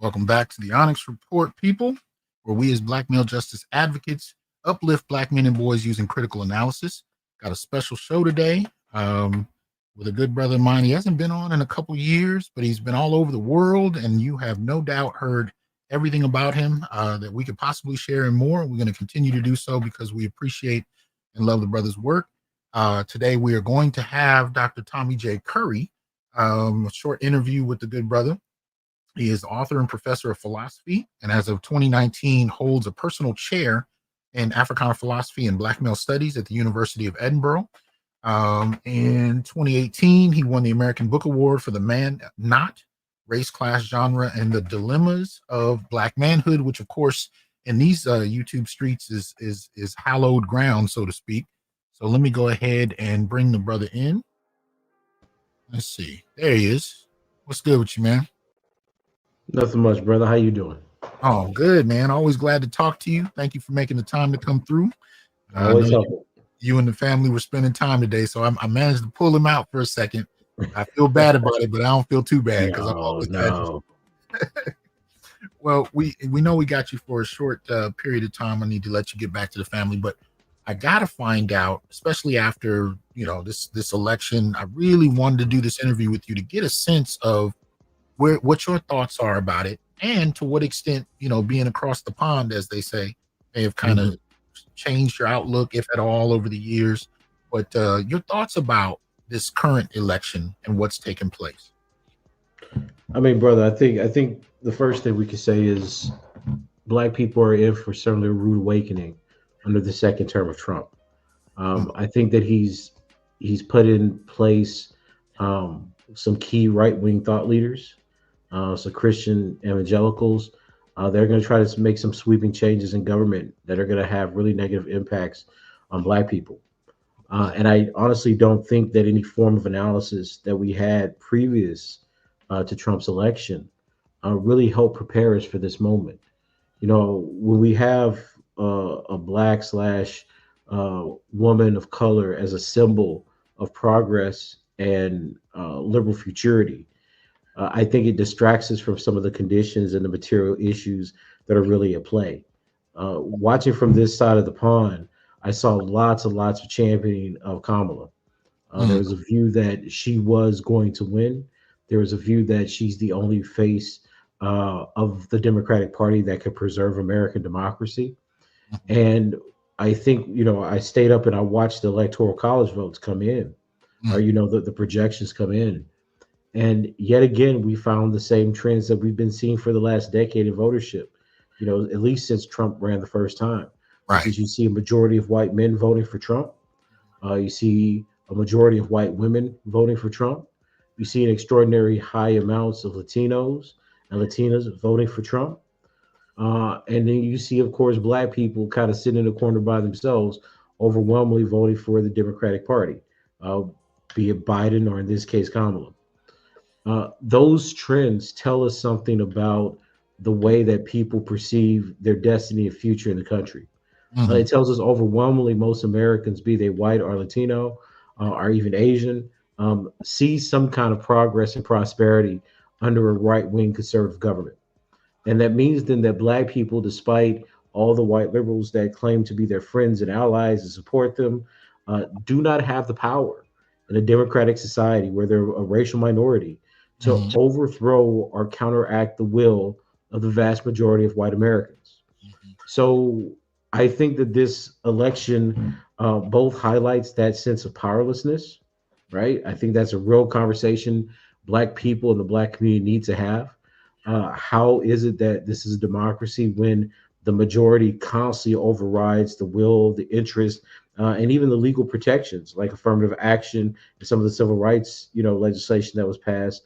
Welcome back to the Onyx Report, people, where we as Black male justice advocates uplift Black men and boys using critical analysis. Got a special show today with a good brother of mine. He hasn't been on in a couple years, but he's been all over the world, and you have no doubt heard everything about him that we could possibly share and more. We're going to continue to do so because we appreciate and love the brother's work. Today, we are going to have Dr. Tommy J. Curry, a short interview with the good brother. He is author and professor of philosophy, and as of 2019 holds a personal chair in Africana philosophy and Black male studies at the University of Edinburgh. In 2018, he won the American Book Award for The Man Not, Race, Class, Genre, and the Dilemmas of Black Manhood, which, of course, in these YouTube streets is hallowed ground, so to speak. So let me go ahead and bring the brother in. Let's see. There he is. What's good with you, man? Nothing much, brother. How you doing? Oh, good, man. Always glad to talk to you. Thank you for making the time to come through. Always helpful. You and the family were spending time today, so I managed to pull him out for a second. I feel bad about it, but I don't feel too bad because I'm always no. Well, we know we got you for a short period of time. I need to let you get back to the family, but I got to find out, especially after this election. I really wanted to do this interview with you to get a sense of what your thoughts are about it, and to what extent, being across the pond, as they say, may have kind of changed your outlook, if at all, over the years. But your thoughts about this current election and what's taken place. I mean, brother, I think the first thing we could say is Black people are in for certainly a rude awakening under the second term of Trump. I think that he's put in place some key right-wing thought leaders. So Christian evangelicals, they're going to try to make some sweeping changes in government that are going to have really negative impacts on Black people. And I honestly don't think that any form of analysis that we had previous to Trump's election really helped prepare us for this moment. When we have a Black / woman of color as a symbol of progress and liberal futurity, I think it distracts us from some of the conditions and the material issues that are really at play. Watching from this side of the pond, I saw lots of championing of Kamala. There was a view that she was going to win. There was a view that she's the only face of the Democratic Party that could preserve American democracy. And I think, I stayed up and I watched the electoral college votes come in, or, the projections come in. And yet again, we found the same trends that we've been seeing for the last decade in votership, at least since Trump ran the first time. Right. Because you see a majority of white men voting for Trump. You see a majority of white women voting for Trump. You see an extraordinary high amounts of Latinos and Latinas voting for Trump. And then you see, of course, Black people kind of sitting in a corner by themselves, overwhelmingly voting for the Democratic Party, be it Biden or in this case, Kamala. Those trends tell us something about the way that people perceive their destiny and future in the country. It tells us overwhelmingly most Americans, be they white or Latino or even Asian, see some kind of progress and prosperity under a right-wing conservative government. And that means then that Black people, despite all the white liberals that claim to be their friends and allies and support them, do not have the power in a democratic society where they're a racial minority to overthrow or counteract the will of the vast majority of white Americans. So I think that this election both highlights that sense of powerlessness, right? I think that's a real conversation Black people and the Black community need to have. How is it that this is a democracy when the majority constantly overrides the will, the interest, and even the legal protections like affirmative action and some of the civil rights, legislation that was passed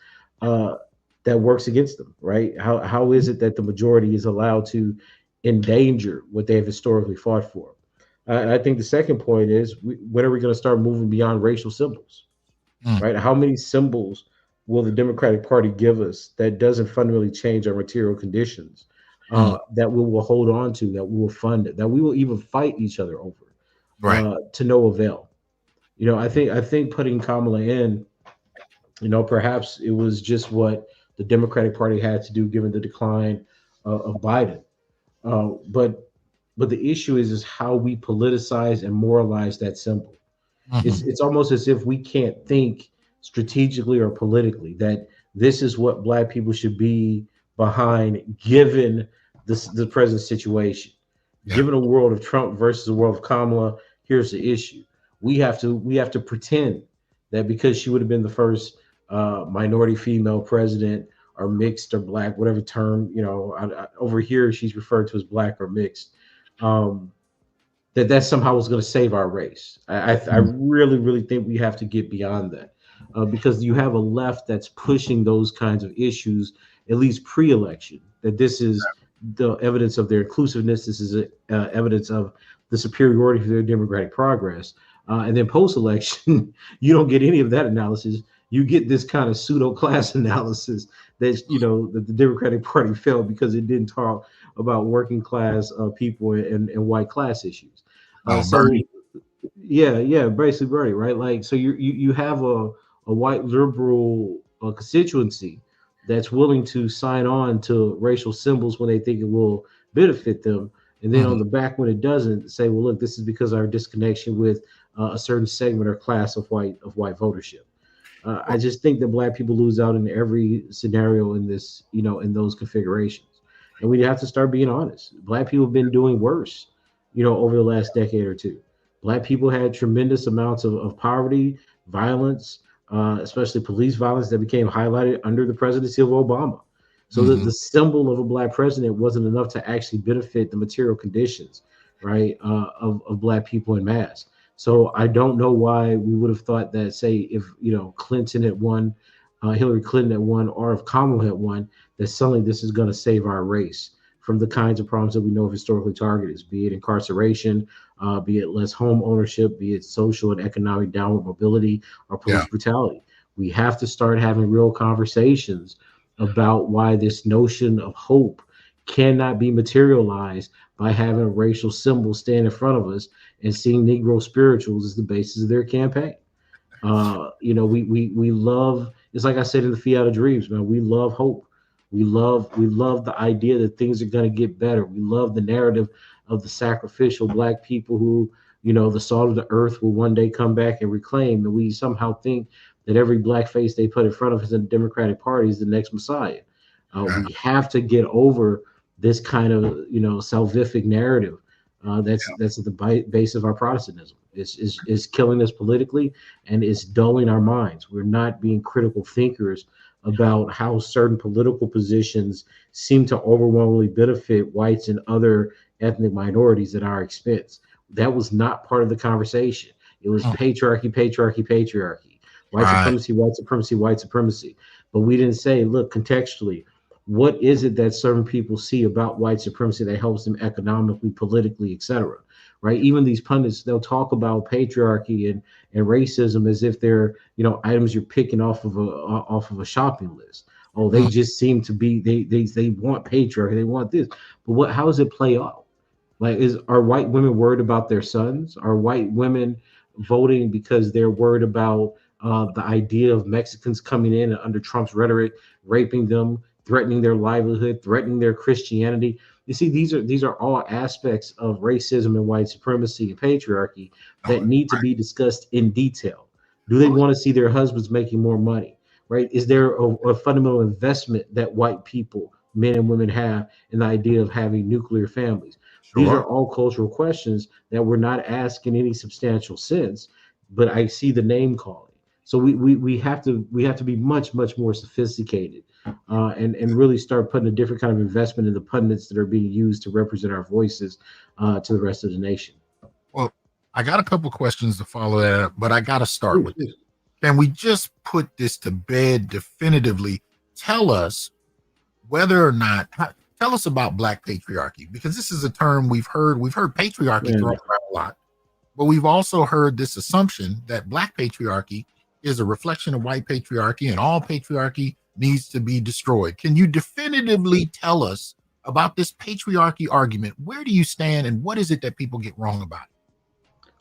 that works against them, right? How is it that the majority is allowed to endanger what they have historically fought for? And I think the second point is, when are we going to start moving beyond racial symbols, right? How many symbols will the Democratic Party give us that doesn't fundamentally change our material conditions, that we will hold on to, that we will fund, that we will even fight each other over, to no avail? I think putting Kamala in, perhaps it was just what the Democratic Party had to do given the decline of Biden. But the issue is how we politicize and moralize that symbol. Mm-hmm. It's almost as if we can't think strategically or politically that this is what Black people should be behind, given the present situation. Yeah. Given a world of Trump versus a world of Kamala, here's the issue: we have to pretend that because she would have been the first minority female president, or mixed or Black, whatever term over here she's referred to as Black or mixed. Um, that somehow was going to save our race. I really, really think we have to get beyond that, because you have a left that's pushing those kinds of issues, at least pre-election, that this is the evidence of their inclusiveness. This is evidence of the superiority of their democratic progress. And then post-election, you don't get any of that analysis. You get this kind of pseudo class analysis that the Democratic Party failed because it didn't talk about working class people and white class issues. Oh, So Bernie. yeah, basically Bernie, right? Like, so you have a white liberal constituency that's willing to sign on to racial symbols when they think it will benefit them, and then Mm-hmm. on the back when it doesn't, say, well, look, this is because of our disconnection with a certain segment or class of white votership. I just think that Black people lose out in every scenario in this, in those configurations, and we have to start being honest. Black people have been doing worse, over the last decade or two. Black people had tremendous amounts of poverty, violence, especially police violence that became highlighted under the presidency of Obama. So Mm-hmm. the symbol of a Black president wasn't enough to actually benefit the material conditions, right, of Black people in mass. So I don't know why we would have thought that, say, if Clinton had won, Hillary Clinton had won, or if Kamala had won, that suddenly this is going to save our race from the kinds of problems that we know have historically targeted, be it incarceration, be it less home ownership, be it social and economic downward mobility, or Yeah. police brutality. We have to start having real conversations about why this notion of hope cannot be materialized by having a racial symbol stand in front of us and seeing Negro spirituals as the basis of their campaign. We love, it's like I said in the Fiat of Dreams, man, we love hope. We love the idea that things are going to get better. We love the narrative of the sacrificial Black people who, the salt of the earth will one day come back and reclaim. And we somehow think that every Black face they put in front of us in the Democratic Party is the next Messiah. We have to get over this kind of, salvific narrative that's at the base of our Protestantism. It's killing us politically, and it's dulling our minds. We're not being critical thinkers about how certain political positions seem to overwhelmingly benefit whites and other ethnic minorities at our expense. That was not part of the conversation. It was patriarchy, patriarchy, patriarchy, white Right. supremacy, white supremacy, white supremacy. But we didn't say, look, contextually, what is it that certain people see about white supremacy that helps them economically, politically, etc. Right? Even these pundits, they'll talk about patriarchy and racism as if they're, items you're picking off of a shopping list. Oh, they just seem to be, they want patriarchy, they want this. But how does it play out? Like, are white women worried about their sons? Are white women voting because they're worried about the idea of Mexicans coming in and under Trump's rhetoric, raping them, threatening their livelihood, threatening their Christianity? You see, these are all aspects of racism and white supremacy and patriarchy that need to be discussed in detail. Do they want to see their husbands making more money? Right? Is there a fundamental investment that white people, men and women, have in the idea of having nuclear families? These are all cultural questions that we're not asking in any substantial sense, but I see the name calling. So we have to be much more sophisticated, and really start putting a different kind of investment in the pundits that are being used to represent our voices to the rest of the nation. Well, I got a couple questions to follow that up, but I got to start with Please. Can we just put this to bed definitively? Tell us whether or not, tell us about Black patriarchy, because this is a term we've heard. We've heard patriarchy thrown around a lot, but we've also heard this assumption that Black patriarchy is a reflection of white patriarchy and all patriarchy needs to be destroyed. Can you definitively tell us about this patriarchy argument? Where do you stand, and what is it that people get wrong about it?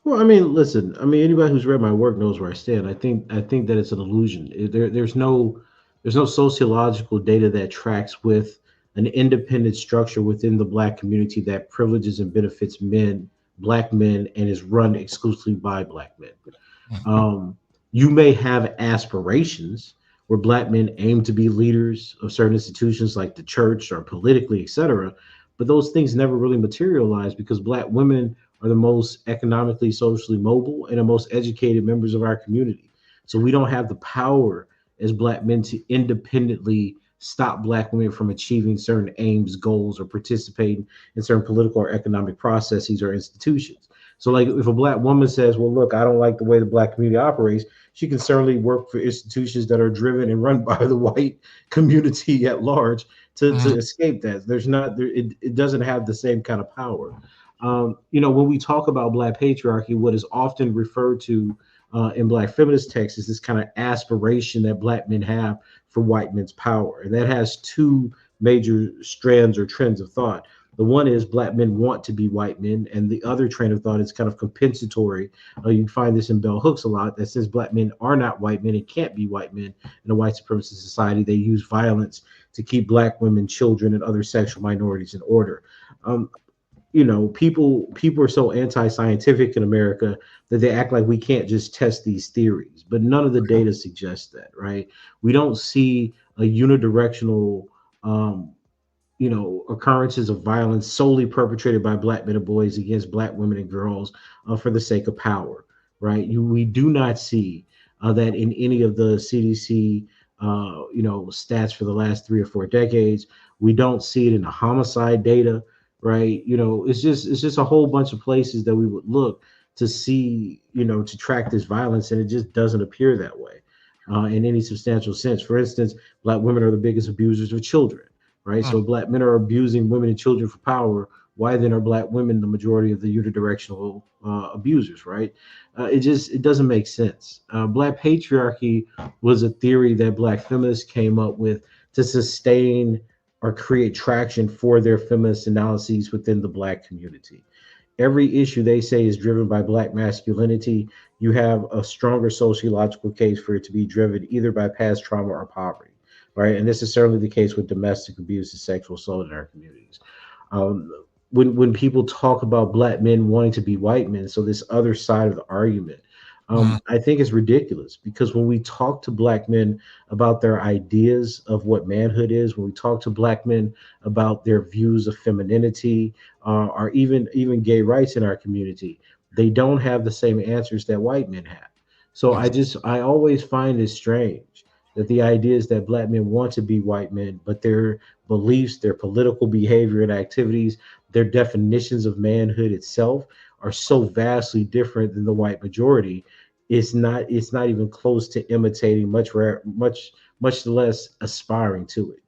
Well, I mean, listen. I mean, anybody who's read my work knows where I stand. I think that it's an illusion. There's no there's no sociological data that tracks with an independent structure within the Black community that privileges and benefits men, Black men, and is run exclusively by Black men. Mhm. Um, you may have aspirations where Black men aim to be leaders of certain institutions like the church or politically, etc. But those things never really materialize because Black women are the most economically, socially mobile and the most educated members of our community. So we don't have the power as Black men to independently stop Black women from achieving certain aims, goals, or participating in certain political or economic processes or institutions. So, like, if a Black woman says, "Well, look, I don't like the way the Black community operates," she can certainly work for institutions that are driven and run by the white community at large to Mhm. escape that. There's not there, it doesn't have the same kind of power. When we talk about Black patriarchy, what is often referred to in Black feminist texts is this kind of aspiration that Black men have for white men's power, and that has two major strands or trends of thought. The one is Black men want to be white men, and the other train of thought is kind of compensatory. You find this in bell hooks a lot that says Black men are not white men and can't be white men in a white supremacist society. They use violence to keep Black women, children, and other sexual minorities in order. Um, people are so anti-scientific in America that they act like we can't just test these theories, but none of the data suggests that, right? We don't see a unidirectional um, occurrences of violence solely perpetrated by Black men and boys against Black women and girls for the sake of power, right? We do not see that in any of the CDC, stats for the last 3 or 4 decades. We don't see it in the homicide data, right? It's just a whole bunch of places that we would look to see, to track this violence, and it just doesn't appear that way in any substantial sense. For instance, Black women are the biggest abusers of children, right? Mhm. So Black men are abusing women and children for power. Why then are Black women the majority of the unidirectional abusers, right? It doesn't make sense. Black patriarchy was a theory that Black feminists came up with to sustain or create traction for their feminist analyses within the Black community. Every issue they say is driven by Black masculinity. You have a stronger sociological case for it to be driven either by past trauma or poverty, right? And this is certainly the case with domestic abuse and sexual assault in our communities. Um, when people talk about Black men wanting to be white men, so this other side of the argument, Mhm. I think it's ridiculous because when we talk to Black men about their ideas of what manhood is, when we talk to Black men about their views of femininity, or even gay rights in our community, they don't have the same answers that white men have. So Mhm. I always find it strange that the idea is that Black men want to be white men, but their beliefs, their political behavior and activities, their definitions of manhood itself are so vastly different than the white majority. It's not even close to imitating, much less aspiring to it.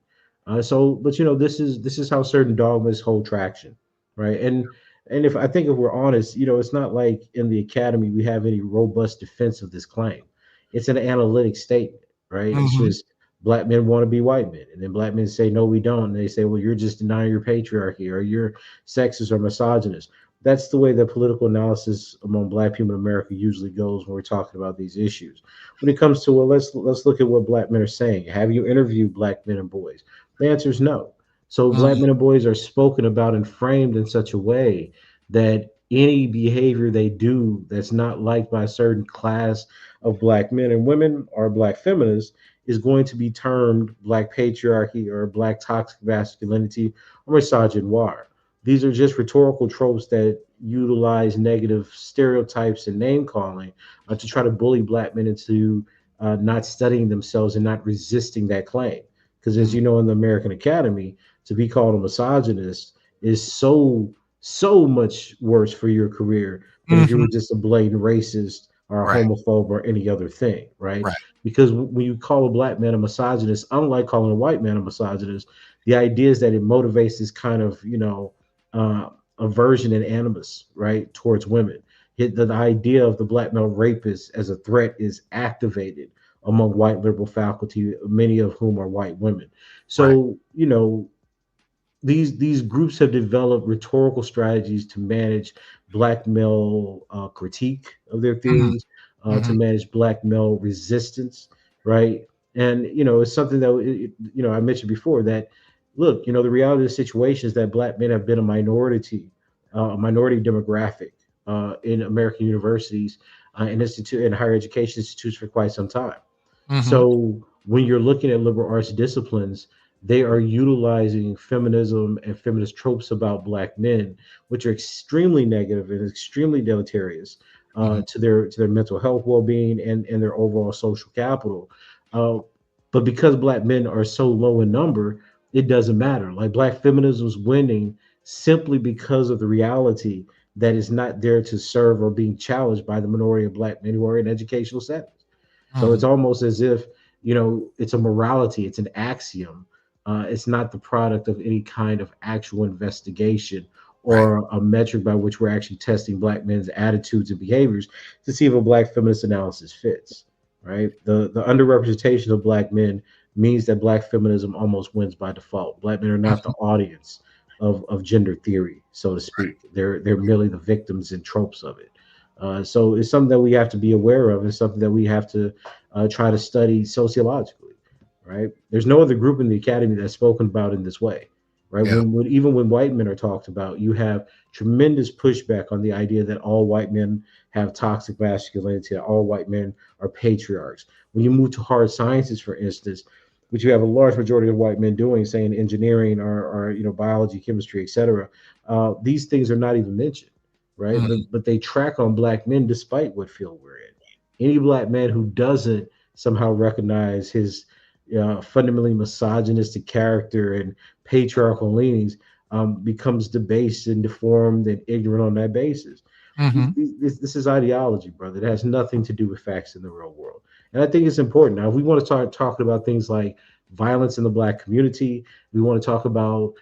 But this is how certain dogmas hold traction, right? And if we're honest, it's not like in the academy we have any robust defense of this claim. It's an analytic statement, right? It's Mhm. just Black men want to be white men, and then Black men say no, we don't, and they say, well, you're just denying your patriarchy, or you're sexist or misogynist. That's the way that political analysis among Black people in America usually goes when we're talking about these issues. When it comes to, well, let's look at what Black men are saying. Have you interviewed Black men and boys? The answer is no. So Black Mhm. men and boys are spoken about and framed in such a way that any behavior they do that's not liked by a certain class of Black men and women or Black feminists is going to be termed Black patriarchy or Black toxic masculinity or misogynoir. These are just rhetorical tropes that utilize negative stereotypes and name calling to try to bully Black men into not studying themselves and not resisting that claim. Because as Mhm. you know, in the American Academy, to be called a misogynist is so much worse for your career than if you Mhm. were just a blatant racist or a Right. homophobe or any other thing, right? Right. Because when you call a Black man a misogynist, unlike calling a white man a misogynist, the idea is that it motivates this kind of uh, aversion and animus, right, towards women. The idea of the Black male rapist as a threat is activated among white liberal faculty, many of whom are white women. Right. So, these groups have developed rhetorical strategies to manage Black male critique of their Mhm. theories, to Mhm. manage Black male resistance, right? And it's something that I mentioned before that, look, the reality of the situation is that black men have been a minority demographic in American universities and higher education institutes for quite some time. Mm-hmm. So when you're looking at liberal arts disciplines, they are utilizing feminism and feminist tropes about black men, which are extremely negative and extremely deleterious Mm-hmm. to their mental health well-being and their overall social capital. Uh, but because black men are so low in number, it doesn't matter. Like black feminism is winning simply because of the reality that is not there to serve or being challenged by the minority of black men who are in educational settings. So Mm-hmm. it's almost as if, it's a morality, it's an axiom. It's not the product of any kind of actual investigation Right. or a metric by which we're actually testing black men's attitudes and behaviors to see if a black feminist analysis fits. Right. The underrepresentation of black men means that black feminism almost wins by default. Black men are not the Mm-hmm. audience of gender theory, so to speak. They're merely the victims and tropes of it. So it's something that we have to be aware of, and something that we have to try to study sociologically. Right? There's no other group in the academy that's spoken about in this way. Right? Yeah. When even when white men are talked about, you have tremendous pushback on the idea that all white men have toxic masculinity, that all white men are patriarchs. When you move to hard sciences, for instance, which you have a large majority of white men doing, say in engineering or biology, chemistry, etc., these things are not even mentioned, right? Mm-hmm. But they track on black men despite what field we're in. Any black man who doesn't somehow recognize his fundamentally misogynistic character and patriarchal leanings becomes debased and deformed and ignorant on that basis. Mm-hmm. This is ideology, brother. It has nothing to do with facts in the real world. And I think it's important. Now, if we want to start talking about things like violence in the black community, we want to talk about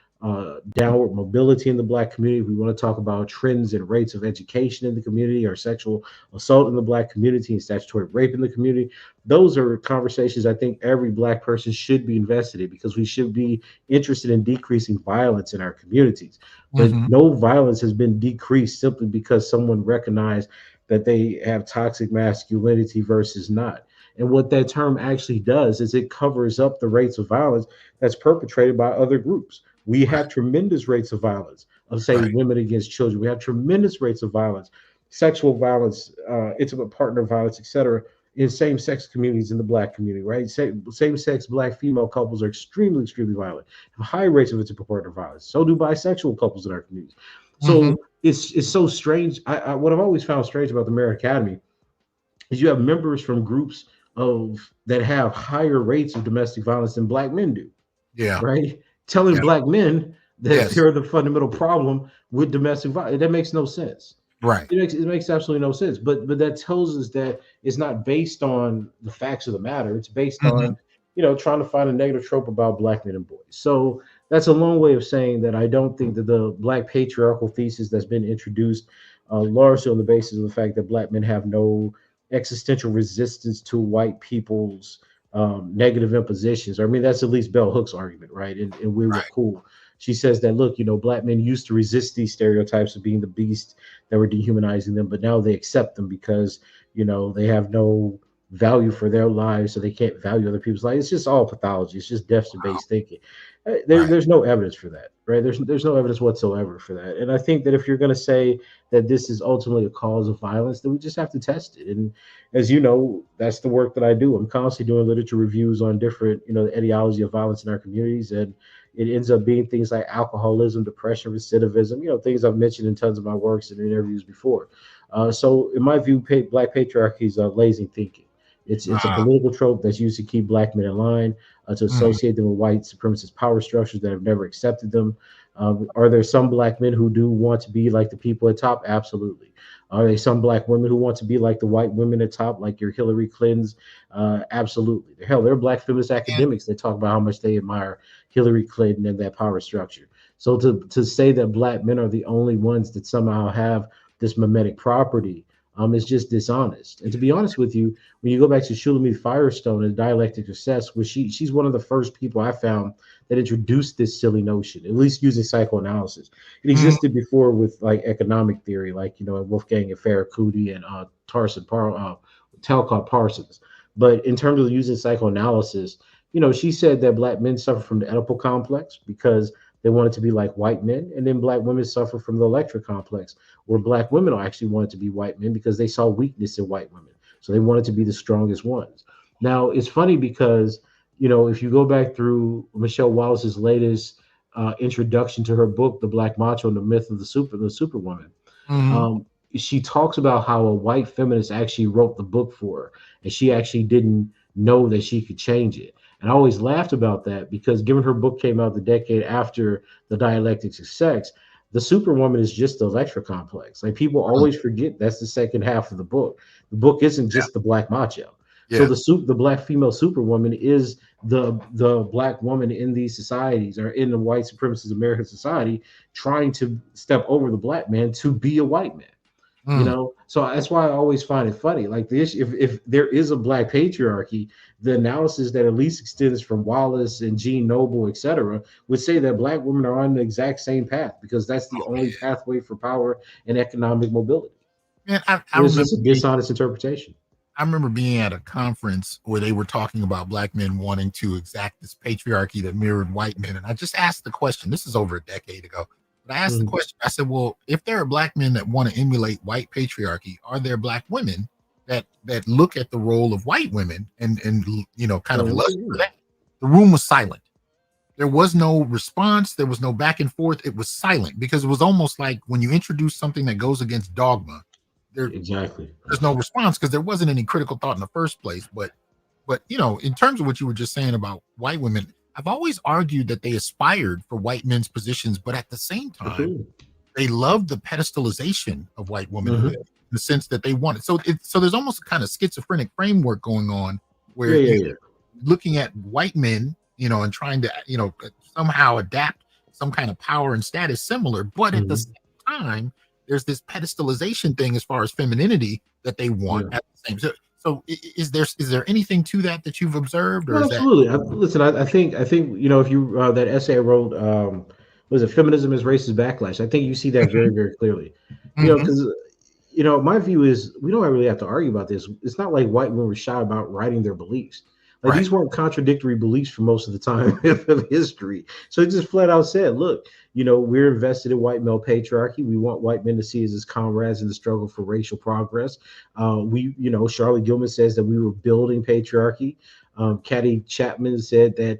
downward mobility in the black community. We want to talk about trends and rates of education in the community, or sexual assault in the black community and statutory rape in the community. Those are conversations I think every black person should be invested in, because we should be interested in decreasing violence in our communities. But Mm-hmm. no violence has been decreased simply because someone recognized that they have toxic masculinity versus not. And what that term actually does is it covers up the rates of violence that's perpetrated by other groups. We Right. have tremendous rates of violence of, say, Right. women against children. We have tremendous rates of violence, sexual violence, intimate partner violence, etc., in same-sex communities in the black community, right? Same-sex black female couples are extremely, extremely violent, have high rates of intimate partner violence. So do bisexual couples in our communities. Mm-hmm. So it's so strange. What I've always found strange about the American Academy is you have members from groups of that have higher rates of domestic violence than black men do, Yeah. right? Telling Yeah. black men that Yes. they're the fundamental problem with domestic violence. That makes no sense. Right. It makes absolutely no sense. But that tells us that it's not based on the facts of the matter. It's based Mm-hmm. on trying to find a negative trope about black men and boys. So that's a long way of saying that I don't think that the black patriarchal thesis that's been introduced largely on the basis of the fact that black men have no existential resistance to white people's negative impositions. I mean, that's at least Bell Hook's argument, right? And We Were Right. Cool. She says that, look, black men used to resist these stereotypes of being the beast that were dehumanizing them, but now they accept them because, they have no value for their lives, so they can't value other people's lives. It's just all pathology. It's just Wow. deficit-based thinking. Right. There's no evidence for that, right? There's no evidence whatsoever for that. And I think that if you're going to say that this is ultimately a cause of violence, then we just have to test it. And as you know, that's the work that I do. I'm constantly doing literature reviews on different, the etiology of violence in our communities, and it ends up being things like alcoholism, depression, recidivism, things I've mentioned in tons of my works and interviews before. So, in my view, black patriarchy is lazy thinking. It's a Ah. political trope that's used to keep black men in line, to Mm-hmm. associate them with white supremacist power structures that have never accepted them. Are there some black men who do want to be like the people at top? Absolutely. Are there some black women who want to be like the white women at top, like your Hillary Clintons? Absolutely. Hell, there are black feminist And academics that talk about how much they admire Hillary Clinton and that power structure. So to say that black men are the only ones that somehow have this mimetic property is just dishonest. And to be honest with you, when you go back to Shulamith Firestone and dialectic success, where she's one of the first people I found that introduced this silly notion, at least using psychoanalysis. It mhm, existed before with like economic theory, like Wolfgang and Farrakouti and Talcott Parsons. But in terms of using psychoanalysis, she said that black men suffer from the Oedipal complex because they wanted to be like white men, and then black women suffer from the Electra complex, where black women actually wanted to be white men because they saw weakness in white women, so they wanted to be the strongest ones. Now it's funny because if you go back through Michelle Wallace's latest introduction to her book, The Black Macho and the Myth of the Superwoman, Hmm. um, she talks about how a white feminist actually wrote the book for her, and she actually didn't know that she could change it. And I always laughed about that because, given her book came out the decade after The Dialectics of Sex, the Superwoman is just the Electra complex. Like, people always forget that's the second half of the book. The book isn't Yeah. just the black macho. So Yeah. the black female superwoman is the black woman in these societies, or in the white supremacist American society, trying to step over the black man to be a white man. Mm. So that's why I always find it funny. Like, this, if there is a black patriarchy, the analysis that at least extends from Wallace and Jean Noble, etc., would say that black women are on the exact same path because that's the Oh, only man. pathway for power and economic mobility. Man, I It's remember just a dishonest interpretation. I remember being at a conference where they were talking about black men wanting to exact this patriarchy that mirrored white men. And I just asked the question, this is over a decade ago, but I asked the Mhm. question, I said, well, if there are black men that want to emulate white patriarchy, are there black women that look at the role of white women and kind of lust for Yeah. that? The room was silent. There was no response. There was no back and forth. It was silent because it was almost like when you introduce something that goes against dogma, Exactly. there's no response because there wasn't any critical thought in the first place. But in terms of what you were just saying about white women, I've always argued that they aspired for white men's positions, but at the same time, Absolutely. they loved the pedestalization of white womanhood Hmm. in the sense that they wanted. So there's almost a kind of schizophrenic framework going on where Yeah, yeah, you yeah. looking at white men, and trying to somehow adapt some kind of power and status similar, but at the Hmm. same time, there's this pedestalization thing as far as femininity that they want Yeah. at the same. So is there anything to that you've observed, or No, is that? absolutely. Listen, I think if you that essay I wrote, was it Feminism is Racist Backlash? I think you see that very, very clearly. Hmm. Because my view is we don't really have to argue about this. It's not like white women were shy about writing their beliefs. Like, Right. these weren't contradictory beliefs for most of the time of history. So it just flat out said, look, we're invested in white male patriarchy. We want white men to see us as comrades in the struggle for racial progress. Charlotte Gilman says that we were building patriarchy. Caddy Chapman said that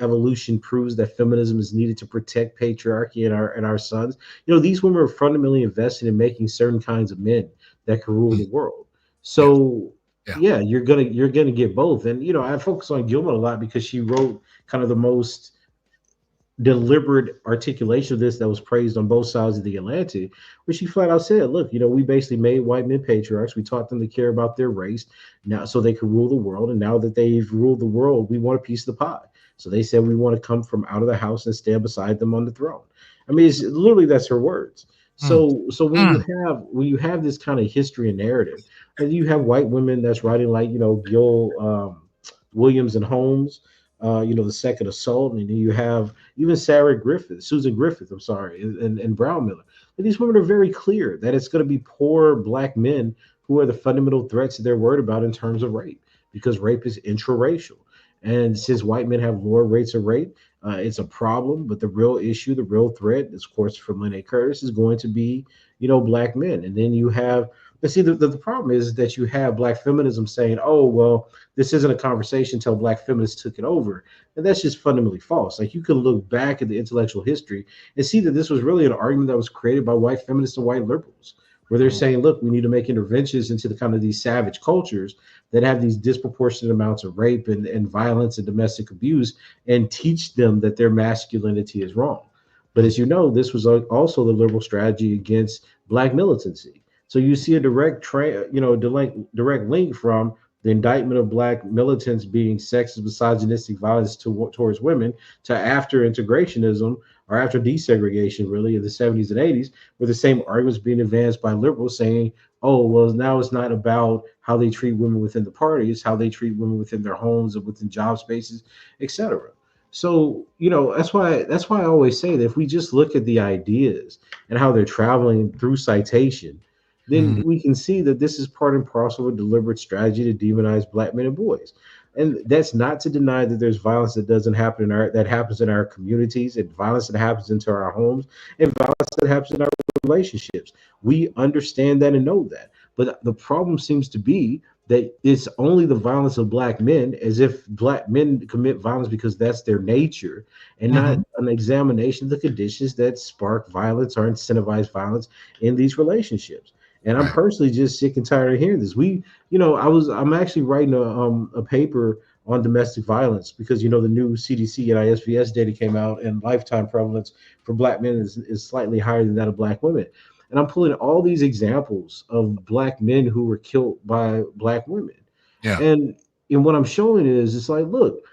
evolution proves that feminism is needed to protect patriarchy and our sons. These women are fundamentally invested in making certain kinds of men that can rule Mm. the world. Yeah. So Yeah. yeah, you're gonna get both. And I focus on Gilman a lot because she wrote kind of the most deliberate articulation of this that was praised on both sides of the Atlantic, where she flat out said, look, we basically made white men patriarchs. We taught them to care about their race now so they could rule the world. And now that they've ruled the world, we want a piece of the pie. So they said we want to come from out of the house and stand beside them on the throne. I mean, it's literally, that's her words. Mm. So Mm. when you have this kind of history and narrative, and you have white women that's writing like Gil Williams and Holmes, the second assault, and then you have even Susan Griffith, I'm sorry, and Brown Miller. But these women are very clear that it's going to be poor black men who are the fundamental threats that they're worried about in terms of rape, because rape is intraracial. And since white men have lower rates of rape, it's a problem. But the real issue, the real threat, of course, from Lene Curtis, is going to be, black men. And then you have, but see, the problem is that you have black feminism saying, oh, well, this isn't a conversation until black feminists took it over. And that's just fundamentally false. Like, you can look back at the intellectual history and see that this was really an argument that was created by white feminists and white liberals, where they're saying, look, we need to make interventions into the kind of these savage cultures that have these disproportionate amounts of rape and violence and domestic abuse, and teach them that their masculinity is wrong. But Mm. as you know, this was also the liberal strategy against black militancy. So you see a direct link from the indictment of black militants being sexist, misogynistic violence towards women, to after integrationism, or after desegregation, really, in the 70s and 80s, where the same arguments being advanced by liberals saying, oh, well, now it's not about how they treat women within the party, it's how they treat women within their homes and within job spaces, etc. So, that's why I always say that if we just look at the ideas and how they're traveling through citation, then we can see that this is part and parcel of a deliberate strategy to demonize black men and boys. And that's not to deny that there's violence that doesn't happen that happens in our communities, and violence that happens into our homes, and violence that happens in our relationships. We understand that and know that. But the problem seems to be that it's only the violence of black men, as if black men commit violence because that's their nature, and not an examination of the conditions that spark violence or incentivize violence in these relationships. And I'm Right. personally just sick and tired of hearing this. I'm actually writing a paper on domestic violence because the new CDC and ISVS data came out, and lifetime prevalence for black men is slightly higher than that of black women. And I'm pulling all these examples of black men who were killed by black women. Yeah. And what I'm showing is, it's like, look,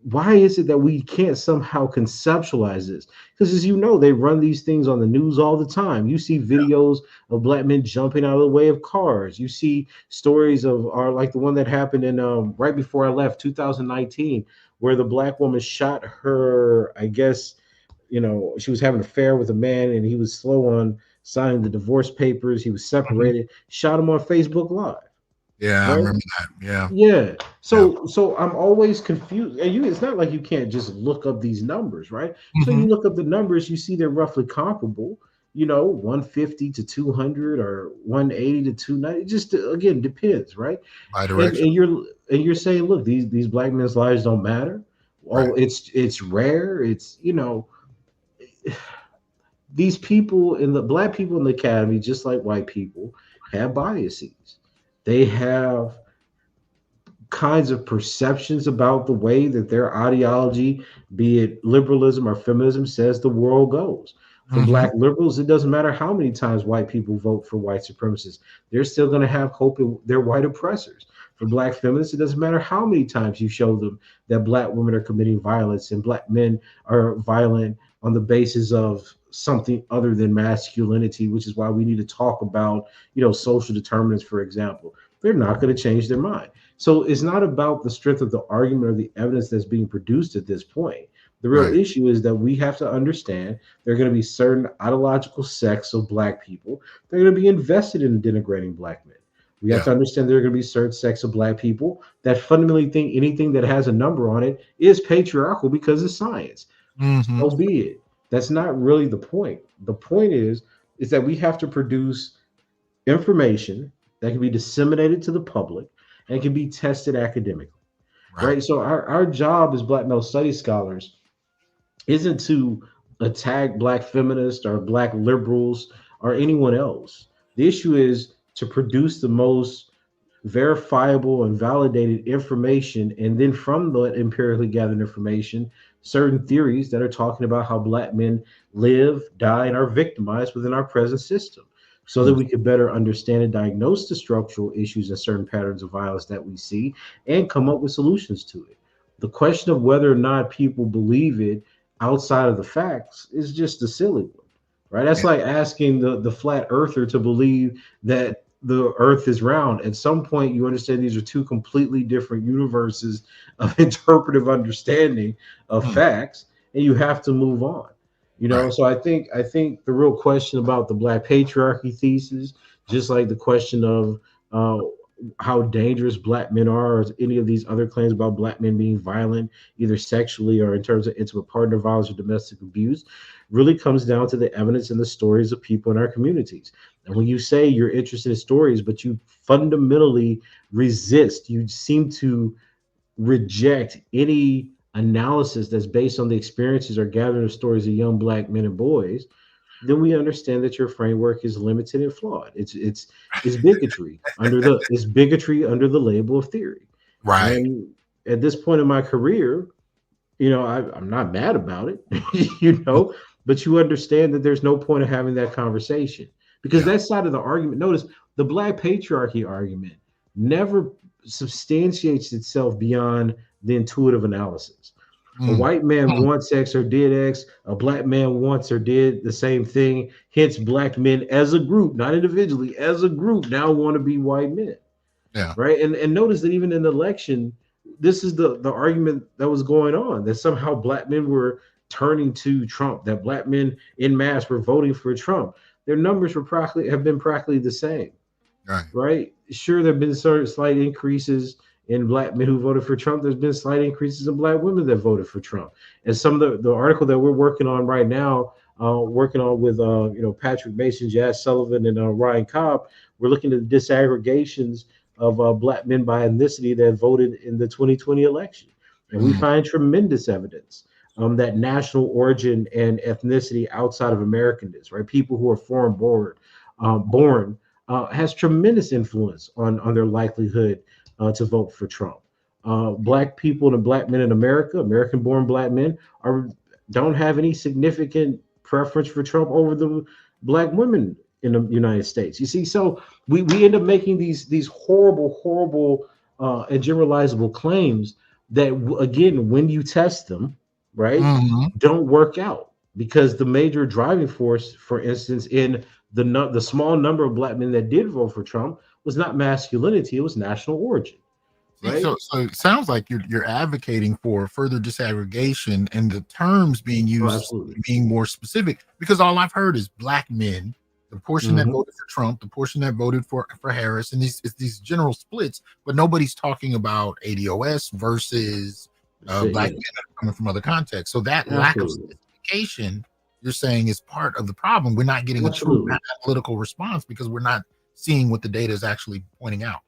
why is it that we can't somehow conceptualize this? Because, as you know, they run these things on the news all the time. You see videos of black men jumping out of the way of cars. You see stories like the one that happened in right before I left, 2019, where the black woman shot her, I guess, she was having an affair with a man, and he was slow on signing the divorce papers. He was separated, shot him on Facebook Live. Yeah, I Right? remember that. Yeah. Yeah. Yeah. So I'm always confused. And it's not like you can't just look up these numbers, right? So hmm you look up the numbers, you see they're roughly comparable, 150 to 200 or 180 to 290. It just again depends, right? And Bi-directional. and you're saying, look, these black men's lives don't matter. Right. Oh, it's rare. It's these people in the black people in the academy, just like white people, have biases. They have kinds of perceptions about the way that their ideology, be it liberalism or feminism, says the world goes. For hmm black liberals, it doesn't matter how many times white people vote for white supremacists, they're still going to have hope in their white oppressors. For black feminists, it doesn't matter how many times you show them that black women are committing violence and black men are violent on the basis of something other than masculinity, which is why we need to talk about, social determinants, for example. They're not going to change their mind. So it's not about the strength of the argument or the evidence that's being produced at this point. The real Right. issue is that we have to understand there are going to be certain ideological sects of black people that are going to be invested in denigrating black men. We have Yeah. to understand there are going to be certain sects of black people that fundamentally think anything that has a number on it is patriarchal because it's science. hmm So be it. That's not really the point. The point is that we have to produce information that can be disseminated to the public and can be tested academically, Right. right? So our job as black male studies scholars isn't to attack black feminists or black liberals or anyone else. The issue is to produce the most verifiable and validated information, and then from the empirically gathered information, certain theories that are talking about how black men live, die, and are victimized within our present system, so that Mm. we could better understand and diagnose the structural issues and certain patterns of violence that we see and come up with solutions to it. The question of whether or not people believe it outside of the facts is just a silly one, right? That's Yeah. like asking the flat earther to believe that the earth is round. At some point, you understand these are two completely different universes of interpretive understanding of Mm. facts, and you have to move on. Right. So I think the real question about the black patriarchy thesis, just like the question of uh, how dangerous black men are, or any of these other claims about black men being violent, either sexually or in terms of intimate partner violence or domestic abuse, really comes down to the evidence and the stories of people in our communities. And when you say you're interested in stories, but you fundamentally resist, you seem to reject any analysis that's based on the experiences or gathering of stories of young black men and boys, then we understand that your framework is limited and flawed. It's bigotry under the label of theory. Right. And at this point in my career, I'm not mad about it, Mm. but you understand that there's no point of having that conversation because Yeah. that side of the argument, notice the black patriarchy argument never substantiates itself beyond the intuitive analysis. A Mm. white man Mm. wants X or did X, a black man wants or did the same thing. Hence, black men as a group, not individually, as a group, now want to be white men, Yeah. right? And notice that even in the election, this is the argument that was going on, that somehow black men were turning to Trump, that black men in mass were voting for Trump. Their numbers have been practically the same. Right. right? Sure, there have been certain slight increases in black men who voted for Trump. There's been slight increases in black women that voted for Trump. And some of the article that we're working on right now, working on with Patrick Mason, Jazz Sullivan, and Ryan Cobb, we're looking at the disaggregations of black men by ethnicity that voted in the 2020 election, and we Mm. find tremendous evidence that national origin and ethnicity outside of Americanness, right? People who are foreign born has tremendous influence on their likelihood to vote for Trump. Black people and black men in America, American-born black men, don't have any significant preference for Trump over the black women in the United States. You see, so we end up making these horrible and generalizable claims that again, when you test them, right, Hmm. don't work out because the major driving force, for instance, in the small number of black men that did vote for Trump was not masculinity; it was national origin, See, right? so it sounds like you're advocating for further disaggregation and the terms being Oh, used absolutely. being more specific. Because all I've heard is black men, the portion that Hmm. voted for Trump, the portion that voted for Harris, and these general splits. But nobody's talking about ADOS versus So black yeah, men that are coming from other contexts. So that lack of absolutely, specification, you're saying, is part of the problem. We're not getting a true absolutely. analytical response because we're not seeing what the data is actually pointing out.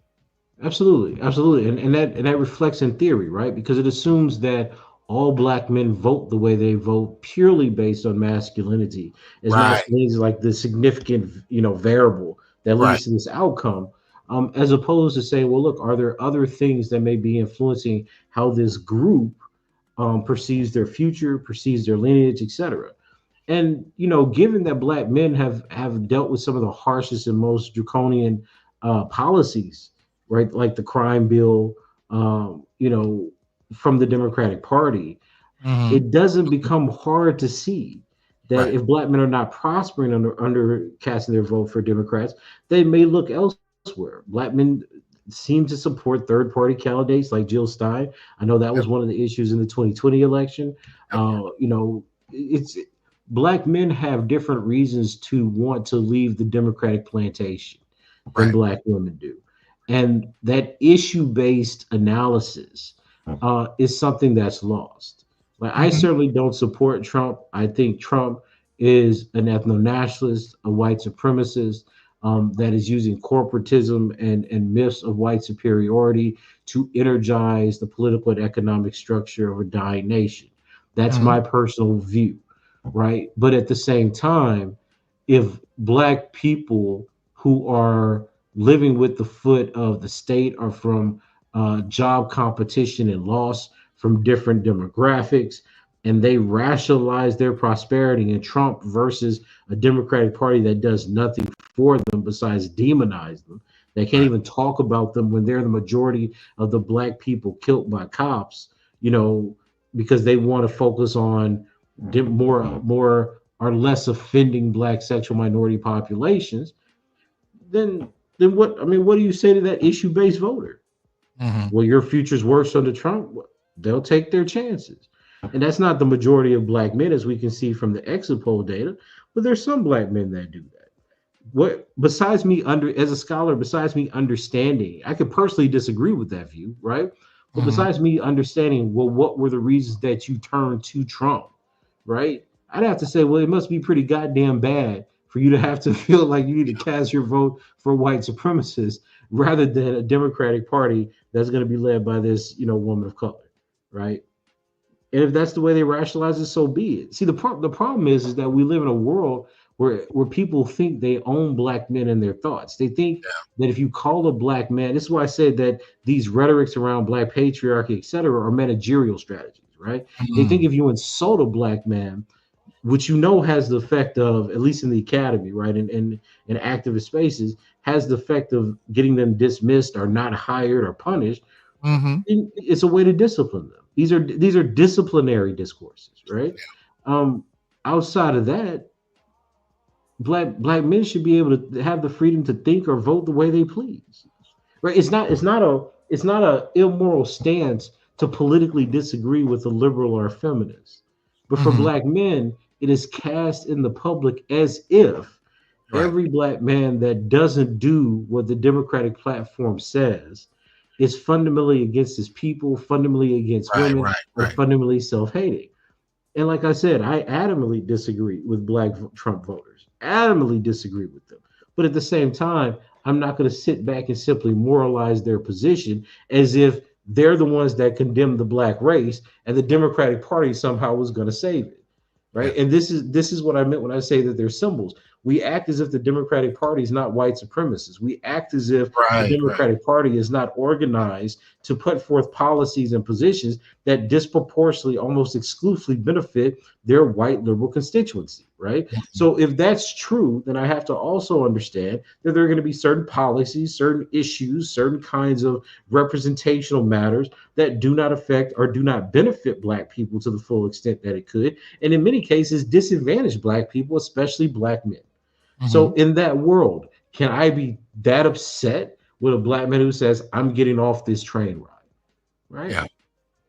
Absolutely, and that reflects in theory, right? Because it assumes that all black men vote the way they vote purely based on masculinity, as Right. masculinity is like the significant, variable that Right. leads to this outcome. As opposed to saying, well, look, are there other things that may be influencing how this group perceives their future, perceives their lineage, etc. And given that black men have dealt with some of the harshest and most draconian policies, right, like the crime bill, from the Democratic Party, Hmm. it doesn't become hard to see that Right. if black men are not prospering under casting their vote for Democrats, they may look elsewhere. Black men seem to support third party candidates like Jill Stein. I know that was Yep. one of the issues in the 2020 election. Yep. It's black men have different reasons to want to leave the Democratic plantation than Right. black women do. And that issue based analysis is something that's lost. Like, I Hmm. certainly don't support Trump. I think Trump is an ethno nationalist, a white supremacist that is using corporatism and myths of white superiority to energize the political and economic structure of a dying nation. That's Hmm. my personal view, right? But at the same time, if black people who are living with the foot of the state are from job competition and loss from different demographics, and they rationalize their prosperity in Trump versus a Democratic Party that does nothing for them besides demonize them. They can't Right. even talk about them when they're the majority of the black people killed by cops, you know, because they want to focus on more or less offending black sexual minority populations. Then then what? I mean, what do you say to that issue based voter? Hmm. Well, your future's worse under Trump. They'll take their chances. And that's not the majority of black men, as we can see from the exit poll data, but there's some black men that do that. What besides me under as a scholar, besides me understanding, I could personally disagree with that view, right? But Hmm. besides me understanding, well, what were the reasons that you turned to Trump, right? I'd have to say, well, it must be pretty goddamn bad for you to have to feel like you need to cast your vote for white supremacists rather than a Democratic Party that's going to be led by this, woman of color, right? And if that's the way they rationalize it, so be it. See, the problem is that we live in a world where people think they own black men and their thoughts. They think that if you call a black man, this is why I said that these rhetorics around black patriarchy, et cetera, are managerial strategies, right? They think Hmm. if you insult a black man, which has the effect of, at least in the academy, right, in activist spaces, has the effect of getting them dismissed or not hired or punished. Hmm. It's a way to discipline them. These are disciplinary discourses, right? Um, Outside of that, black men should be able to have the freedom to think or vote the way they please, right? It's not a immoral stance to politically disagree with a liberal or a feminist, but for Hmm. black men, it is cast in the public as if Right. Every black man that doesn't do what the Democratic platform says is fundamentally against his people, fundamentally against Right. women, Right. and Right. fundamentally self-hating. And like I said, I adamantly disagree with black Trump voters. Adamantly disagree with them. But at the same time, I'm not going to sit back and simply moralize their position as if they're the ones that condemn the black race and the Democratic Party somehow was going to save it. Yeah. Right. And this is what I meant when I say that they're symbols. We act as if the Democratic Party is not white supremacists. We act as if the Right. Right. Democratic Party is not organized to put forth policies and positions that disproportionately, almost exclusively benefit their white liberal constituency, right? Mhm. So if that's true, then I have to also understand that there are going to be certain policies, certain issues, certain kinds of representational matters that do not affect or do not benefit black people to the full extent that it could, and in many cases disadvantage black people, especially black men. So Mhm. in that world, can I be that upset with a black man who says, I'm getting off this train ride? Right? Yeah.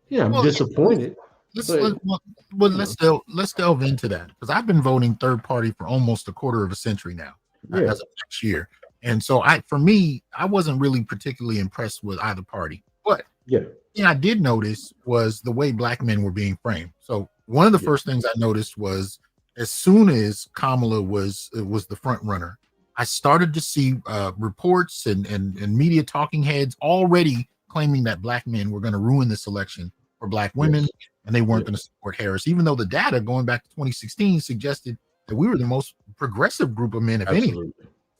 Yeah, I'm Well, disappointed, let's but let, well, well, you know, let's delve into that because I've been voting third party for almost a quarter of a century now, yeah, as of next year, and so for me, I wasn't really particularly impressed with either party. But yeah, thing I did notice was the way black men were being framed. So one of the yeah, first things I noticed was as soon as Kamala was the front runner, I started to see reports and media talking heads already claiming that black men were going to ruin this election for black women yes, and they weren't yeah, going to support Harris, even though the data going back to 2016 suggested that we were the most progressive group of men, if any. absolutely.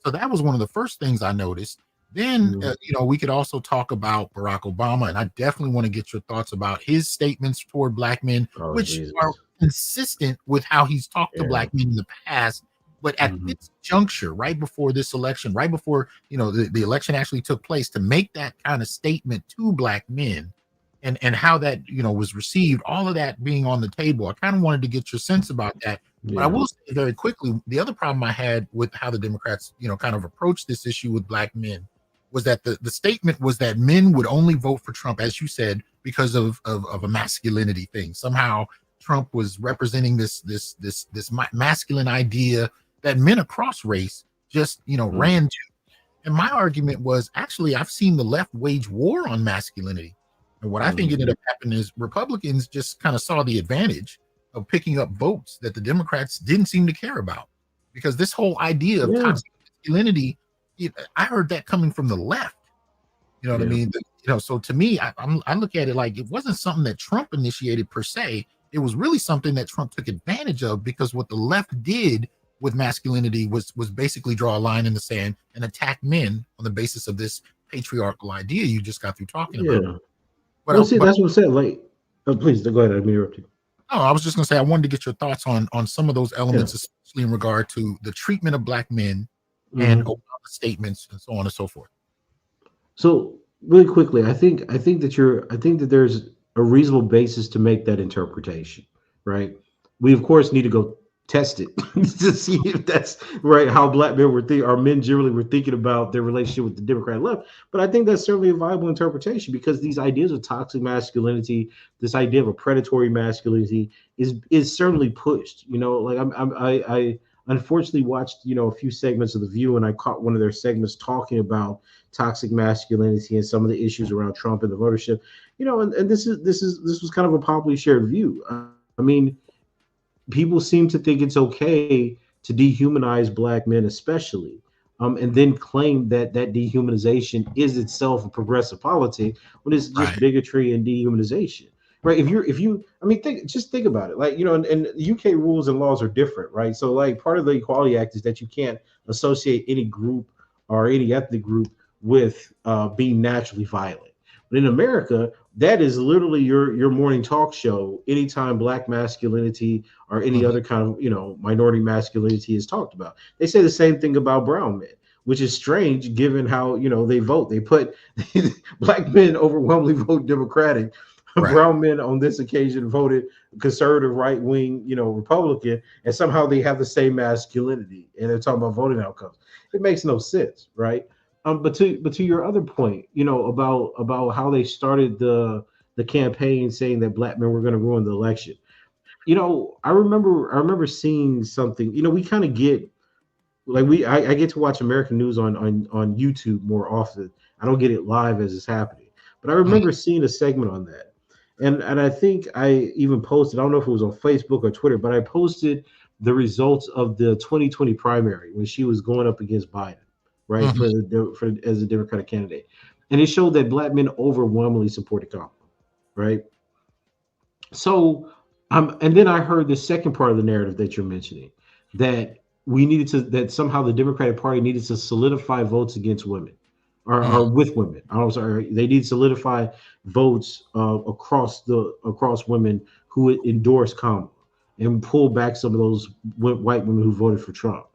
So that was one of the first things I noticed. Then, Mhm. we could also talk about Barack Obama, and I definitely want to get your thoughts about his statements toward black men, Oh which are Jesus. consistent with how he's talked to Yeah. black men in the past. But at Mhm. this juncture, right before this election, right before the election actually took place, to make that kind of statement to black men, and how that was received, all of that being on the table, I kind of wanted to get your sense about that. But I Yeah. will say very quickly, the other problem I had with how the Democrats, kind of approached this issue with black men was that the statement was that men would only vote for Trump, as you said, because of a masculinity thing. Somehow Trump was representing this masculine idea that men across race just Mhm. ran to. And my argument was actually I've seen the left wage war on masculinity. And what I think Mhm. ended up happening is Republicans just kind of saw the advantage of picking up votes that the Democrats didn't seem to care about. Because this whole idea of Yeah. toxic masculinity, I heard that coming from the left. You know what I Yeah. mean? So to me, I look at it like it wasn't something that Trump initiated per se. It was really something that Trump took advantage of because what the left did with masculinity was basically draw a line in the sand and attack men on the basis of this patriarchal idea you just got through talking about. Yeah. But Well, see, but that's what I said. Like, please go ahead. I interrupt you. no, I was just gonna say I wanted to get your thoughts on some of those Yeah. elements, especially in regard to the treatment of black men and Mhm. Obama statements and so on and so forth. So really quickly, I think that there's a reasonable basis to make that interpretation, right? We of course need to go test it to see if that's right how black men were thinking, or men generally were thinking about their relationship with the Democrat left. But I think that's certainly a viable interpretation because these ideas of toxic masculinity, this idea of a predatory masculinity, is certainly pushed. Like I unfortunately watched a few segments of The View, and I caught one of their segments talking about toxic masculinity and some of the issues around Trump and the votership. And this was kind of a popularly shared view. I mean, people seem to think it's okay to dehumanize black men, especially, and then claim that that dehumanization is itself a progressive politic when it's just Right. bigotry and dehumanization. Right. If you, I mean, think about it. Like, and UK rules and laws are different, right? So, like, part of the Equality Act is that you can't associate any group or any ethnic group with being naturally violent. But in America, that is literally your morning talk show anytime black masculinity or any Mhm. other kind of minority masculinity is talked about. They say the same thing about brown men, which is strange given how they vote. They put black men overwhelmingly vote Democratic. Right. Brown men on this occasion voted conservative, right wing, Republican, and somehow they have the same masculinity, and they're talking about voting outcomes. It makes no sense, right? But to your other point, about how they started the campaign saying that black men were going to ruin the election. I remember seeing something. We kind of get I get to watch American news on YouTube more often. I don't get it live as it's happening. But I Mm, remember seeing a segment on that. And I think I even posted, I don't know if it was on Facebook or Twitter, but I posted the results of the 2020 primary when she was going up against Biden, right, mhm. for as a Democratic candidate. And it showed that black men overwhelmingly supported Kamala, right? So, and then I heard the second part of the narrative that you're mentioning, that that somehow the Democratic Party needed to solidify votes against women, Mm, or with women. I'm sorry, they need to solidify votes across women who endorse Kamala and pull back some of those white women who voted for Trump.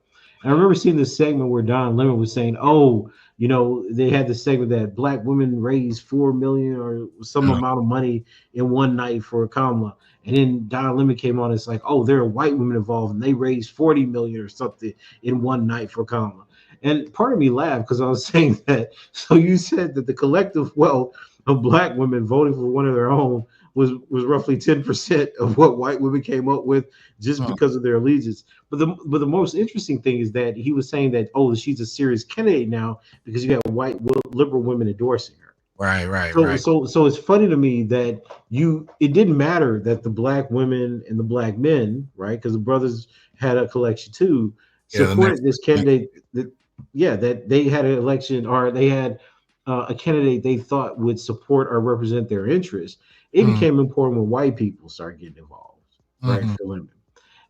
And I remember seeing this segment where Don Lemon was saying, "Oh, they had this segment that black women raised 4 million or some yeah. amount of money in one night for Kamala." And then Don Lemon came on. It's like, "Oh, there are white women involved, and they raised 40 million or something in one night for Kamala." And part of me laughed because I was saying that. So you said that the collective wealth of black women voting for one of their own was roughly 10% of what white women came up with just Mm, because of their allegiance. But the most interesting thing is that he was saying that, oh, she's a serious candidate now because you have white liberal women endorsing her. right, right, So right. so it's funny to me that it didn't matter that the black women and the black men, right? Because the brothers had a collection too, Yeah, the next. supported this candidate that, yeah, that they had an election, or they had a candidate they thought would support or represent their interests. It Mm, became important when white people started getting involved, right, mhm. for women.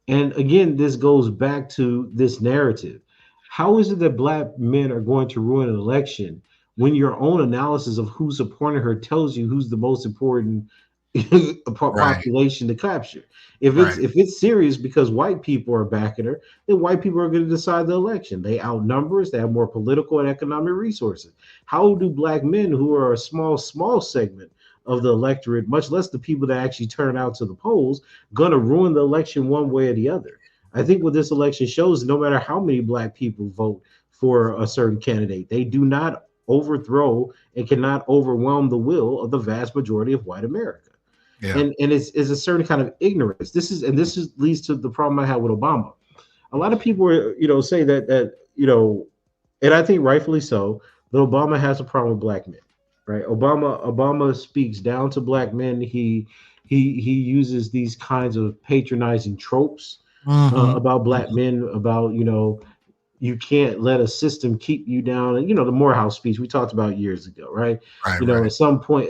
And again, this goes back to this narrative. How is it that black men are going to ruin an election when your own analysis of who's supporting her tells you who's the most important Right, population to capture? If it's right. if it's serious because white people are backing her, then white people are going to decide the election. They outnumber us. They have more political and economic resources. How do black men, who are a small segment of the electorate, much less the people that actually turn out to the polls, gonna ruin the election one way or the other? I think what this election shows, no matter how many black people vote for a certain candidate, they do not overthrow and cannot overwhelm the will of the vast majority of white America. Yeah. And it's a certain kind of ignorance. This leads to the problem I have with Obama. A lot of people are, say that and I think rightfully so, that Obama has a problem with black men, right? Obama speaks down to black men. He uses these kinds of patronizing tropes Mhm, about black mhm. men, about, you can't let a system keep you down. And the Morehouse speech we talked about years ago, right? Right, right. At some point,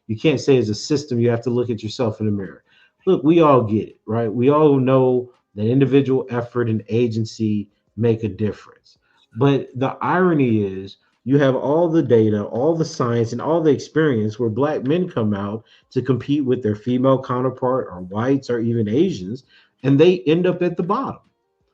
you can't say as a system, you have to look at yourself in the mirror. Look, we all get it, right? We all know that individual effort and agency make a difference. But the irony is, you have all the data, all the science, and all the experience where black men come out to compete with their female counterpart, or whites, or even Asians, and they end up at the bottom,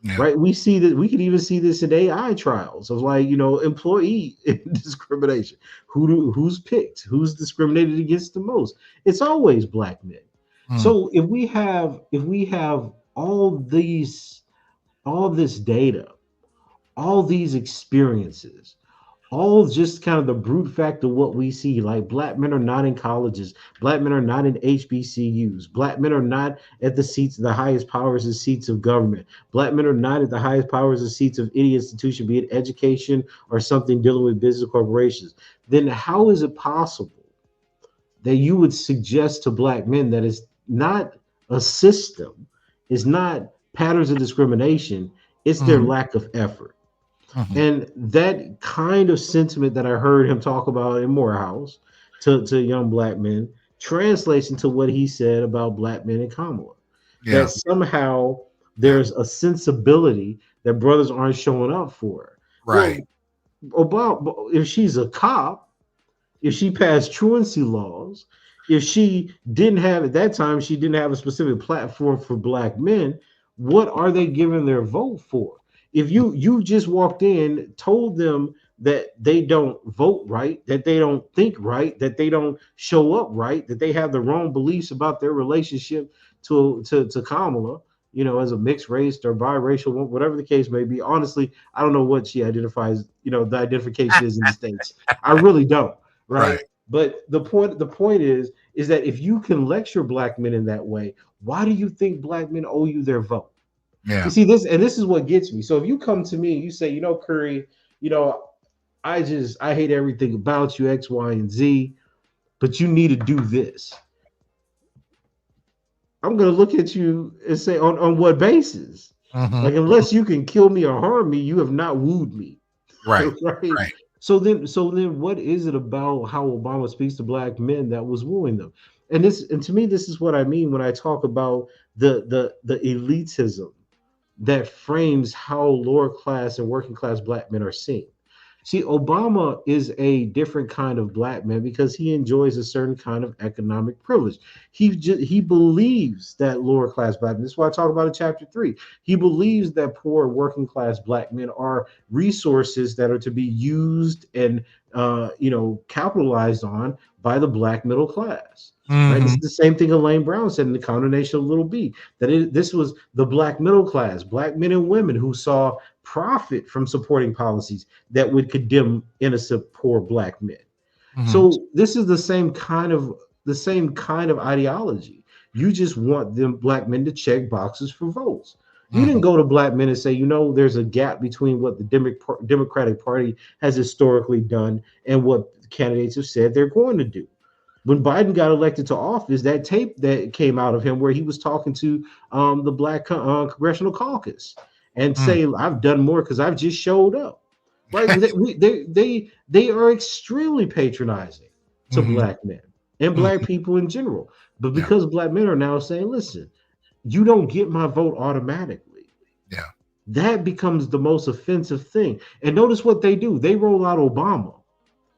Yeah. right? We see that. We could even see this in AI trials of, like, employee discrimination. Who's picked? Who's discriminated against the most? It's always black men. Mm, So if we have all this data, all these experiences, all just kind of the brute fact of what we see, like black men are not in colleges, black men are not in HBCUs, black men are not at the highest powers and seats of government, black men are not at the highest powers and seats of any institution, be it education or something dealing with business corporations. Then how is it possible that you would suggest to black men that it's not a system, it's not patterns of discrimination, it's their mhm, lack of effort? mhm. And that kind of sentiment that I heard him talk about in Morehouse to young black men translates into what he said about black men in Kamala. That Yeah, somehow yeah. there's a sensibility that brothers aren't showing up for. Right. Well, Obama, if she's a cop, if she passed truancy laws, if she didn't have, at that time, she didn't have a specific platform for black men, what are they giving their vote for? If you just walked in, told them that they don't vote right, that they don't think right, that they don't show up right, that they have the wrong beliefs about their relationship to Kamala, as a mixed race or biracial, whatever the case may be. Honestly, I don't know what she identifies, the identification is in the States. I really don't, Right. right? But the point is that if you can lecture black men in that way, why do you think black men owe you their vote? Yeah. You see this, and this is what gets me. So if you come to me and you say, Curry, I hate everything about you, X, Y, and Z, but you need to do this. I'm gonna look at you and say, on what basis? Mm-hmm. Like, unless you can kill me or harm me, you have not wooed me. Right. Right. Right. So then what is it about how Obama speaks to black men that was wooing them? And to me, this is what I mean when I talk about the elitism that frames how lower class and working class black men are seen. See, Obama is a different kind of black man because he enjoys a certain kind of economic privilege. He believes that lower class black men. This is why I talk about in chapter 3. He believes that poor working class black men are resources that are to be used and capitalized on by the black middle class. Right. This Mm-hmm. is the same thing Elaine Brown said in the Condemnation of Little B, that this was the black middle class, black men and women who saw profit from supporting policies that would condemn innocent poor black men. Mm-hmm. So this is the same kind of ideology. You just want them black men to check boxes for votes. You Mm-hmm. didn't go to black men and say, there's a gap between what the Democratic Party has historically done and what candidates have said they're going to do. When Biden got elected to office, that tape that came out of him where he was talking to the Black Congressional Caucus and Mm-hmm. say, "I've done more because I've just showed up." Right? They are extremely patronizing to Mm-hmm. black men and black Mm-hmm. people in general. But Yeah. because black men are now saying, "Listen, you don't get my vote automatically," Yeah. that becomes the most offensive thing. And notice what they do: they roll out Obama.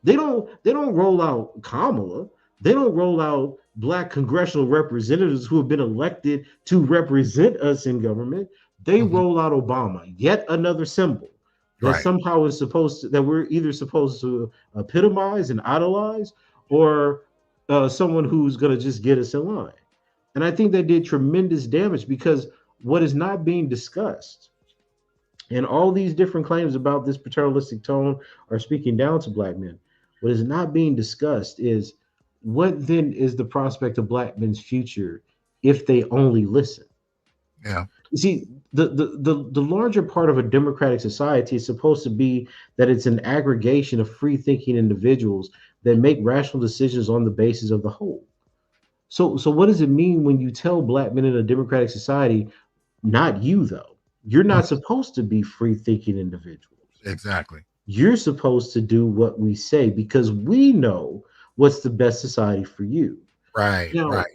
They don't roll out Kamala. They don't roll out black congressional representatives who have been elected to represent us in government. They Mm-hmm. roll out Obama, yet another symbol that Right. somehow is that we're either supposed to epitomize and idolize, or someone who's going to just get us in line. And I think that did tremendous damage because what is not being discussed and all these different claims about this paternalistic tone are speaking down to black men. What is not being discussed is what then is the prospect of black men's future if they only listen. Yeah. You see, the larger part of a democratic society is supposed to be that it's an aggregation of free thinking individuals that make rational decisions on the basis of the whole. So what does it mean when you tell black men in a democratic society, not you though, you're Mhm. not supposed to be free thinking individuals. Exactly. You're supposed to do what we say because we know what's the best society for you. Right. Now, Right.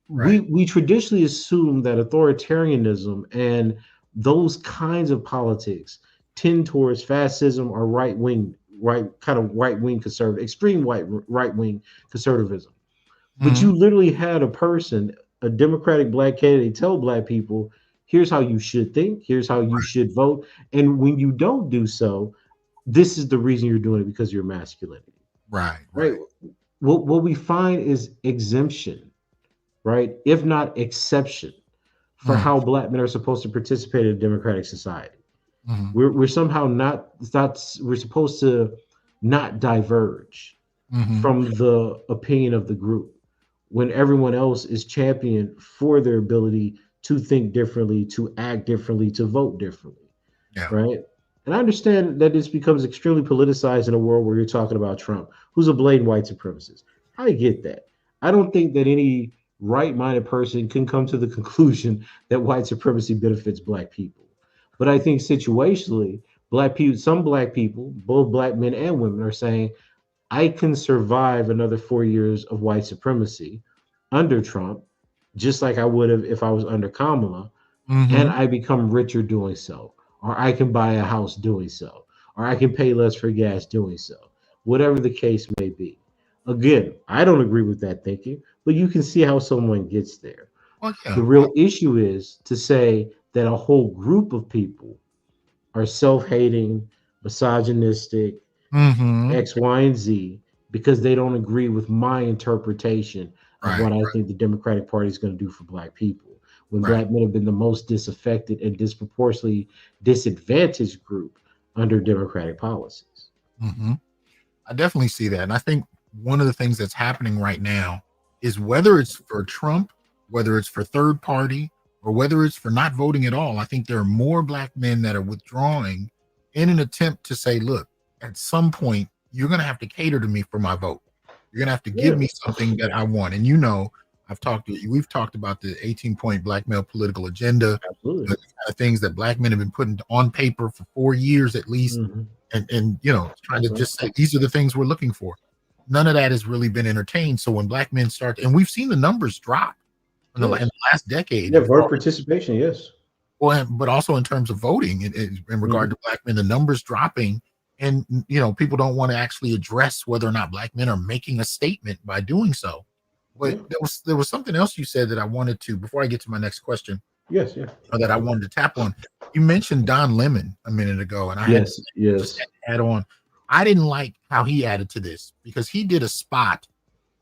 we Right. we traditionally assume that authoritarianism and those kinds of politics tend towards fascism or right wing conservative, extreme right wing conservatism. But Mm-hmm. you literally had a person, a Democratic black candidate, tell black people, here's how you should think, here's how you should vote. And when you don't do so, this is the reason you're doing it because of your masculinity. Right. Right. Right. What we find is exemption, right? If not exception, for Mm-hmm. how black men are supposed to participate in a democratic society. Mm-hmm. We're somehow not we're supposed to not diverge Mm-hmm. from the opinion of the group when everyone else is championed for their ability to think differently, to act differently, to vote differently, Yeah. right? And I understand that this becomes extremely politicized in a world where you're talking about Trump, who's a blatant white supremacist. I get that. I don't think that any right-minded person can come to the conclusion that white supremacy benefits black people. But I think situationally, some black people, both black men and women, are saying, I can survive another 4 years of white supremacy under Trump, just like I would have if I was under Kamala, and Mm-hmm. I become richer doing so, or I can buy a house doing so, or I can pay less for gas doing so, whatever the case may be. Again, I don't agree with that thinking, but you can see how someone gets there. Well, The yeah. real issue is to say that a whole group of people are self hating, misogynistic, Mm-hmm. X, Y, and Z because they don't agree with my interpretation of Right. what I think the Democratic Party is going to do for Black people. When Right. Black men have been the most disaffected and disproportionately disadvantaged group under Democratic policies. Mm-hmm. I definitely see that. And I think one of the things that's happening right now is whether it's for Trump, whether it's for third party, or whether it's for not voting at all, I think there are more black men that are withdrawing in an attempt to say, look, at some point, you're going to have to cater to me for my vote. You're going to have to give me something that I want. And we've talked about the 18-point black male political agenda, Absolutely. the kind of things that black men have been putting on paper for 4 years at least, and trying to just say these are the things we're looking for. None of that has really been entertained. So when black men start, and we've seen the numbers drop in the last decade. Yeah, voter participation, yes. Well, but also in terms of voting, in regard to black men, the numbers dropping, and people don't want to actually address whether or not black men are making a statement by doing so. But there was something else you said that I wanted to, before I get to my next question. Yes, that I wanted to tap on. You mentioned Don Lemon a minute ago, and I had to add on. I didn't like how he added to this because he did a spot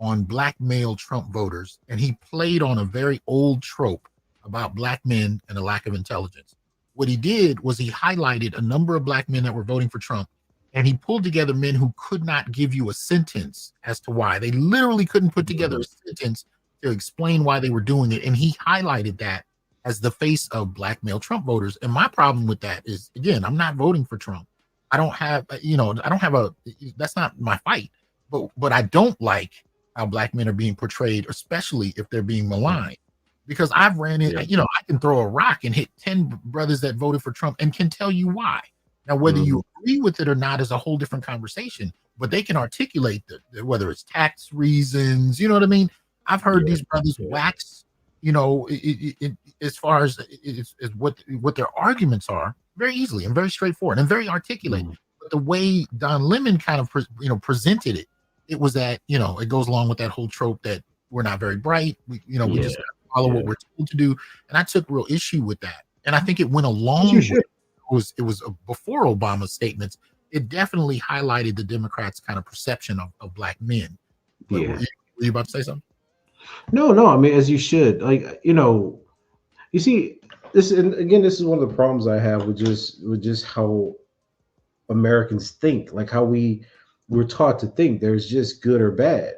on black male Trump voters, and he played on a very old trope about black men and a lack of intelligence. What he did was he highlighted a number of black men that were voting for Trump, and he pulled together men who could not give you a sentence as to why. They literally couldn't put together a sentence to explain why they were doing it, and he highlighted that as the face of black male Trump voters. And my problem with that is, again, I'm not voting for Trump. I don't have that's not my fight. But I don't like how black men are being portrayed, especially if they're being maligned. Because I've ran in, I can throw a rock and hit 10 brothers that voted for Trump and can tell you why. Now, whether you agree with it or not is a whole different conversation, but they can articulate whether it's tax reasons, you know what I mean? I've heard these brothers wax, as far as what their arguments are, very easily and very straightforward and very articulate. But the way Don Lemon kind of presented it, it was that it goes along with that whole trope that we're not very bright. We just follow what we're told to do, and I took real issue with that. And I think it went along. It was before Obama's statements. It definitely highlighted the Democrats' kind of perception of black men. But were you about to say something? No. I mean, as you should. You see, this, and again, this is one of the problems I have with just how Americans think, like how we're taught to think. There's just good or bad,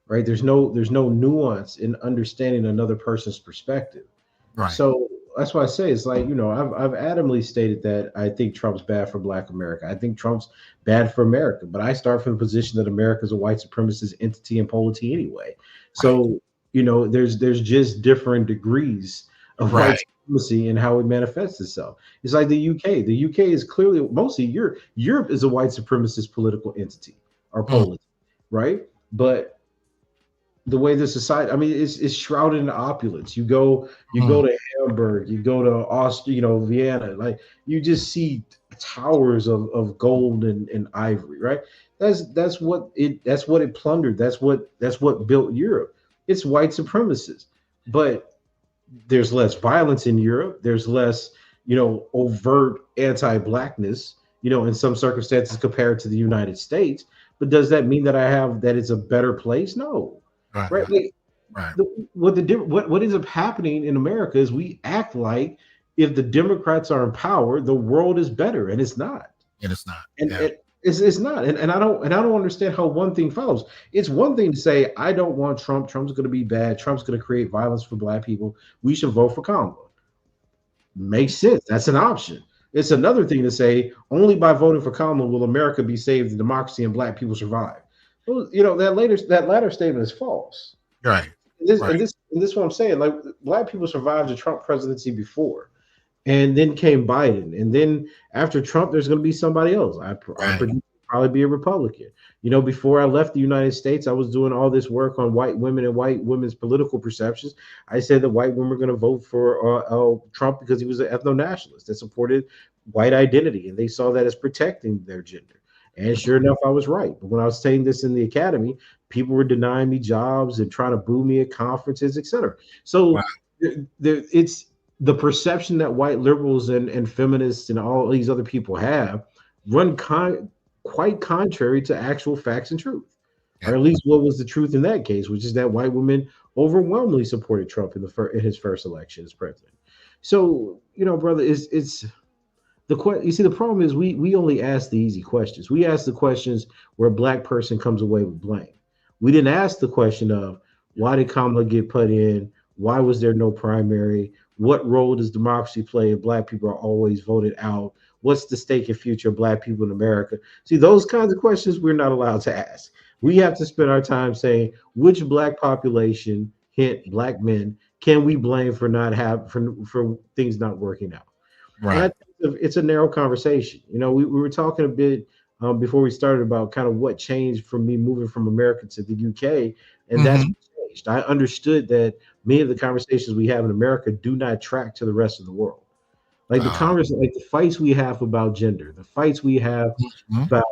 right? There's no nuance in understanding another person's perspective. Right. So that's why I say it's like, I've adamantly stated that I think Trump's bad for Black America. I think Trump's bad for America, but I start from the position that America is a white supremacist entity and polity anyway. So, there's just different degrees of white supremacy and how it manifests itself. It's like the UK. The UK is clearly, mostly Europe. Europe is a white supremacist political entity or polity, right? But the way the society, I mean, it's shrouded in opulence. You go to Hamburg, you go to Austria, Vienna, like you just see towers of gold and ivory, right? That's what it plundered. That's what built Europe. It's white supremacists, but there's less violence in Europe. There's less, overt anti-blackness, in some circumstances compared to the United States. But does that mean that it's a better place? No. Right. What ends up happening in America is we act like if the Democrats are in power, the world is better, and it's not. And it's not. It's not. And I don't understand how one thing follows. It's one thing to say, I don't want Trump. Trump's going to be bad. Trump's going to create violence for Black people. We should vote for Kamala. Makes sense. That's an option. It's another thing to say, only by voting for Kamala will America be saved, the democracy and Black people survive. Well, that latter statement is false. Right. And this is what I'm saying. Like, Black people survived the Trump presidency before. And then came Biden. And then after Trump, there's going to be somebody else. I predict probably be a Republican. Before I left the United States, I was doing all this work on white women and white women's political perceptions. I said that white women were going to vote for Trump because he was an ethno-nationalist that supported white identity. And they saw that as protecting their gender. And sure enough, I was right. But when I was saying this in the academy, people were denying me jobs and trying to boo me at conferences, etc. So it's the perception that white liberals and feminists and all these other people have run quite contrary to actual facts and truth, or at least what was the truth in that case, which is that white women overwhelmingly supported Trump in his first election as president. So, brother, it's the problem is we only ask the easy questions. We ask the questions where a Black person comes away with blame. We didn't ask the question of why did Kamala get put in? Why was there no primary? What role does democracy play if black people are always voted out? What's the stake and future of black people in America? See, those kinds of questions we're not allowed to ask. We have to spend our time saying which black population, hint black men, can we blame for not have for things not working out? And I Right. think it's a narrow conversation. You know, we were talking a bit before we started about kind of what changed from me moving from America to the UK, and that's Mm-hmm. what changed. I understood that many of the conversations we have in America do not track to the rest of the world. Like like the fights we have about gender, the fights we have Mhm. about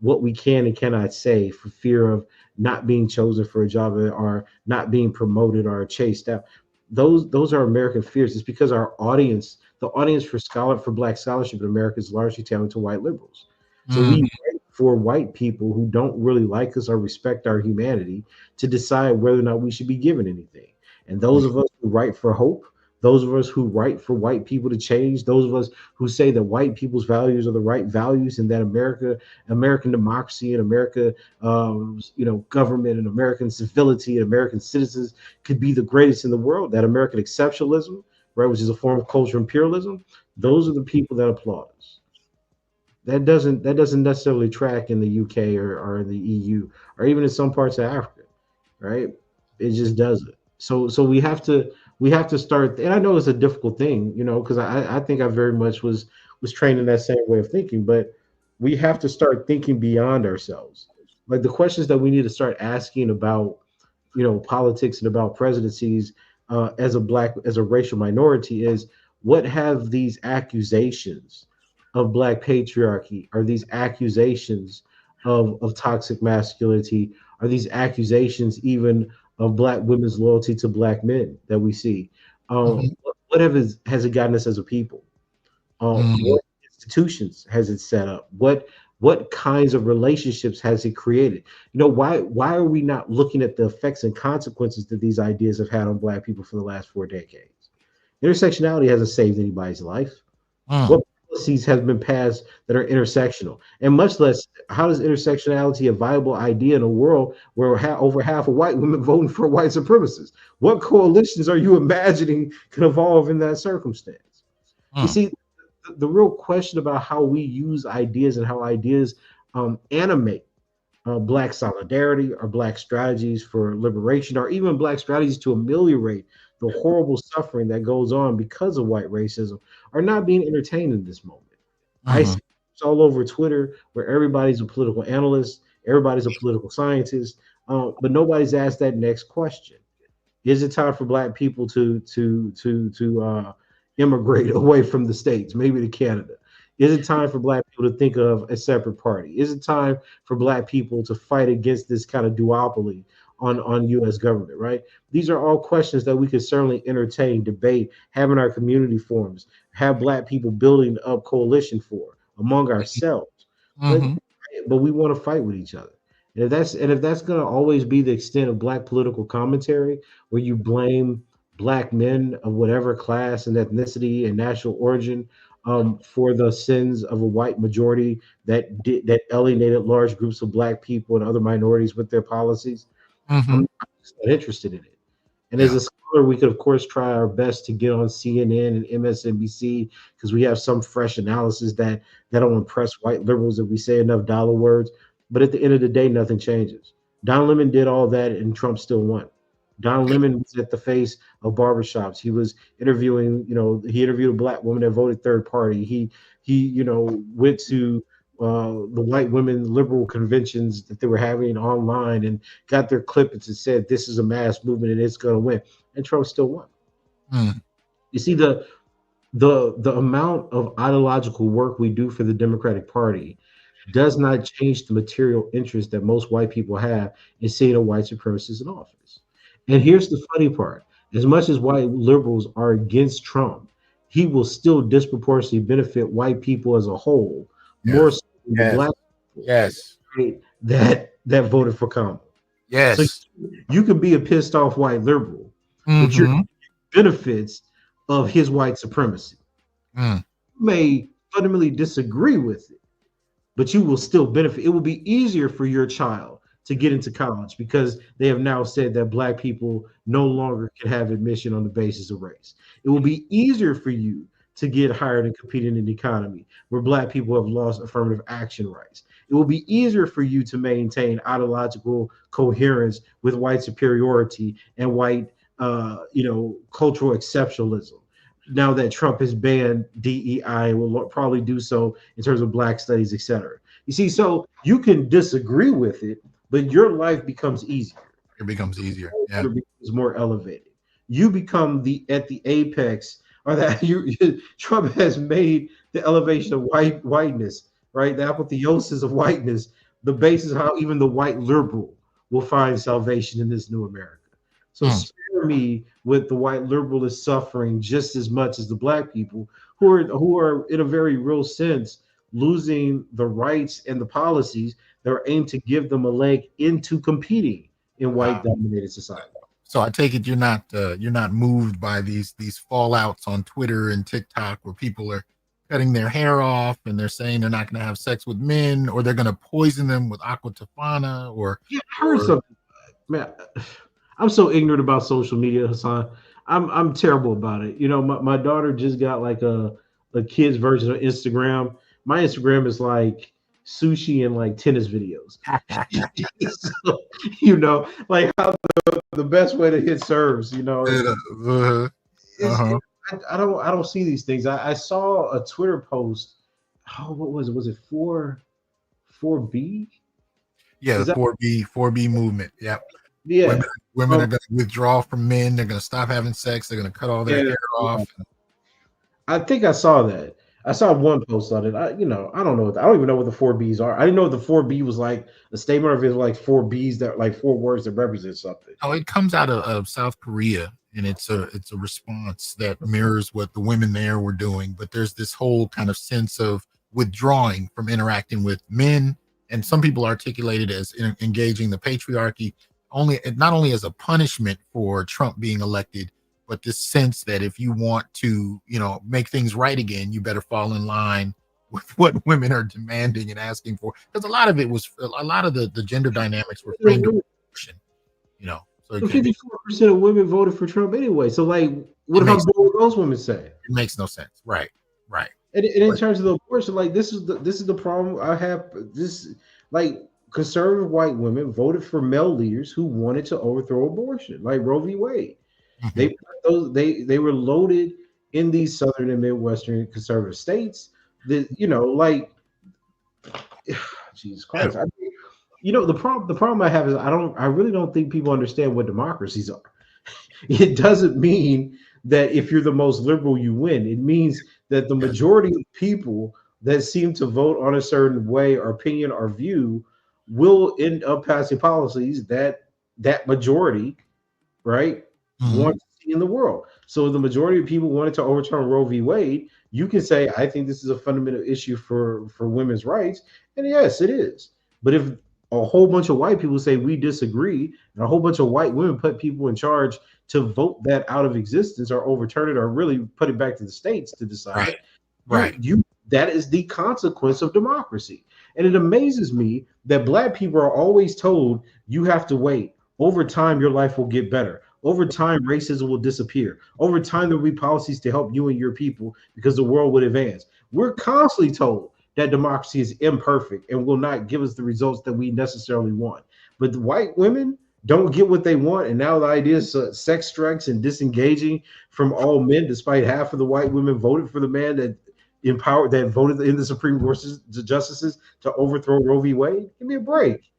what we can and cannot say for fear of not being chosen for a job or not being promoted or chased out. Those are American fears. It's because the audience for black scholarship in America is largely talented white liberals. So we Mhm. wait for white people who don't really like us or respect our humanity to decide whether or not we should be given anything. And those of us who write for hope, those of us who write for white people to change, those of us who say that white people's values are the right values and that American democracy and America, government and American civility and American citizens could be the greatest in the world. That American exceptionalism, right, which is a form of cultural imperialism. Those are the people that applaud us. That doesn't necessarily track in the UK or in the EU or even in some parts of Africa, right? It just doesn't. So we have to start. And I know it's a difficult thing, because I think I very much was trained in that same way of thinking, but we have to start thinking beyond ourselves. Like the questions that we need to start asking about, politics and about presidencies as a racial minority is what have these accusations of black patriarchy, are these accusations of toxic masculinity, are these accusations even of black women's loyalty to black men that we see? Mhm. Has it gotten us as a people? Mhm. What institutions has it set up? What kinds of relationships has it created? Why are we not looking at the effects and consequences that these ideas have had on black people for the last 4 decades? Intersectionality hasn't saved anybody's life. Mm. What policies have been passed that are intersectional? And much less, how is intersectionality a viable idea in a world where over half of white women voting for white supremacists? What coalitions are you imagining can evolve in that circumstance? You Mm. see, the real question about how we use ideas and how ideas animate black solidarity or black strategies for liberation or even black strategies to ameliorate the horrible suffering that goes on because of white racism are not being entertained in this moment. I see Mhm. it's all over Twitter where everybody's a political analyst, everybody's a political scientist, but nobody's asked that next question. Is it time for black people to immigrate away from the states, maybe to Canada? Is it time for black people to think of a separate party? Is it time for black people to fight against this kind of duopoly on U.S. government? Right? These are all questions that we could certainly entertain, debate, have in our community forums, have black people building up coalition for among ourselves. But Mhm. but we want to fight with each other. And if that's going to always be the extent of black political commentary, where you blame black men of whatever class and ethnicity and national origin for the sins of a white majority that alienated large groups of black people and other minorities with their policies, Mhm. I'm just not interested in it. And as Yeah. a scholar, we could, of course, try our best to get on CNN and MSNBC because we have some fresh analysis that'll impress white liberals if we say enough dollar words. But at the end of the day, nothing changes. Don Lemon did all that, and Trump still won. Don Yeah. Lemon was at the face of barbershops. He was interviewing, he interviewed a black woman that voted third party. He went to the white women liberal conventions that they were having online and got their clippings and said this is a mass movement and it's going to win, and Trump still won. Mm. You see, the amount of ideological work we do for the Democratic Party does not change the material interest that most white people have in seeing a white supremacist in office. And here's the funny part: as much as white liberals are against Trump, he will still disproportionately benefit white people as a whole, Yeah. more so than the Yes. black people, Yes. right, that voted for Kamala. So Yes. you could be a pissed off white liberal, but you're Mhm. benefits of his white supremacy. Mm. You may fundamentally disagree with it, but you will still benefit. It will be easier for your child to get into college because they have now said that Black people no longer can have admission on the basis of race. It will be easier for you to get hired and compete in an economy where Black people have lost affirmative action rights. It will be easier for you to maintain ideological coherence with white superiority and white, cultural exceptionalism. Now that Trump has banned DEI and will probably do so in terms of Black studies, etc. You see, so you can disagree with it, but your life becomes easier. It becomes easier. Yeah. It becomes more elevated. You become at the apex, or that Trump has made the elevation of whiteness, right? The apotheosis of whiteness, the basis of how even the white liberal will find salvation in this new America. So spare me with the white liberal is suffering just as much as the Black people who are in a very real sense losing the rights and the policies that are aimed to give them a leg into competing in white dominated society. So I take it you're not moved by these fallouts on Twitter and TikTok where people are cutting their hair off and they're saying they're not going to have sex with men, or they're going to poison them with aqua tofana, or I heard something. Man, I'm so ignorant about social media, Hasan. I'm terrible about it. You know, my daughter just got like a kid's version of Instagram. My Instagram is like sushi and like tennis videos. So, you know, like how the best way to hit serves, you know. I don't see these things. I saw a Twitter post. Oh, what was it? Was it 4B? Yeah, the 4B movement. Yep. Yeah. Women are going to withdraw from men. They're going to stop having sex. They're going to cut all their hair off. I think I saw that. I saw one post on it. I don't know. I don't even know what the 4Bs are. I didn't know the 4B was like a statement, or if it was like 4Bs that like 4 words that represent something. Oh, it comes out of South Korea, and it's a response that mirrors what the women there were doing. But there's this whole kind of sense of withdrawing from interacting with men, and some people articulate it as engaging the patriarchy not only as a punishment for Trump being elected, but this sense that if you want to, make things right again, you better fall in line with what women are demanding and asking for. Because a lot of the gender dynamics were framed around abortion, So 54% of women voted for Trump anyway. So like, what about what those women say? It makes no sense. Right. And in terms of the abortion, like this is the problem I have. This like conservative white women voted for male leaders who wanted to overthrow abortion, like Roe v. Wade. Mm-hmm. They were loaded in these southern and midwestern conservative states. That Jesus Christ. The problem I have is I really don't think people understand what democracies are. It doesn't mean that if you're the most liberal, you win. It means that the majority of people that seem to vote on a certain way or opinion or view will end up passing policies that majority, right, want to see in the world. So the majority of people wanted to overturn Roe v. Wade. You can say, I think this is a fundamental issue for women's rights. And yes, it is. But if a whole bunch of white people say we disagree, and a whole bunch of white women put people in charge to vote that out of existence or overturn it or really put it back to the states to decide, right. That is the consequence of democracy. And it amazes me that Black people are always told you have to wait. Over time, your life will get better. Over time, racism will disappear. Over time, there will be policies to help you and your people because the world would advance. We're constantly told that democracy is imperfect and will not give us the results that we necessarily want. But the white women don't get what they want. And now the idea is sex strikes and disengaging from all men, despite half of the white women voted for the man that voted in the Supreme Court justices to overthrow Roe v. Wade. Give me a break.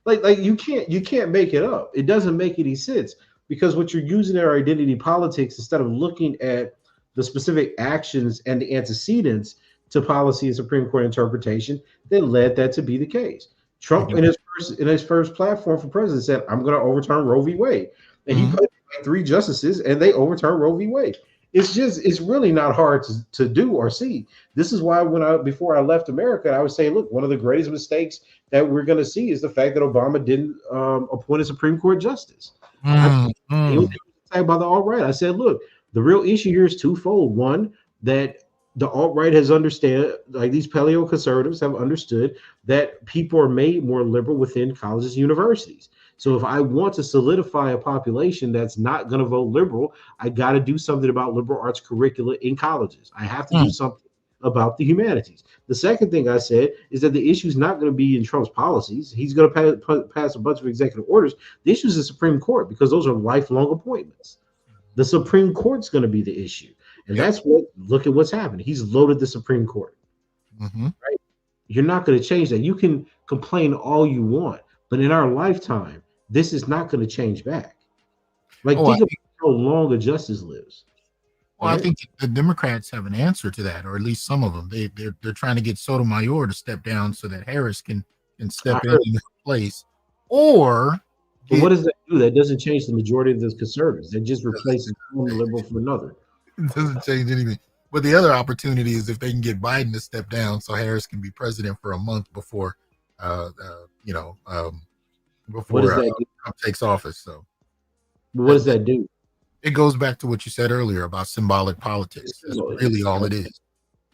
Like you can't make it up. It doesn't make any sense, because what you're using are identity politics instead of looking at the specific actions and the antecedents to policy and Supreme Court interpretation that led that to be the case. Trump in his first platform for president said, I'm going to overturn Roe v. Wade. And he put like 3 justices and they overturned Roe v. Wade. It's really not hard to do or see. This is why before I left America, I was saying, look, one of the greatest mistakes that we're going to see is the fact that Obama didn't appoint a Supreme Court justice. It was attacked by the alt-right. I said, look, the real issue here is twofold. One, that the alt-right has understood, like these paleo conservatives have understood that people are made more liberal within colleges and universities. So if I want to solidify a population that's not going to vote liberal, I got to do something about liberal arts curricula in colleges. I have to do something about the humanities. The second thing I said is that the issue is not going to be in Trump's policies. He's going to pass a bunch of executive orders. The issue is the Supreme Court, because those are lifelong appointments. The Supreme Court's going to be the issue. And that's what, look at what's happened. He's loaded the Supreme Court. Right? You're not going to change that. You can complain all you want, but in our lifetime, this is not going to change back. Like, think about how long a justice lives. Well, I think the Democrats have an answer to that, or at least some of them. They're trying to get Sotomayor to step down so that Harris can step in his place. Or but what does that do? That doesn't change the majority of the conservatives. That just replaces one liberal for another. It doesn't change anything. But the other opportunity is if they can get Biden to step down so Harris can be president for a month before before Trump takes office. So what does that do? It goes back to what you said earlier about symbolic politics. That's really all it is.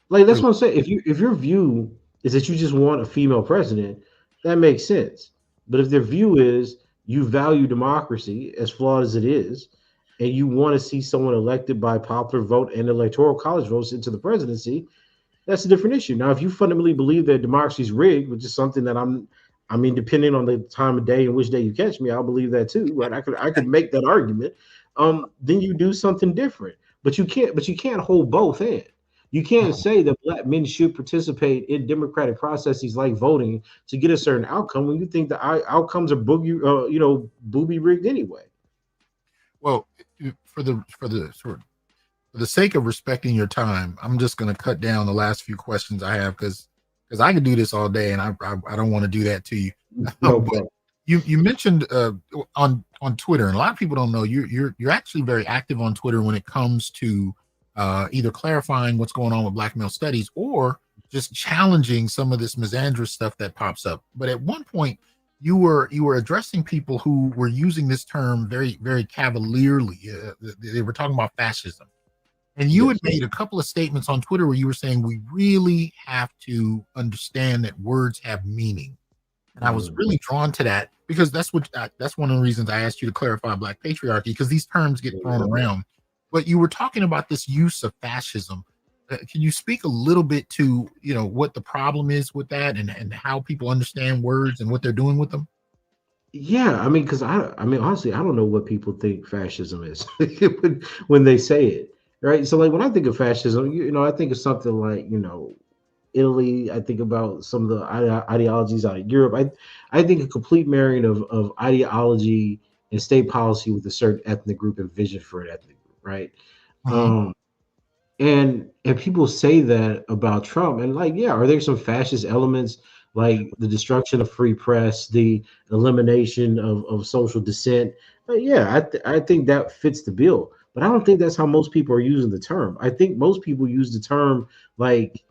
Like, that's what I'm saying. If your view is that you just want a female president, that makes sense. But if their view is you value democracy, as flawed as it is, and you want to see someone elected by popular vote and electoral college votes into the presidency, that's a different issue. Now, if you fundamentally believe that democracy is rigged, which is something that I mean, depending on the time of day and which day you catch me, I'll believe that too, right? I could make that argument. Then you do something different. But you can't hold both in. You can't say that Black men should participate in democratic processes like voting to get a certain outcome when you think the outcomes are booby rigged anyway. Well, for the sake of respecting your time, I'm just going to cut down the last few questions I have because I could do this all day, and I don't want to do that to you. But you mentioned on Twitter, and a lot of people don't know you're actually very active on Twitter when it comes to either clarifying what's going on with Black male studies or just challenging some of this misandrous stuff that pops up. But at one point, you were addressing people who were using this term very, very cavalierly. They were talking about fascism. And you had made a couple of statements on Twitter where you were saying we really have to understand that words have meaning. And I was really drawn to that because that's one of the reasons I asked you to clarify Black patriarchy, because these terms get thrown around. But you were talking about this use of fascism. Can you speak a little bit to what the problem is with that and how people understand words and what they're doing with them? Yeah, I mean, because honestly, I don't know what people think fascism is when they say it. Right. So, like, when I think of fascism, I think of something like, Italy. I think about some of the ideologies out of Europe. I think a complete marrying of ideology and state policy with a certain ethnic group and vision for an ethnic group. Right. And people say that about Trump. And, like, yeah, are there some fascist elements like the destruction of free press, the elimination of social dissent? Yeah, I think that fits the bill. But I don't think that's how most people are using the term. I think most people use the term like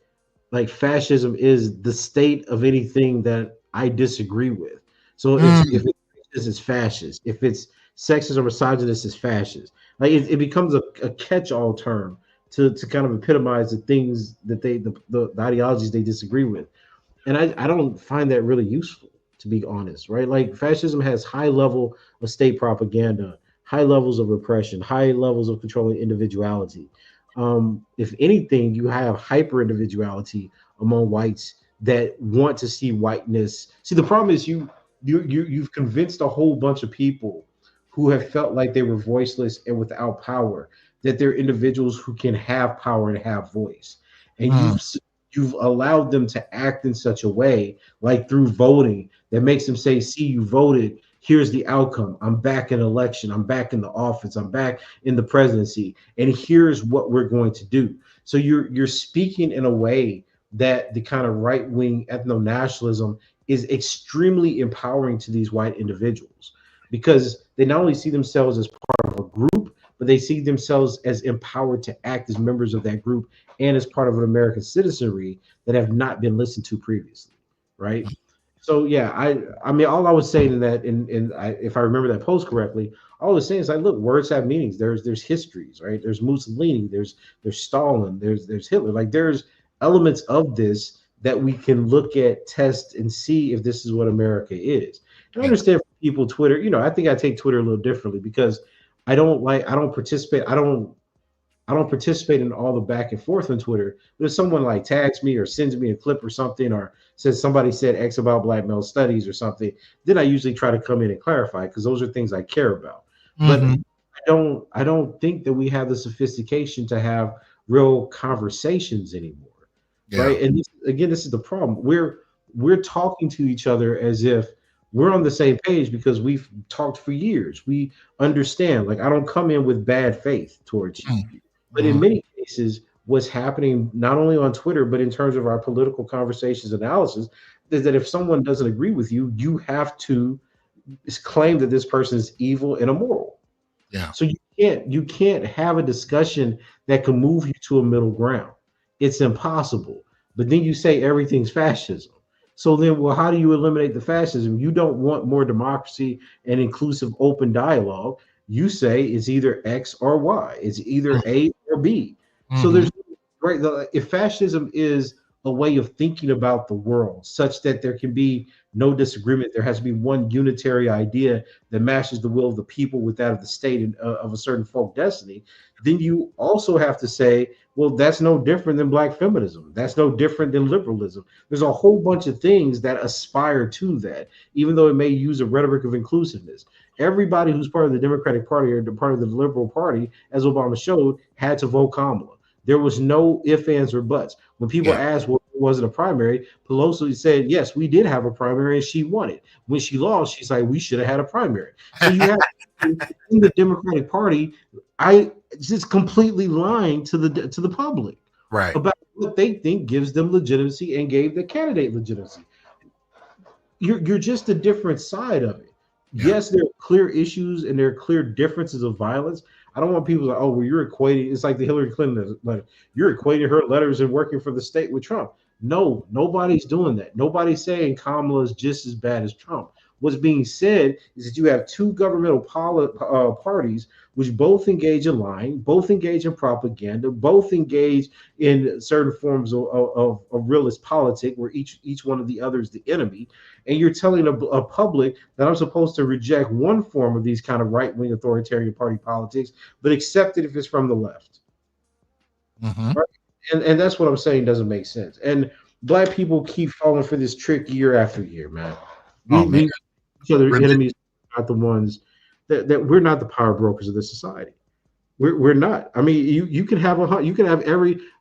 fascism is the state of anything that I disagree with. So if it's fascist, if it's sexist or misogynist, it's fascist. Like, it becomes a catch-all term to kind of epitomize the things that the ideologies they disagree with. And I don't find that really useful, to be honest, right? Like, fascism has high level of state propaganda, high levels of repression, high levels of controlling individuality. If anything, you have hyper individuality among whites that want to see whiteness. See, the problem is you've convinced a whole bunch of people who have felt like they were voiceless and without power that they're individuals who can have power and have voice, and you've allowed them to act in such a way, like through voting, that makes them say, "See, you voted. Here's the outcome. I'm back in election. I'm back in the office. I'm back in the presidency. And here's what we're going to do." So you're speaking in a way that the kind of right-wing ethno-nationalism is extremely empowering to these white individuals, because they not only see themselves as part of a group, but they see themselves as empowered to act as members of that group and as part of an American citizenry that have not been listened to previously, right? So yeah, I mean, all I was saying in that, if I remember that post correctly, all I was saying is like, look, words have meanings. There's histories, right? There's Mussolini, there's Stalin, there's Hitler. Like there's elements of this that we can look at, test, and see if this is what America is. And I Yeah. understand for people, Twitter. I think I take Twitter a little differently because I don't participate. I don't participate in all the back and forth on Twitter. But if someone like tags me or sends me a clip or something, or says somebody said X about black male studies or something, then I usually try to come in and clarify because those are things I care about. But Mm-hmm. I don't think that we have the sophistication to have real conversations anymore, Yeah. right? And again, this is the problem. We're talking to each other as if we're on the same page because we've talked for years. We understand. Like I don't come in with bad faith towards you. But in Mm-hmm. many cases, what's happening not only on Twitter, but in terms of our political conversations analysis, is that if someone doesn't agree with you, you have to claim that this person is evil and immoral. Yeah. So you can't have a discussion that can move you to a middle ground. It's impossible. But then you say everything's fascism. So then, well, how do you eliminate the fascism? You don't want more democracy and inclusive open dialogue. You say it's either X or Y. It's either A or B. So Mm-hmm. if fascism is a way of thinking about the world such that there can be no disagreement, there has to be one unitary idea that matches the will of the people with that of the state and of a certain folk destiny, then you also have to say, well, that's no different than black feminism. That's no different than liberalism. There's a whole bunch of things that aspire to that, even though it may use a rhetoric of inclusiveness. Everybody who's part of the Democratic Party or part of the Liberal Party, as Obama showed, had to vote Kamala. There was no ifs, ands, or buts. When people Yeah. asked, well, was it a primary? Pelosi said, yes, we did have a primary and she won it. When she lost, she's like, we should have had a primary. So you have in the Democratic Party, I just completely lying to the public Right. about what they think gives them legitimacy and gave the candidate legitimacy. You're just a different side of it. Yeah. Yes, there are clear issues and there are clear differences of violence. I don't want people to, oh, well, you're equating. It's like the Hillary Clinton letter. You're equating her letters and working for the state with Trump. No, nobody's doing that. Nobody's saying Kamala is just as bad as Trump. What's being said is that you have two governmental parties which both engage in lying, both engage in propaganda, both engage in certain forms of realist politics, where each one of the other is the enemy, and you're telling a public that I'm supposed to reject one form of these kind of right-wing authoritarian party politics, but accept it if it's from the left. Mm-hmm. Right? And that's what I'm saying doesn't make sense. And black people keep falling for this trick year after year, man. Oh man. We each other Religion. enemies, not the ones that we're not the power brokers of the society. We're not. I mean, you can have you can have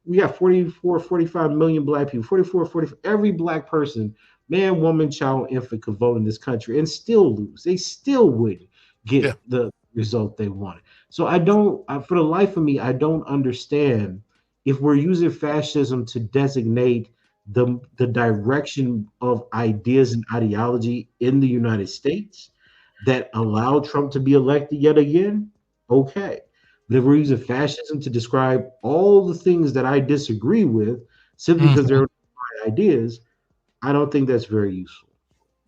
we have 44, 45 million black people, 44, 40, every black person, man, woman, child, infant could vote in this country and still lose. They still wouldn't Yeah. get the result they wanted. So I don't, for the life of me, I don't understand if we're using fascism to designate the direction of ideas and ideology in the United States that allowed Trump to be elected yet again. Okay. But if we're using fascism to describe all the things that I disagree with simply because Mm-hmm. they're my ideas, I don't think that's very useful,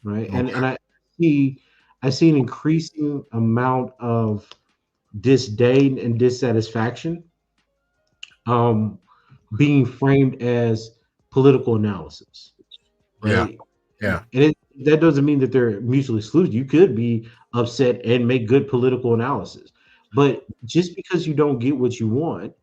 right? And Okay. see I see an increasing amount of disdain and dissatisfaction um, being framed as political analysis, Yeah. right? And Yeah. that doesn't mean that they're mutually exclusive. You could be upset and make good political analysis, but just because you don't get what you want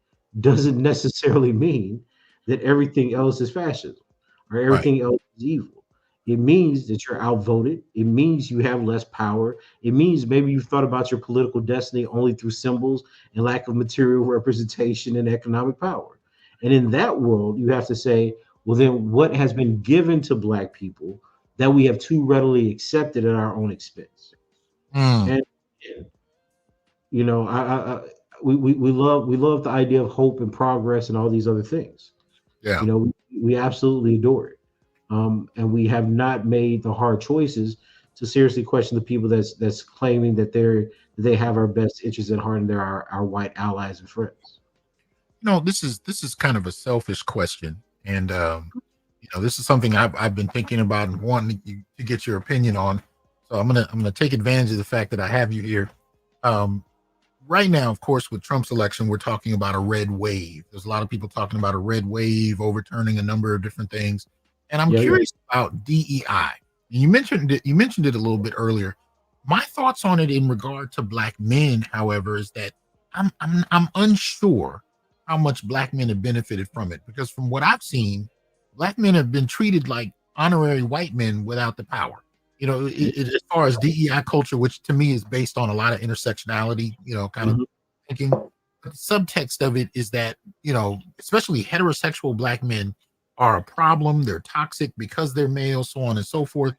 doesn't necessarily mean that everything else is fascism or Right. everything else is evil. It means that you're outvoted. It means you have less power. It means maybe you've thought about your political destiny only through symbols and lack of material representation and economic power. And in that world, you have to say, well, then what has been given to Black people that we have too readily accepted at our own expense? Mm. And you know, we love the idea of hope and progress and all these other things. Yeah. You know, we absolutely adore it, and we have not made the hard choices to seriously question the people that's claiming that they have our best interests at heart and they're our white allies and friends. This is kind of a selfish question, and This is something I've been thinking about and wanting to get your opinion on. So I'm gonna take advantage of the fact that I have you here. Um, right now, of course, with Trump's election, we're talking about a red wave. There's a lot of people talking about a red wave overturning a number of different things, and I'm Yeah, yeah. curious about DEI. You mentioned it. You mentioned it a little bit earlier. My thoughts on it in regard to black men, however, is that I'm unsure how much black men have benefited from it, because from what I've seen, black men have been treated like honorary white men without the power. As far as DEI culture, which to me is based on a lot of intersectionality, kind of Mhm. thinking. The subtext of it is that, especially heterosexual black men are a problem. They're toxic because they're male, so on and so forth.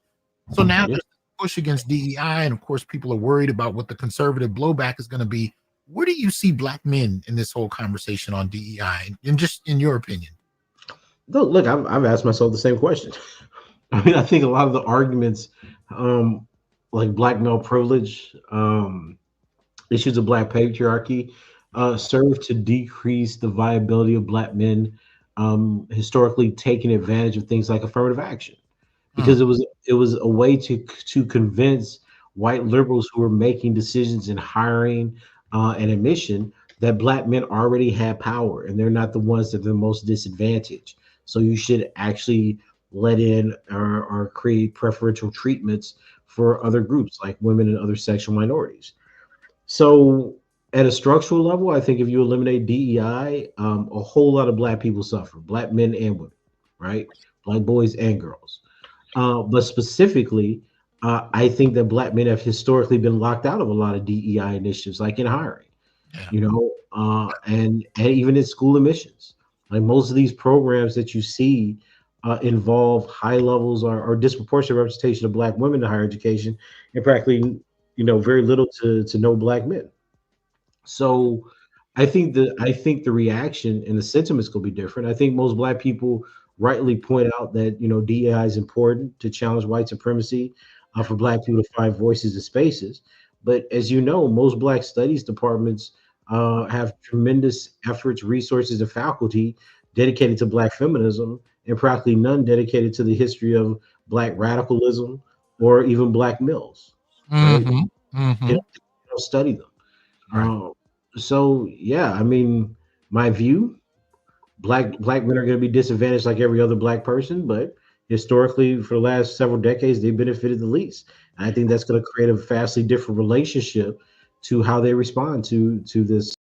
So now Yeah. there's a push against DEI, and of course, people are worried about what the conservative blowback is going to be. Where do you see black men in this whole conversation on DEI, and just in your opinion? Look, I've asked myself the same question. I mean, I think a lot of the arguments, um, like black male privilege, issues of black patriarchy, serve to decrease the viability of black men, historically taking advantage of things like affirmative action, Hmm. because it was a way to convince white liberals who were making decisions in hiring and admission that black men already had power and they're not the ones that are the most disadvantaged. So you should actually let in or create preferential treatments for other groups like women and other sexual minorities. So at a structural level, I think if you eliminate DEI, a whole lot of black people suffer, black men and women, right? Black boys and girls. But specifically, I think that black men have historically been locked out of a lot of DEI initiatives, like in hiring, Yeah. and even in school admissions. Like most of these programs that you see involve high levels or disproportionate representation of black women in higher education, and practically, very little to no black men. So I think the reaction and the sentiments could be different. I think most black people rightly point out that DEI is important to challenge white supremacy, for black people to find voices and spaces. But as you know, most black studies departments have tremendous efforts, resources, and faculty dedicated to black feminism, and practically none dedicated to the history of black radicalism or even black males. Right? Mm-hmm. They Mm-hmm. don't, they don't study them. Right. So yeah, I mean, my view, black men are going to be disadvantaged like every other black person, but historically, for the last several decades, they benefited the least. And I think that's going to create a vastly different relationship to how they respond to this.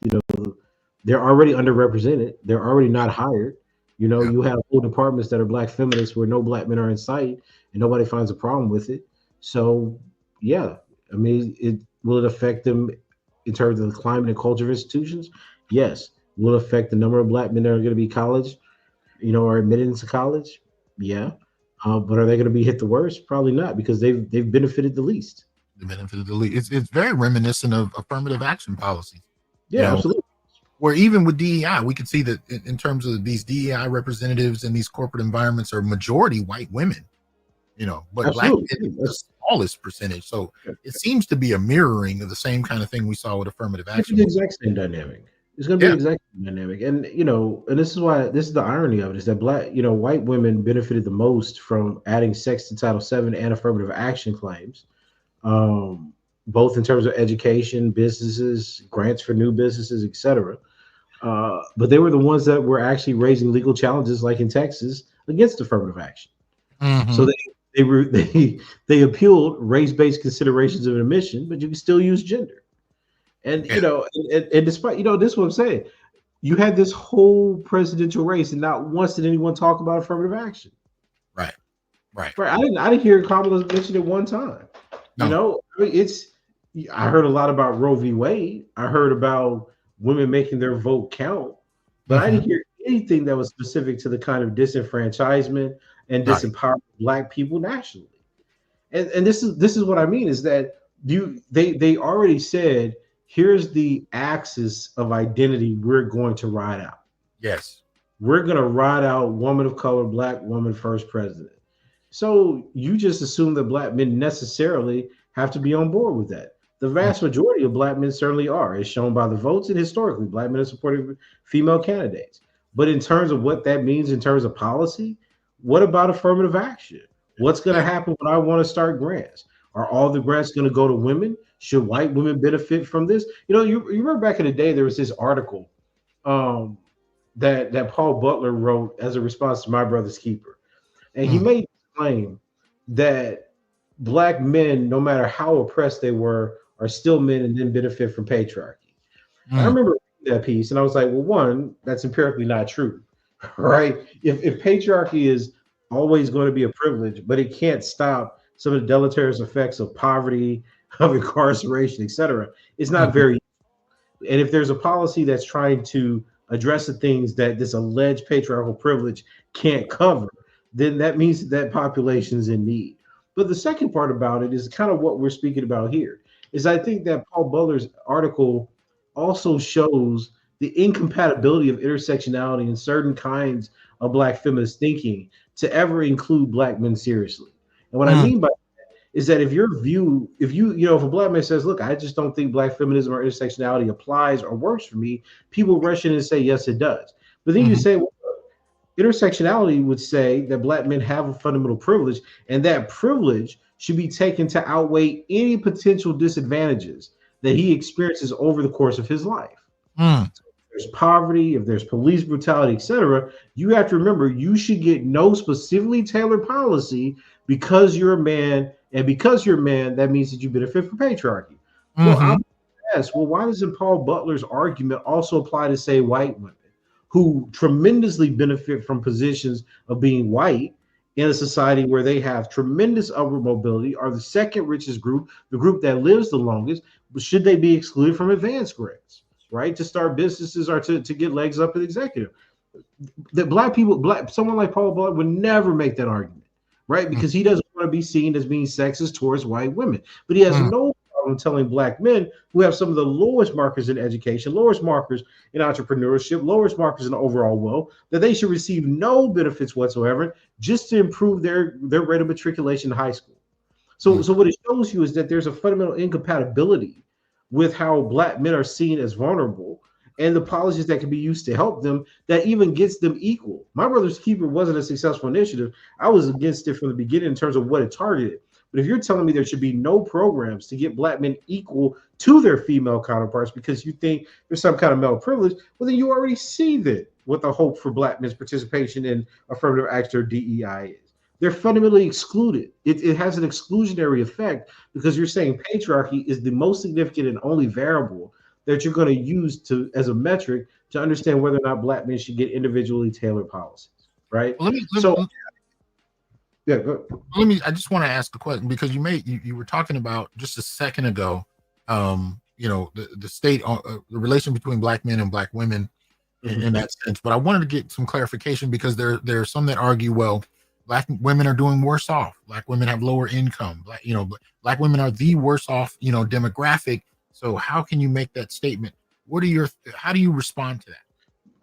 You know, they're already underrepresented. They're already not hired. Yeah. You have whole departments that are black feminists where no black men are in sight, and nobody finds a problem with it. So yeah, I mean, will it affect them in terms of the climate and culture of institutions? Yes. Will it affect the number of black men that are going to be college, or admitted into college? Yeah. But are they going to be hit the worst? Probably not, because they've benefited the least. The benefit of the lead. It's very reminiscent of affirmative action policies. You Yeah, know, absolutely. where even with DEI, we can see that in terms of these DEI representatives in these corporate environments are majority white women, but black Absolutely. men is the smallest percentage. So it seems to be a mirroring of the same kind of thing we saw with affirmative It's action. the exact same dynamic. It's going to be the Yeah. exact same dynamic, and this is why this is the irony of it is that white women benefited the most from adding sex to Title VII and affirmative action claims, um, both in terms of education, businesses, grants for new businesses, etc. But they were the ones that were actually raising legal challenges, like in Texas, against affirmative action. So Mm-hmm. they were they appealed race-based considerations of admission, but you can still use gender. And Yeah. and despite this is what I'm saying, you had this whole presidential race, and not once did anyone talk about affirmative action. Right. Right. Right? I didn't hear Kamala mention it one time. No. I mean, I heard a lot about Roe v. Wade. I heard about women making their vote count, but I Mm-hmm. didn't hear anything that was specific to the kind of disenfranchisement and Right. disempowerment of black people nationally. And this is what I mean is that they already said, here's the axis of identity we're going to ride out. Yes. We're going to ride out woman of color, black woman first president. So you just assume that black men necessarily have to be on board with that. The Mm. vast majority of black men certainly are, as shown by the votes, and historically, black men have supported female candidates. But in terms of what that means in terms of policy, What about affirmative action? What's going to happen when I want to start grants? Are all the grants going to go to women? Should white women benefit from this? You remember back in the day, there was this article um, that Paul Butler wrote as a response to My Brother's Keeper. And he made the claim that black men, no matter how oppressed they were, are still men and didn't benefit from patriarchy. I remember reading that piece and I was like, well, one, that's empirically not true, right? If patriarchy is always going to be a privilege, but it can't stop some of the deleterious effects of poverty, of incarceration, etc., it's not very. And if there's a policy that's trying to address the things that this alleged patriarchal privilege can't cover, then that means that population is in need. But the second part about it is kind of what we're speaking about here. Is I think that Paul Butler's article also shows the incompatibility of intersectionality in certain kinds of Black feminist thinking to ever include Black men seriously. And what I mean by is that if if a Black man says, look, I just don't think Black feminism or intersectionality applies or works for me, people rush in and say, yes, it does. But then you say, well, intersectionality would say that Black men have a fundamental privilege, and that privilege should be taken to outweigh any potential disadvantages that he experiences over the course of his life. So if there's poverty, if there's police brutality, etc., you have to remember you should get no specifically tailored policy because you're a man, and because you're a man, that means that you benefit from patriarchy. Well, I'm asked, well, why doesn't Paul Butler's argument also apply to, say, white women who tremendously benefit from positions of being white in a society where they have tremendous upward mobility, are the second richest group, the group that lives the longest? But should they be excluded from advanced grants, right? To start businesses or to get legs up in executive? That someone like Paul Butler would never make that argument, right? Because he doesn't want to be seen as being sexist towards white women. But he has no problem telling Black men who have some of the lowest markers in education, lowest markers in entrepreneurship, lowest markers in overall wealth, that they should receive no benefits whatsoever just to improve their rate of matriculation in high school. So what it shows you is that there's a fundamental incompatibility with how Black men are seen as vulnerable and the policies that can be used to help them that even gets them equal. My Brother's Keeper wasn't a successful initiative. I was against it from the beginning in terms of what it targeted. But if you're telling me there should be no programs to get Black men equal to their female counterparts because you think there's some kind of male privilege, well, then you already see that what the hope for Black men's participation in affirmative action or DEI is. They're fundamentally excluded. It has an exclusionary effect because you're saying patriarchy is the most significant and only variable that you're going to use as a metric to understand whether or not Black men should get individually tailored policies, right? Well, I just want to ask a question because you were talking about just a second ago, the state, the relation between Black men and Black women in that sense. But I wanted to get some clarification because there are some that argue, well, Black women are doing worse off. Black women have lower income. Black women are the worse off, demographic. So how can you make that statement? How do you respond to that?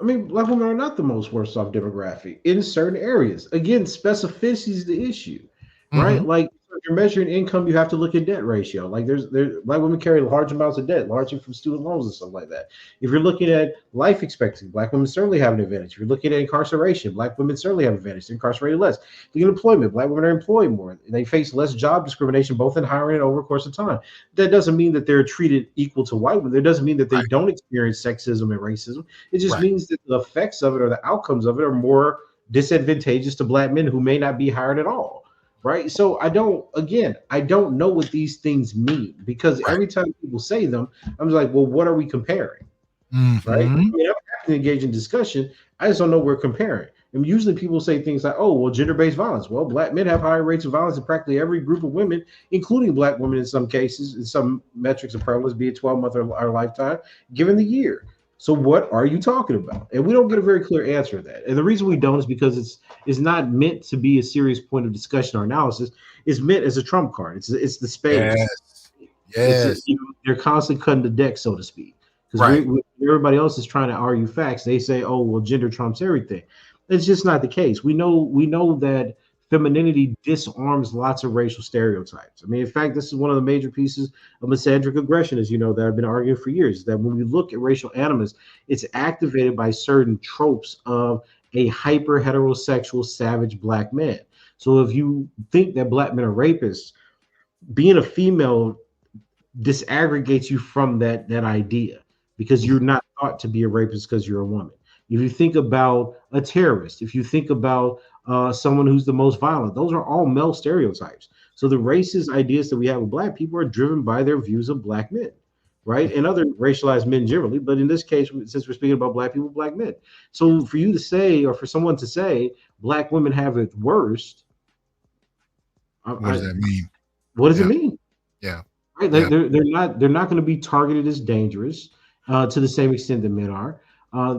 I mean, Black women are not the most worse off demographic in certain areas. Again, specificity is the issue, right? Like if you're measuring income, you have to look at debt ratio. Like there's Black women carry large amounts of debt, largely from student loans and stuff like that. If you're looking at life expectancy, Black women certainly have an advantage. If you're looking at incarceration, Black women certainly have an advantage. They're incarcerated less. If you get employment, Black women are employed more. They face less job discrimination, both in hiring and over the course of time. That doesn't mean that they're treated equal to white women. That doesn't mean that they don't experience sexism and racism. It just means that the effects of it or the outcomes of it are more disadvantageous to Black men who may not be hired at all. Right. So I don't know what these things mean because every time people say them, I'm like, well, what are we comparing? Right. I mean, I'm happy to engage in discussion. I just don't know what we're comparing. And usually people say things like, oh, well, gender-based violence. Well, Black men have higher rates of violence in practically every group of women, including Black women in some cases, in some metrics of prevalence, be it 12-month or lifetime, given the year. So what are you talking about? And we don't get a very clear answer to that. And the reason we don't is because it's not meant to be a serious point of discussion or analysis. It's meant as a trump card. It's the spades. Yes. They're constantly cutting the deck, so to speak. Because everybody else is trying to argue facts. They say, oh, well, gender trumps everything. It's just not the case. We know that femininity disarms lots of racial stereotypes. I mean, in fact, this is one of the major pieces of misandric aggression, as you know, that I've been arguing for years, that when we look at racial animus, it's activated by certain tropes of a hyper heterosexual savage black man. So if you think that black men are rapists, being a female disaggregates you from that idea, because you're not thought to be a rapist because you're a woman. If you think about a terrorist, if you think about someone who's the most violent, those are all male stereotypes. So the racist ideas that we have of black people are driven by their views of black men, right? And other racialized men generally, but in this case, since we're speaking about black people, black men. So for you to say, or for someone to say, black women have it worst, What does that mean? what does it Yeah. mean? Yeah. Right? Yeah. They're not going to be targeted as dangerous to the same extent that men are.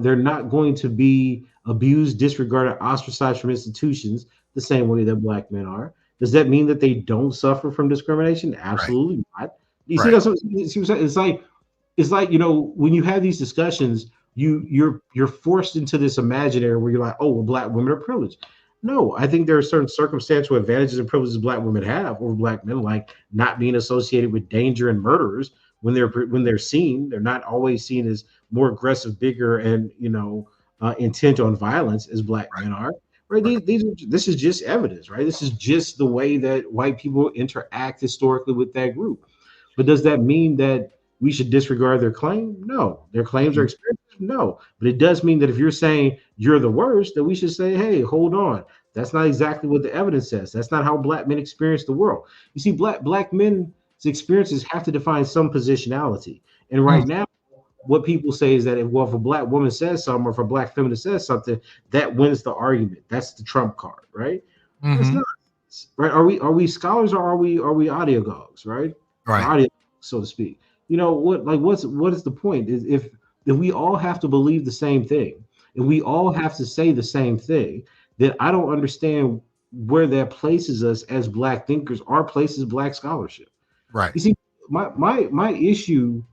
They're not going to be abused, disregarded, ostracized from institutions the same way that black men are. Does that mean that they don't suffer from discrimination? Absolutely not. You see, Right. that's what, you see what I'm saying? It's like, you know, when you have these discussions, you're forced into this imaginary where you're like, oh, well, black women are privileged. No, I think there are certain circumstantial advantages and privileges black women have over black men, like not being associated with danger and murderers when they're seen. They're not always seen as more aggressive, bigger, and intent on violence as black men are. Right? Right. This is just evidence, right? This is just the way that white people interact historically with that group. But does that mean that we should disregard their claim? No. Their claims are expensive? No. But it does mean that if you're saying you're the worst, that we should say, hey, hold on. That's not exactly what the evidence says. That's not how black men experience the world. You see, black men's experiences have to define some positionality. And right now, what people say is that if a black woman says something, or if a black feminist says something, that wins the argument. That's the trump card, right? That's not right. Are we scholars, or are we audiogogues, right? Or Right. audio, so to speak. You know what is the point? Is if we all have to believe the same thing, and we all have to say the same thing, then I don't understand where that places us as black thinkers, or places black scholarship. Right. You see, my issue,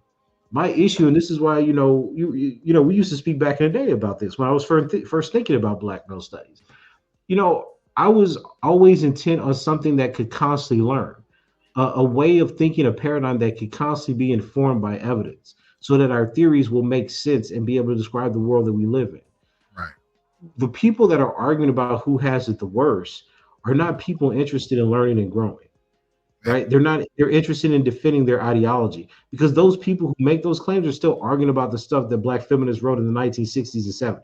and this is why we used to speak back in the day about this when I was first thinking about black male studies. I was always intent on something that could constantly learn, a way of thinking, a paradigm that could constantly be informed by evidence, so that our theories will make sense and be able to describe the world that we live in. Right. The people that are arguing about who has it the worst are not people interested in learning and growing. Right? They're interested in defending their ideology, because those people who make those claims are still arguing about the stuff that black feminists wrote in the 1960s and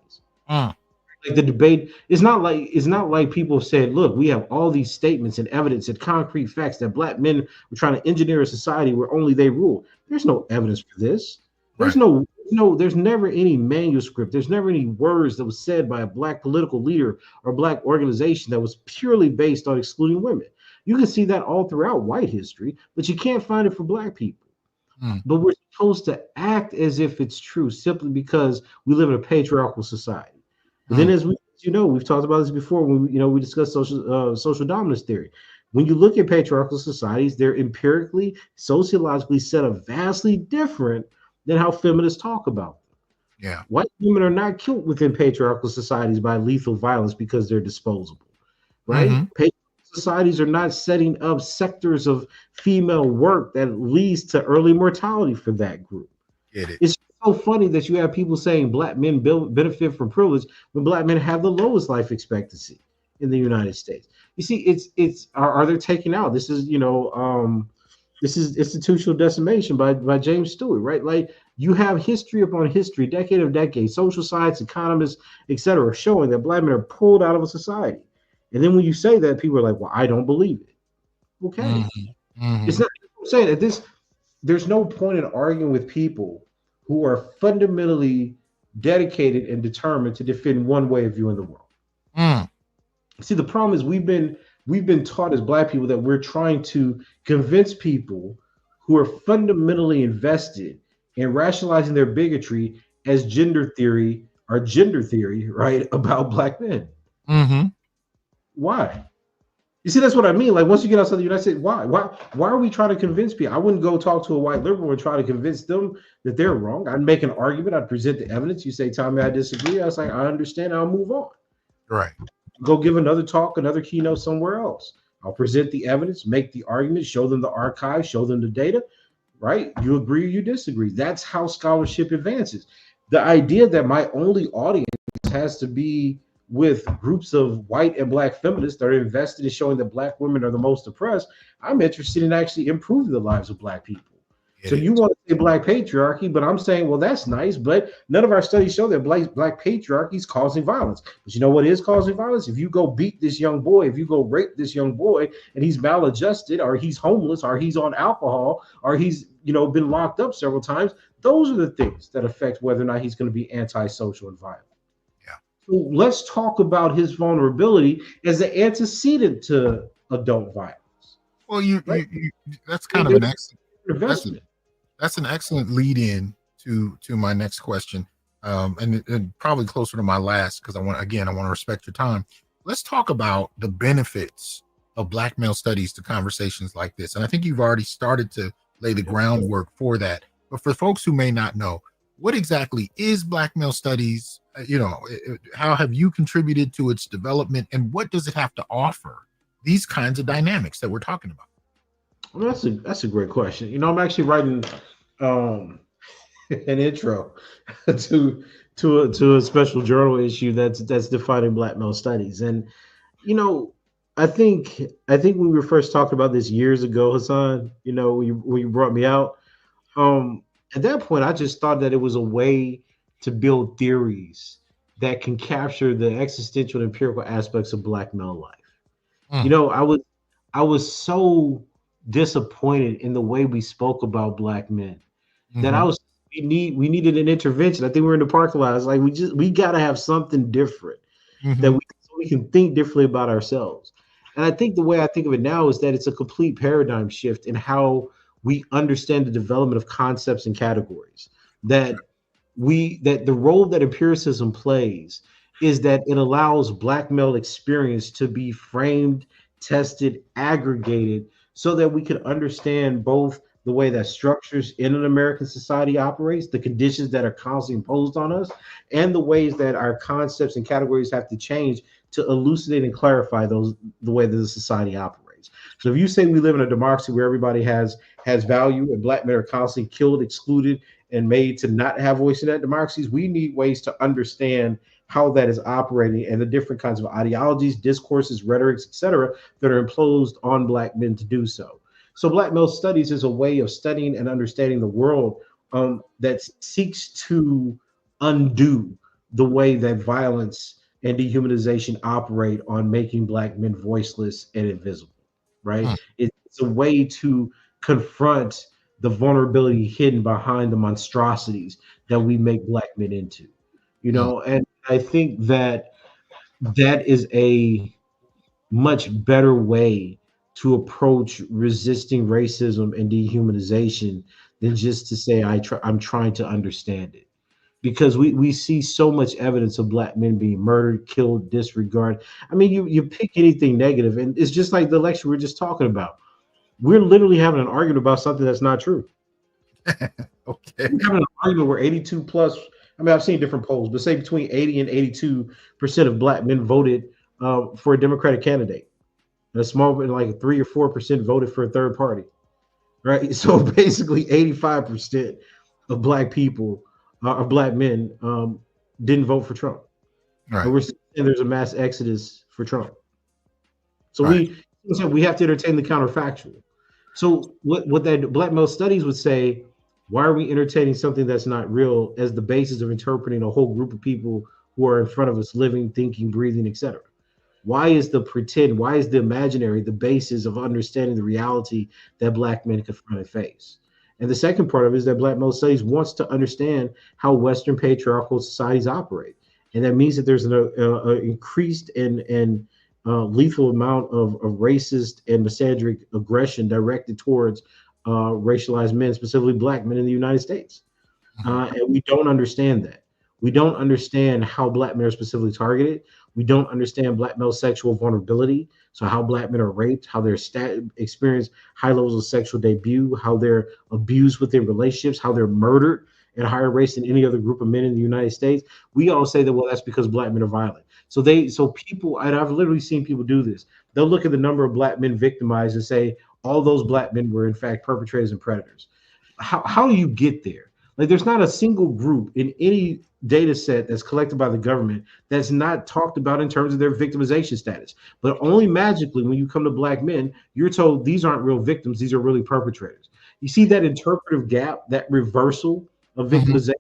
70s. Like the debate, it's not like people said, look, we have all these statements and evidence and concrete facts that black men were trying to engineer a society where only they rule. There's no evidence for this. There's Right. there's never any manuscript. There's never any words that was said by a black political leader or black organization that was purely based on excluding women. You can see that all throughout white history, but you can't find it for black people. But we're supposed to act as if it's true simply because we live in a patriarchal society. But then, as we've talked about this before when we discussed social dominance theory. When you look at patriarchal societies, they're empirically, sociologically set up vastly different than how feminists talk about them. Yeah. White women are not killed within patriarchal societies by lethal violence because they're disposable, right? Patriarchal societies are not setting up sectors of female work that leads to early mortality for that group. Get it. It's so funny that you have people saying black men benefit from privilege when black men have the lowest life expectancy in the United States. You see, are they taking out? This is this is institutional decimation by James Stewart, right? Like, you have history upon history, decade of decade, social science, economists, etc., showing that black men are pulled out of a society. And then when you say that, people are like, well, I don't believe it. Okay. It's not, I'm saying that there's no point in arguing with people who are fundamentally dedicated and determined to defend one way of viewing the world. See, the problem is we've been taught as black people that we're trying to convince people who are fundamentally invested in rationalizing their bigotry as gender theory, right, about black men. Why? You see, that's what I mean. Like, once you get outside the United States, why are we trying to convince people? I wouldn't go talk to a white liberal and try to convince them that they're wrong. I'd make an argument. I'd present the evidence. You say, Tommy, I disagree. I was like, I understand. I'll move on. Right. Go give another talk, another keynote somewhere else. I'll present the evidence, make the argument, show them the archive, show them the data. Right? You agree or you disagree. That's how scholarship advances. The idea that my only audience has to be with groups of white and black feminists that are invested in showing that black women are the most oppressed. I'm interested in actually improving the lives of black people. So you want to say black patriarchy, but I'm saying, well, that's nice, but none of our studies show that black patriarchy is causing violence. But you know what is causing violence? If you go beat this young boy, if you go rape this young boy, and he's maladjusted, or he's homeless, or he's on alcohol, or he's been locked up several times, those are the things that affect whether or not he's going to be antisocial and violent. Yeah. So let's talk about his vulnerability as an antecedent to adult violence. Well, that's kind of an excellent. That's an excellent lead-in to my next question, and probably closer to my last, because I want to respect your time. Let's talk about the benefits of Black male studies to conversations like this, and I think you've already started to lay the groundwork for that. But for folks who may not know, what exactly is Black male studies? How have you contributed to its development, and what does it have to offer? These kinds of dynamics that we're talking about. Well, that's a great question. I'm actually writing an intro to a special journal issue that's defining Black male studies. And I think when we were first talking about this years ago, Hasan, when you brought me out, at that point I just thought that it was a way to build theories that can capture the existential and empirical aspects of Black male life. I was so disappointed in the way we spoke about Black men that we needed an intervention. I think we were in the parking lot. It's like we got to have something different so we can think differently about ourselves. And I think the way I think of it now is that it's a complete paradigm shift in how we understand the development of concepts and categories. That the role that empiricism plays is that it allows Black male experience to be framed, tested, aggregated, so that we can understand both the way that structures in an American society operates, the conditions that are constantly imposed on us, and the ways that our concepts and categories have to change to elucidate and clarify the way that the society operates. So if you say we live in a democracy where everybody has value and Black men are constantly killed, excluded, and made to not have voice in that democracies, we need ways to understand how that is operating and the different kinds of ideologies, discourses, rhetorics, etc., that are imposed on Black men to do so. So Black male studies is a way of studying and understanding the world that seeks to undo the way that violence and dehumanization operate on making Black men voiceless and invisible, right? It's a way to confront the vulnerability hidden behind the monstrosities that we make Black men into, and I think that is a much better way to approach resisting racism and dehumanization than just to say I'm trying to understand it, because we see so much evidence of Black men being murdered, killed, disregarded. I mean, you pick anything negative, and it's just like the lecture we're just talking about. We're literally having an argument about something that's not true. Okay, we're having an argument where 82 plus. I mean, I've seen different polls, but say between 80 and 82% of Black men voted for a Democratic candidate. And a small, like 3 or 4% voted for a third party, right? So basically 85% of Black people or Black men didn't vote for Trump. Right. And we're saying there's a mass exodus for Trump. So we have to entertain the counterfactual. So what that Black male studies would say, why are we entertaining something that's not real as the basis of interpreting a whole group of people who are in front of us, living, thinking, breathing, etc.? Why is the pretend, why is the imaginary the basis of understanding the reality that Black men confront and face? And the second part of it is that Black male studies wants to understand how Western patriarchal societies operate. And that means that there's an increased and lethal amount of racist and misandric aggression directed towards racialized men, specifically Black men in the United States. And we don't understand that. We don't understand how Black men are specifically targeted. We don't understand Black male sexual vulnerability. So how Black men are raped, how they're experience high levels of sexual debut, how they're abused within relationships, how they're murdered at higher rates than any other group of men in the United States. We all say that, well, that's because Black men are violent. So people, and I've literally seen people do this. They'll look at the number of Black men victimized and say, all those Black men were in fact perpetrators and predators. How do you get there? Like there's not a single group in any data set that's collected by the government that's not talked about in terms of their victimization status. But only magically, when you come to Black men, you're told these aren't real victims, these are really perpetrators. You see that interpretive gap, that reversal of Mm-hmm. victimization?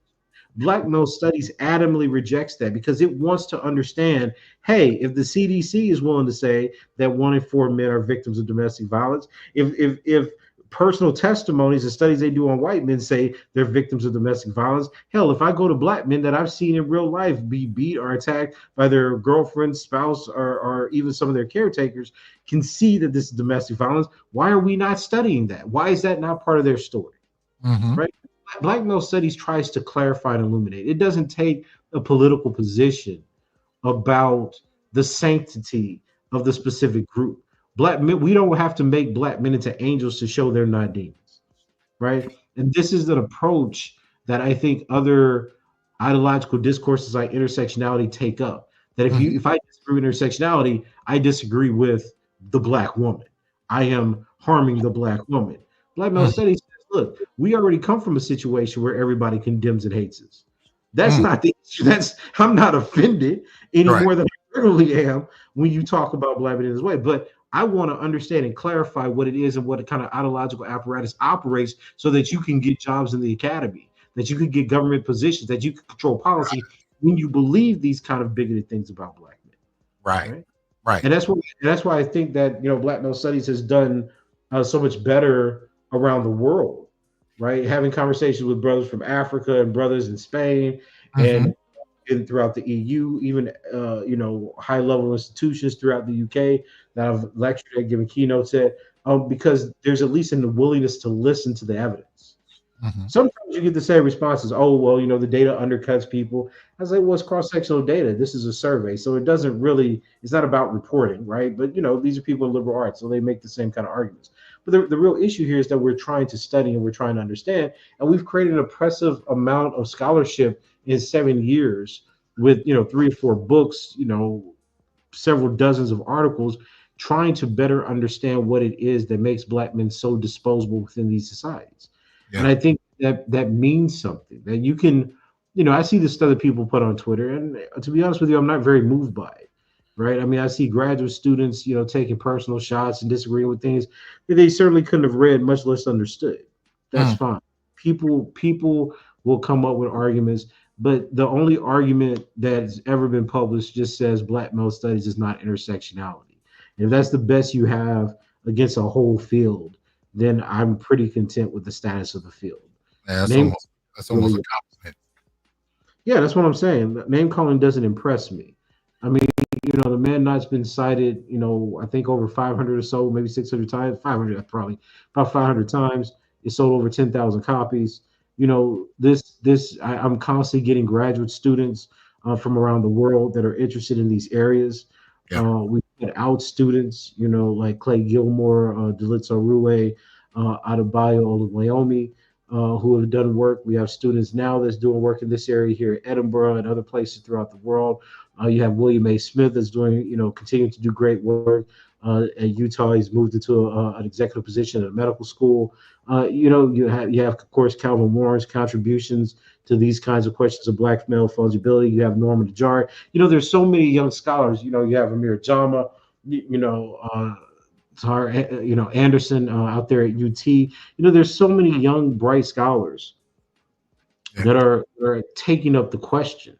Black male studies adamantly rejects that because it wants to understand, hey, if the CDC is willing to say that 1 in 4 men are victims of domestic violence, if personal testimonies and studies they do on white men say they're victims of domestic violence, hell, if I go to Black men that I've seen in real life be beat or attacked by their girlfriend, spouse, or even some of their caretakers, can see that this is domestic violence, why are we not studying that? Why is that not part of their story? Mm-hmm. Right? Black male studies tries to clarify and illuminate. It doesn't take a political position about the sanctity of the specific group. Black men, we don't have to make Black men into angels to show they're not demons, right? And this is an approach that I think other ideological discourses like intersectionality take up. That Mm-hmm. if I disagree with intersectionality, I disagree with the Black woman. I am harming the Black woman. Black male studies says, look, we already come from a situation where everybody condemns and hates us. That's Mm-hmm. not the issue. That's I'm not offended any Right. more than I really am when you talk about Black men in this way. But I want to understand and clarify what it is and what kind of ideological apparatus operates so that you can get jobs in the academy, that you can get government positions, that you can control policy when you believe these kind of bigoted things about Black men, Right. right? Right. And that's why I think that Black male studies has done so much better around the world, right? Having conversations with brothers from Africa and brothers in Spain Mm-hmm. and throughout the EU, even high level institutions throughout the UK that I've lectured at, given keynotes at, because there's at least a willingness to listen to the evidence. Mm-hmm. Sometimes you get the same responses. Oh, well, the data undercuts people. I was like, well, it's cross-sectional data. This is a survey. So it doesn't really, it's not about reporting, right? But, these are people in liberal arts, so they make the same kind of arguments. But the real issue here is that we're trying to study and we're trying to understand. And we've created an oppressive amount of scholarship in 7 years with, 3 or 4 books, several dozens of articles trying to better understand what it is that makes Black men so disposable within these societies. And Yeah. I think that means something that you can, I see this stuff that people put on Twitter, and to be honest with you, I'm not very moved by it. Right. I mean, I see graduate students, taking personal shots and disagreeing with things that they certainly couldn't have read, much less understood. That's Mm. fine. People will come up with arguments, but the only argument that's ever been published just says Black male studies is not intersectionality. And if that's the best you have against a whole field, then I'm pretty content with the status of the field. Yeah, Name that's almost really, a compliment. yeah, that's what I'm saying. Name calling doesn't impress me. I mean, the man not's been cited, I think over 500 or so, maybe 600 times, 500 probably, about 500 times. It sold over 10,000 copies. I'm constantly getting graduate students from around the world that are interested in these areas. Yeah. We get out students, like Clay Gilmore, Delitzo Rue, Adebayo Oluwayomi, who have done work. We have students now that's doing work in this area here at Edinburgh and other places throughout the world. You have William A. Smith that's doing, continuing to do great work at Utah. He's moved into an executive position at a medical school. You have of course Calvin Warren's contributions to these kinds of questions of Black male fungibility. You have Norman Dejar. There's so many young scholars. You have Amir Jama. Anderson out there at UT. There's so many young, bright scholars Yeah. that are taking up the question.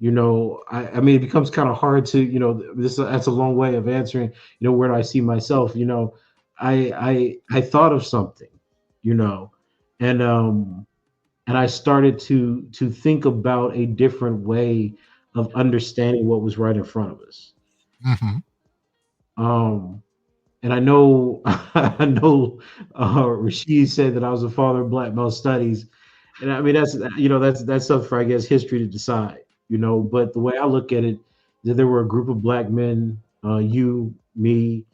I mean, it becomes kind of hard to, that's a long way of answering, where do I see myself? I thought of something, you know, and I started to think about a different way of understanding what was right in front of us. Mm-hmm. Um, and I know, I know, Rashid said that I was a father of Black male studies, and I mean that's something for, I guess, history to decide. But the way I look at it, that there were a group of Black men, you, me,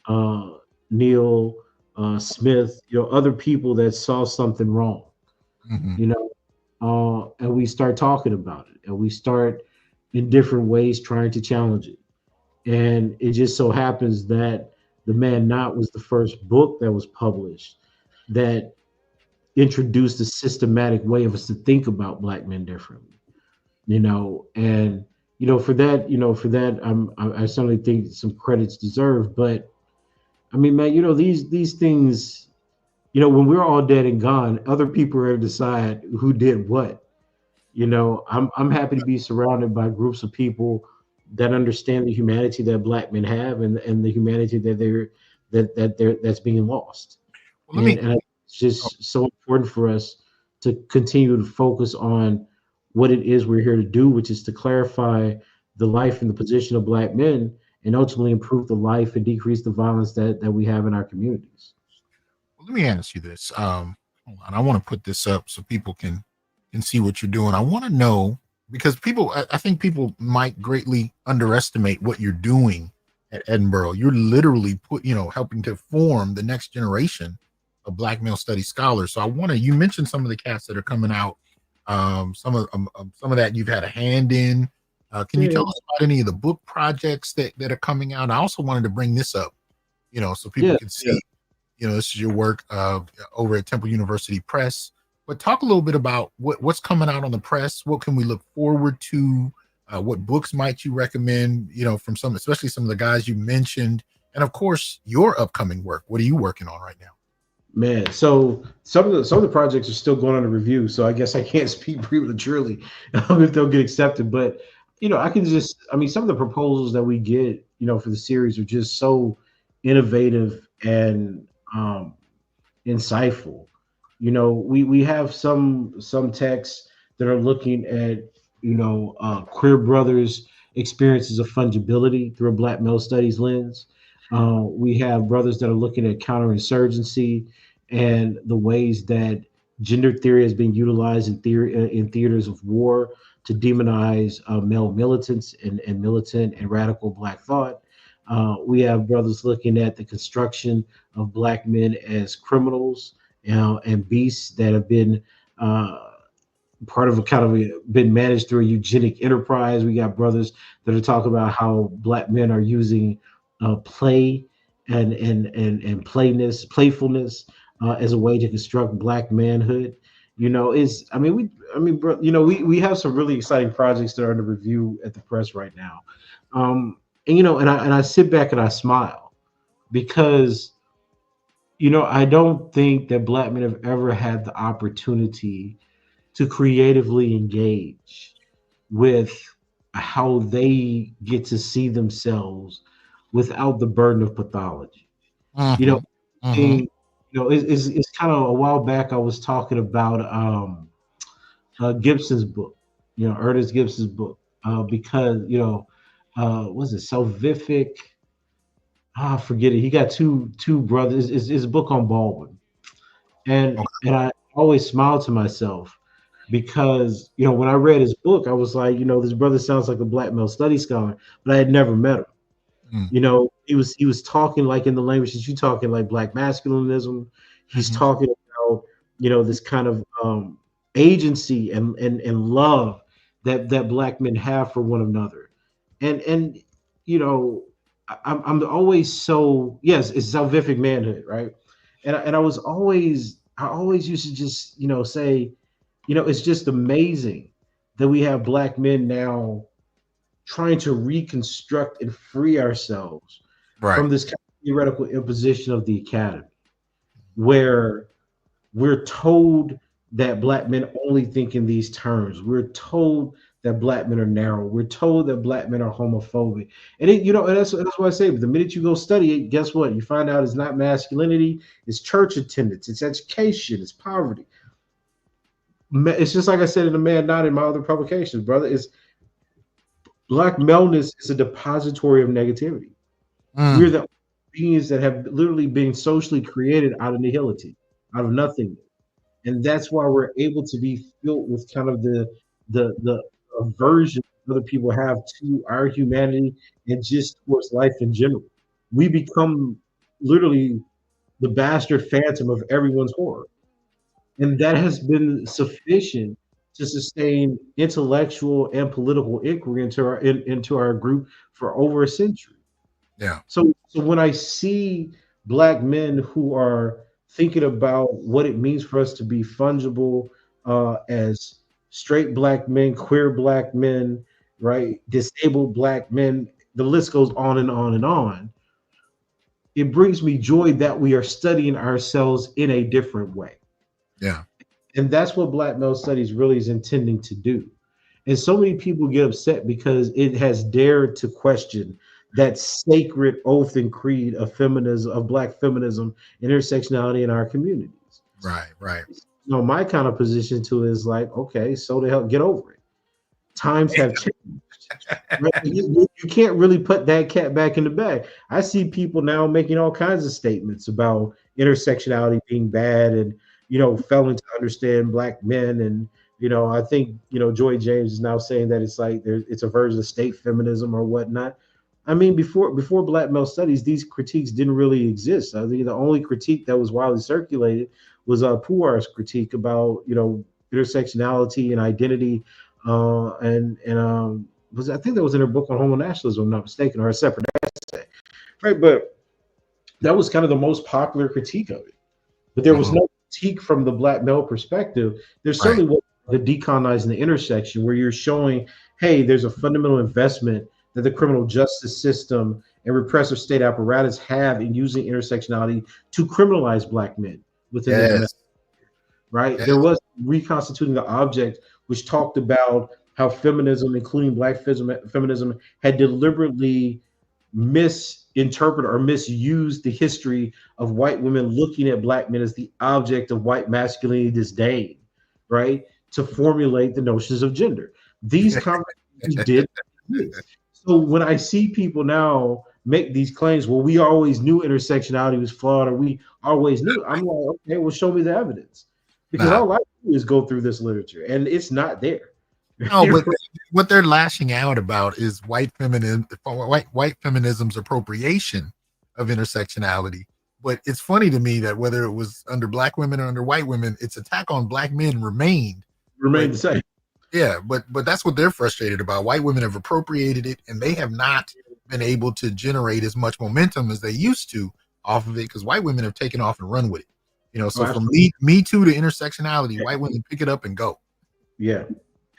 uh, Neil, Smith, other people that saw something wrong, Mm-hmm. and we start talking about it, and we start in different ways trying to challenge it. And it just so happens that The Man Not was the first book that was published that introduced a systematic way of us to think about black men differently, and for that, I certainly think some credits deserved. But I mean, man, these things, when we're all dead and gone, other people are to decide who did what. I'm happy to be surrounded by groups of people that understand the humanity that black men have, and the humanity that's being lost. Well, let me. And it's Oh, just so important for us to continue to focus on what it is we're here to do, which is to clarify the life and the position of black men, and ultimately improve the life and decrease the violence that we have in our communities. well, let me ask you this. Hold on. I want to put this up so people can see what you're doing. I want to know because I think people might greatly underestimate what you're doing at Edinburgh. You're literally helping to form the next generation of Black male studies scholars. So I want to. You mentioned some of the cats that are coming out. Some of that you've had a hand in. Can you Yeah, tell us about any of the book projects that are coming out? I also wanted to bring this up, so people yeah, can see, this is your work over at Temple University Press. But talk a little bit about what's coming out on the press. What can we look forward to? What books might you recommend? From especially some of the guys you mentioned, and of course your upcoming work. What are you working on right now? man. So some of the projects are still going under review, so I guess I can't speak prematurely if they'll get accepted. But I can just, I mean, some of the proposals that we get, for the series are just so innovative and insightful. We have some texts that are looking at queer brothers' experiences of fungibility through a Black male studies lens. We have brothers that are looking at counterinsurgency and the ways that gender theory has been utilized in theaters of war to demonize male militants and militant and radical Black thought. We have brothers looking at the construction of Black men as criminals, and beasts that have been uh, part of a kind of been managed through a eugenic enterprise. We got brothers that are talking about how Black men are using play and playfulness as a way to construct Black manhood. Is I mean bro, we have some really exciting projects that are under review at the press right now, and I sit back and I smile because I don't think that Black men have ever had the opportunity to creatively engage with how they get to see themselves without the burden of pathology. You know, Mm-hmm. Mm-hmm. thing, it's kind of a while back I was talking about Gibson's book, Ernest Gibson's book, because was it Salvific? Forget it. He got two brothers. It's a book on Baldwin, and I always smile to myself because when I read his book, I was like, this brother sounds like a Black male study scholar, but I had never met him. Okay. He was talking like in the language that you talking, like Black masculinism. He's Mm-hmm. talking about this kind of agency and love that Black men have for one another, and you know I'm always so, yes, it's salvific manhood, right? And I always used to just say, it's just amazing that we have Black men now trying to reconstruct and free ourselves Right. from this kind of theoretical imposition of the academy, where we're told that Black men only think in these terms. We're told that Black men are narrow. We're told that Black men are homophobic. And that's what I say. But the minute you go study it, guess what? You find out it's not masculinity, it's church attendance, it's education, it's poverty. It's just like I said in the Man Not in my other publications, brother. It's Black maleness is a depository of negativity. We're Mm. the beings that have literally been socially created out of nihility, out of nothing. And that's why we're able to be filled with kind of the aversion other people have to our humanity and just towards life in general. We become literally the bastard phantom of everyone's horror, and that has been sufficient to sustain intellectual and political inquiry into our group for over a century. Yeah. So when I see Black men who are thinking about what it means for us to be fungible as straight black men, queer black men, right? Disabled black men. The list goes on and on and on. It brings me joy that we are studying ourselves in a different way. Yeah. And that's what Black male studies really is intending to do. And so many people get upset because it has dared to question that sacred oath and creed of feminism, of Black feminism, intersectionality in our communities. Right. Right. You know, my kind of position to it is like, okay, so the hell, get over it. Times have changed. Right? You can't really put that cat back in the bag. I see people now making all kinds of statements about intersectionality being bad and, you know, failing to understand black men. And, you know, I think, you know, Joy James is now saying that it's like it's a version of state feminism or whatnot. I mean, before Black male studies, these critiques didn't really exist. I think the only critique that was widely circulated was Puar's critique about, you know, intersectionality and identity, and was I think that was in her book on homo nationalism, if I'm not mistaken, or a separate essay, right? But that was kind of the most popular critique of it. But there was no critique from the black male perspective. There's certainly what the decolonizing the intersection, where you're showing, hey, there's a fundamental investment that the criminal justice system and repressive state apparatus have in using intersectionality to criminalize black men within the right? There was reconstituting the object, which talked about how feminism, including black feminism, had deliberately misinterpreted or misused the history of white women looking at black men as the object of white masculinity disdain, right? To formulate the notions of gender. These conversations did exist. So when I see people now make these claims, well, we always knew intersectionality was flawed, or we always knew, I'm like, okay, well, show me the evidence. Because all I do is go through this literature, and it's not there. No, but what they're lashing out about is white feminism's appropriation of intersectionality. But it's funny to me that whether it was under black women or under white women, its attack on black men remained the same. Yeah, but that's what they're frustrated about. White women have appropriated it, and they have not been able to generate as much momentum as they used to off of it, because white women have taken off and run with it. You know, so from me Too to intersectionality, white women pick it up and go. Yeah.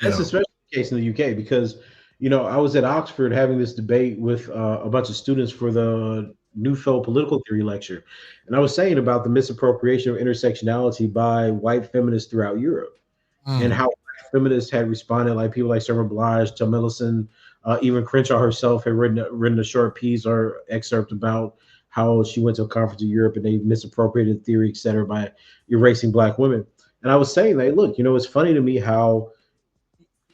That's especially the case in the UK, because, you know, I was at Oxford having this debate with a bunch of students for the Newfield political theory lecture. And I was saying about the misappropriation of intersectionality by white feminists throughout Europe and how feminists had responded, like people like Sarah Blige, Tom Ellison, even Crenshaw herself had written a short piece or excerpt about how she went to a conference in Europe and they misappropriated the theory, et cetera, by erasing black women. And I was saying, like, look, you know, it's funny to me how,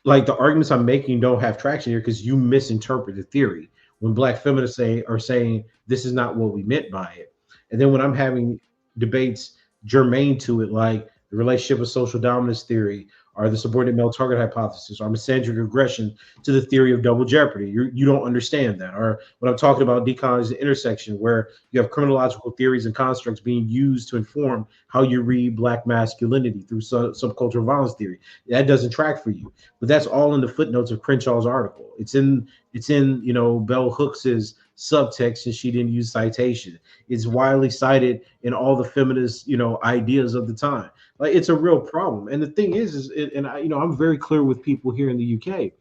like, the arguments I'm making don't have traction here because you misinterpret the theory when black feminists are saying this is not what we meant by it. And then when I'm having debates germane to it, like the relationship of social dominance theory or the subordinate male target hypothesis or misandric aggression to the theory of double jeopardy, you don't understand that. Or when I'm talking about decolonizing the intersection, where you have criminological theories and constructs being used to inform how you read black masculinity through subcultural violence theory, that doesn't track for you. But that's all in the footnotes of Crenshaw's article. It's in you know, Bell Hooks's subtext, and she didn't use citation. It's widely cited in all the feminist, you know, ideas of the time. Like, it's a real problem. And the thing is and I, you know, I'm very clear with people here in the UK.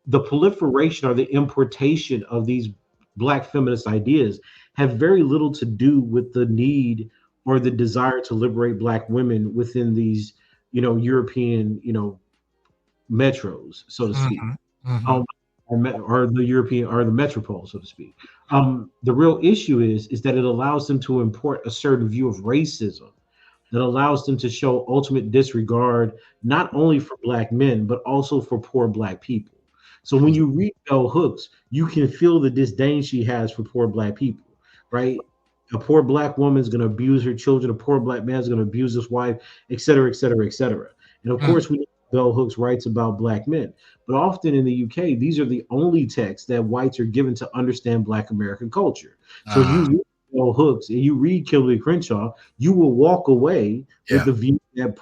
The proliferation or the importation of these black feminist ideas have very little to do with the need or the desire to liberate black women within these, you know, European, you know, metros, so to speak. Or the European or the metropole, so to speak. The real issue is that it allows them to import a certain view of racism that allows them to show ultimate disregard, not only for black men, but also for poor black people. So when you read Bell Hooks, you can feel the disdain she has for poor black people, right? A poor black woman is going to abuse her children. A poor black man is going to abuse his wife, et cetera, et cetera, et cetera. And of course, Bell Hooks writes about black men. But often in the UK, these are the only texts that whites are given to understand black American culture. So you read Bell Hooks and you read Kimberly Crenshaw, you will walk away with the view that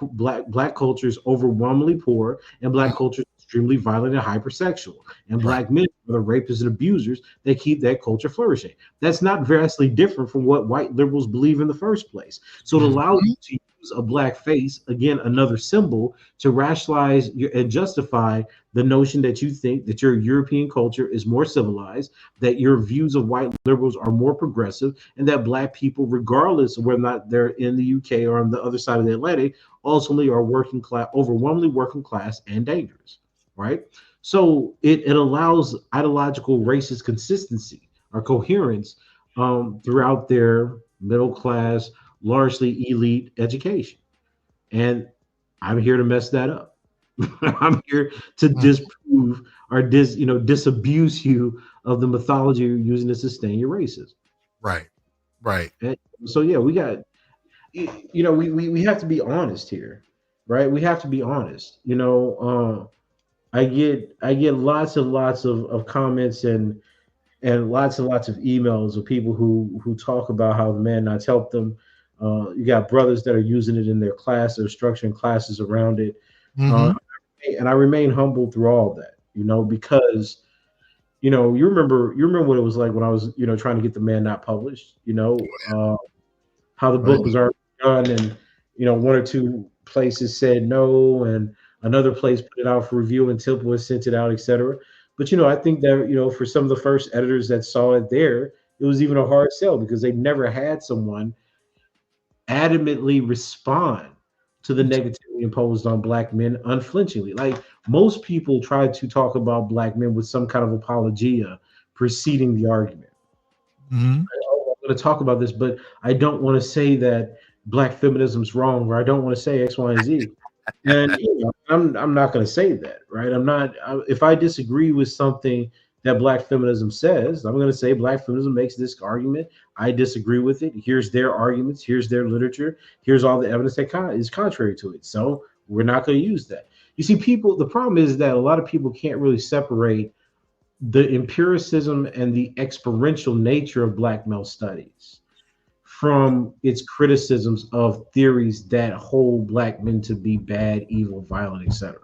black culture is overwhelmingly poor and black culture is extremely violent and hypersexual, and Right. black men are the rapists and abusers that keep that culture flourishing. That's not vastly different from what white liberals believe in the first place. So it allows Mhm. you to use a black face, again, another symbol, to rationalize and justify the notion that you think that your European culture is more civilized, that your views of white liberals are more progressive, and that black people, regardless of whether or not they're in the UK or on the other side of the Atlantic, ultimately are working class, overwhelmingly working class and dangerous, right? So it allows ideological racist consistency or coherence throughout their middle class, largely elite education. And I'm here to mess that up. I'm here to Mhm. disprove or disabuse you of the mythology you're using to sustain your racism. Right. Right. And so yeah, we got we have to be honest here, right? We have to be honest. I get lots and lots of comments and lots of emails of people who talk about how the man nuts helped them. You got brothers that are using it in their class, they're structuring classes around it. Uh, Hmm. and I remain humble through all of that, because you remember what it was like when I was, trying to get the man not published, how the Oh book yeah. was already done, and one or two places said no, and another place put it out for review and Temple has sent it out, etc. But I think that for some of the first editors that saw it there, it was even a hard sell because they never had someone adamantly respond to the negativity imposed on black men unflinchingly. Like most people try to talk about black men with some kind of apologia preceding the argument. Hmm. Oh, I'm going to talk about this, but I don't want to say that black feminism's wrong, or I don't want to say X, Y, and Z. And I'm not going to say that, right? If I disagree with something that black feminism says, I'm going to say black feminism makes this argument. I disagree with it. Here's their arguments. Here's their literature. Here's all the evidence that is contrary to it. So we're not going to use that. You see, the problem is that a lot of people can't really separate the empiricism and the experiential nature of black male studies from its criticisms of theories that hold black men to be bad, evil, violent, etc.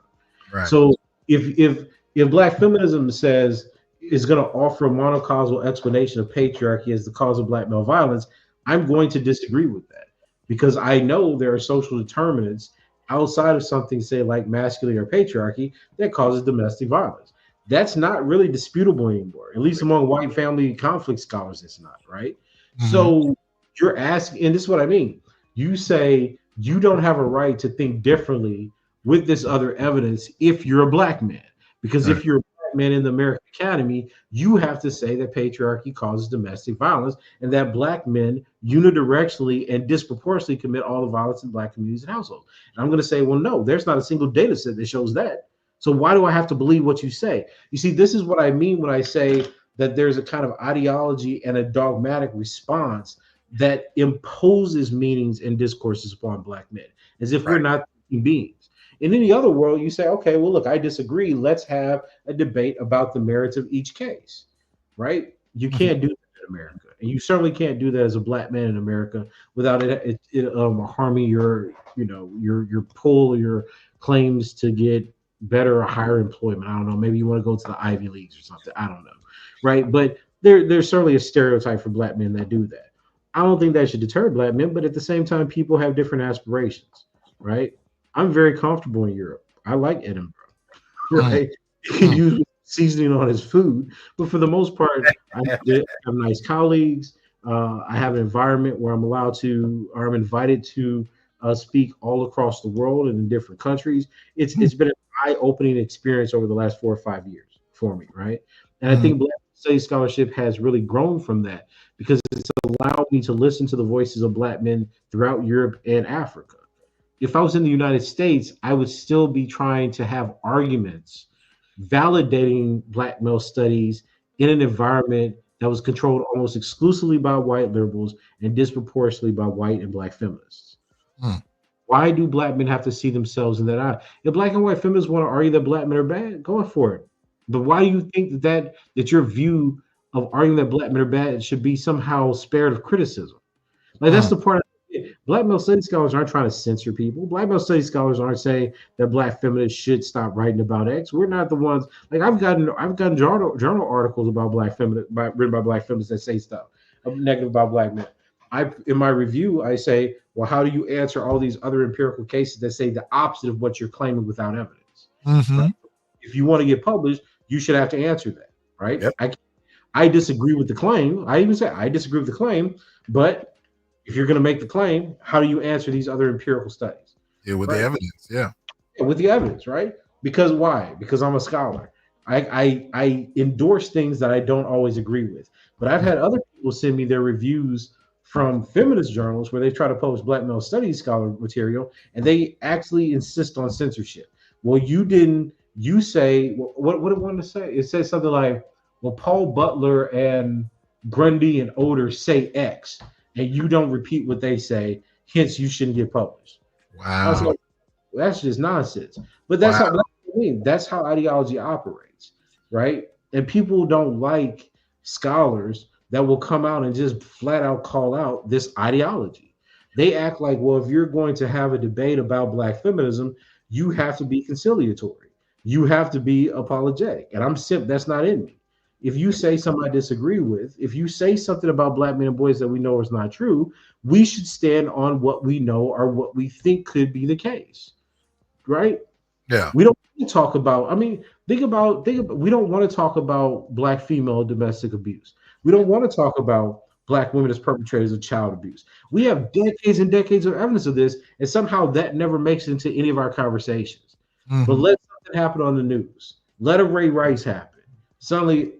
Right. So if black feminism says is going to offer a monocausal explanation of patriarchy as the cause of black male violence, I'm going to disagree with that because I know there are social determinants outside of something, say, like masculinity or patriarchy, that causes domestic violence. That's not really disputable anymore, at least among white family conflict scholars. It's not, right? Hmm. So you're asking, and this is what I mean. You say you don't have a right to think differently with this other evidence if you're a black man. Because Right. if you're a black man in the American Academy, you have to say that patriarchy causes domestic violence and that black men unidirectionally and disproportionately commit all the violence in black communities and households. And I'm going to say, well, no, there's not a single data set that shows that. So why do I have to believe what you say? You see, this is what I mean when I say that there's a kind of ideology and a dogmatic response that imposes meanings and discourses upon black men, as if we're Right. not thinking beings. In any other world, you say, okay, well, look, I disagree. Let's have a debate about the merits of each case, right? You Hmm. can't do that in America, and you certainly can't do that as a black man in America without it harming your pull, your claims to get better or higher employment. I don't know. Maybe you want to go to the Ivy Leagues or something. I don't know, right? But there's certainly a stereotype for black men that do that. I don't think that should deter black men, but at the same time, people have different aspirations, right? I'm very comfortable in Europe. I like Edinburgh, Hmm. right? You can Hmm. use seasoning on his food, but for the most part, I have nice colleagues. I have an environment where I'm allowed to, or I'm invited to speak all across the world and in different countries. It's been an eye-opening experience over the last 4 or 5 years for me, right? And I Hmm. think Black Studies Scholarship has really grown from that because it's allowed me to listen to the voices of Black men throughout Europe and Africa. If I was in the United States, I would still be trying to have arguments validating Black male studies in an environment that was controlled almost exclusively by white liberals and disproportionately by white and Black feminists. Hmm. Why do Black men have to see themselves in that eye? If Black and white feminists want to argue that Black men are bad, go for it. But why do you think that your view of arguing that Black men are bad should be somehow spared of criticism? Like that's Hmm. the part. Black male studies scholars aren't trying to censor people. Black male studies scholars aren't saying that black feminists should stop writing about X. We're not the ones. Like I've gotten journal articles about black feminists written by black feminists that say stuff negative about black men. In my review, I say, well, how do you answer all these other empirical cases that say the opposite of what you're claiming without evidence? Right? If you want to get published, you should have to answer that, right? Yep. I disagree with the claim. I even say I disagree with the claim, but if you're going to make the claim, how do you answer these other empirical studies? Yeah, with right? the evidence, yeah. With the evidence, right? Because why? Because I'm a scholar. I endorse things that I don't always agree with. But I've had other people send me their reviews from feminist journals where they try to publish black male studies scholar material, and they actually insist on censorship. Well, you say, what it wanted to say? It says something like, well, Paul Butler and Grundy and Oder say X, and you don't repeat what they say, hence you shouldn't get published. Wow. Like, that's just nonsense. But that's that's how ideology operates, right? And people don't like scholars that will come out and just flat out call out this ideology. They act like, well, if you're going to have a debate about black feminism, you have to be conciliatory. You have to be apologetic. And that's not in me. If you say something I disagree with, if you say something about black men and boys that we know is not true, we should stand on what we know or what we think could be the case. Right? Yeah. We don't want to talk about, think about we don't want to talk about black female domestic abuse. We don't want to talk about black women as perpetrators of child abuse. We have decades and decades of evidence of this, and somehow that never makes it into any of our conversations. But let something happen on the news. Let a Ray Rice happen. Suddenly,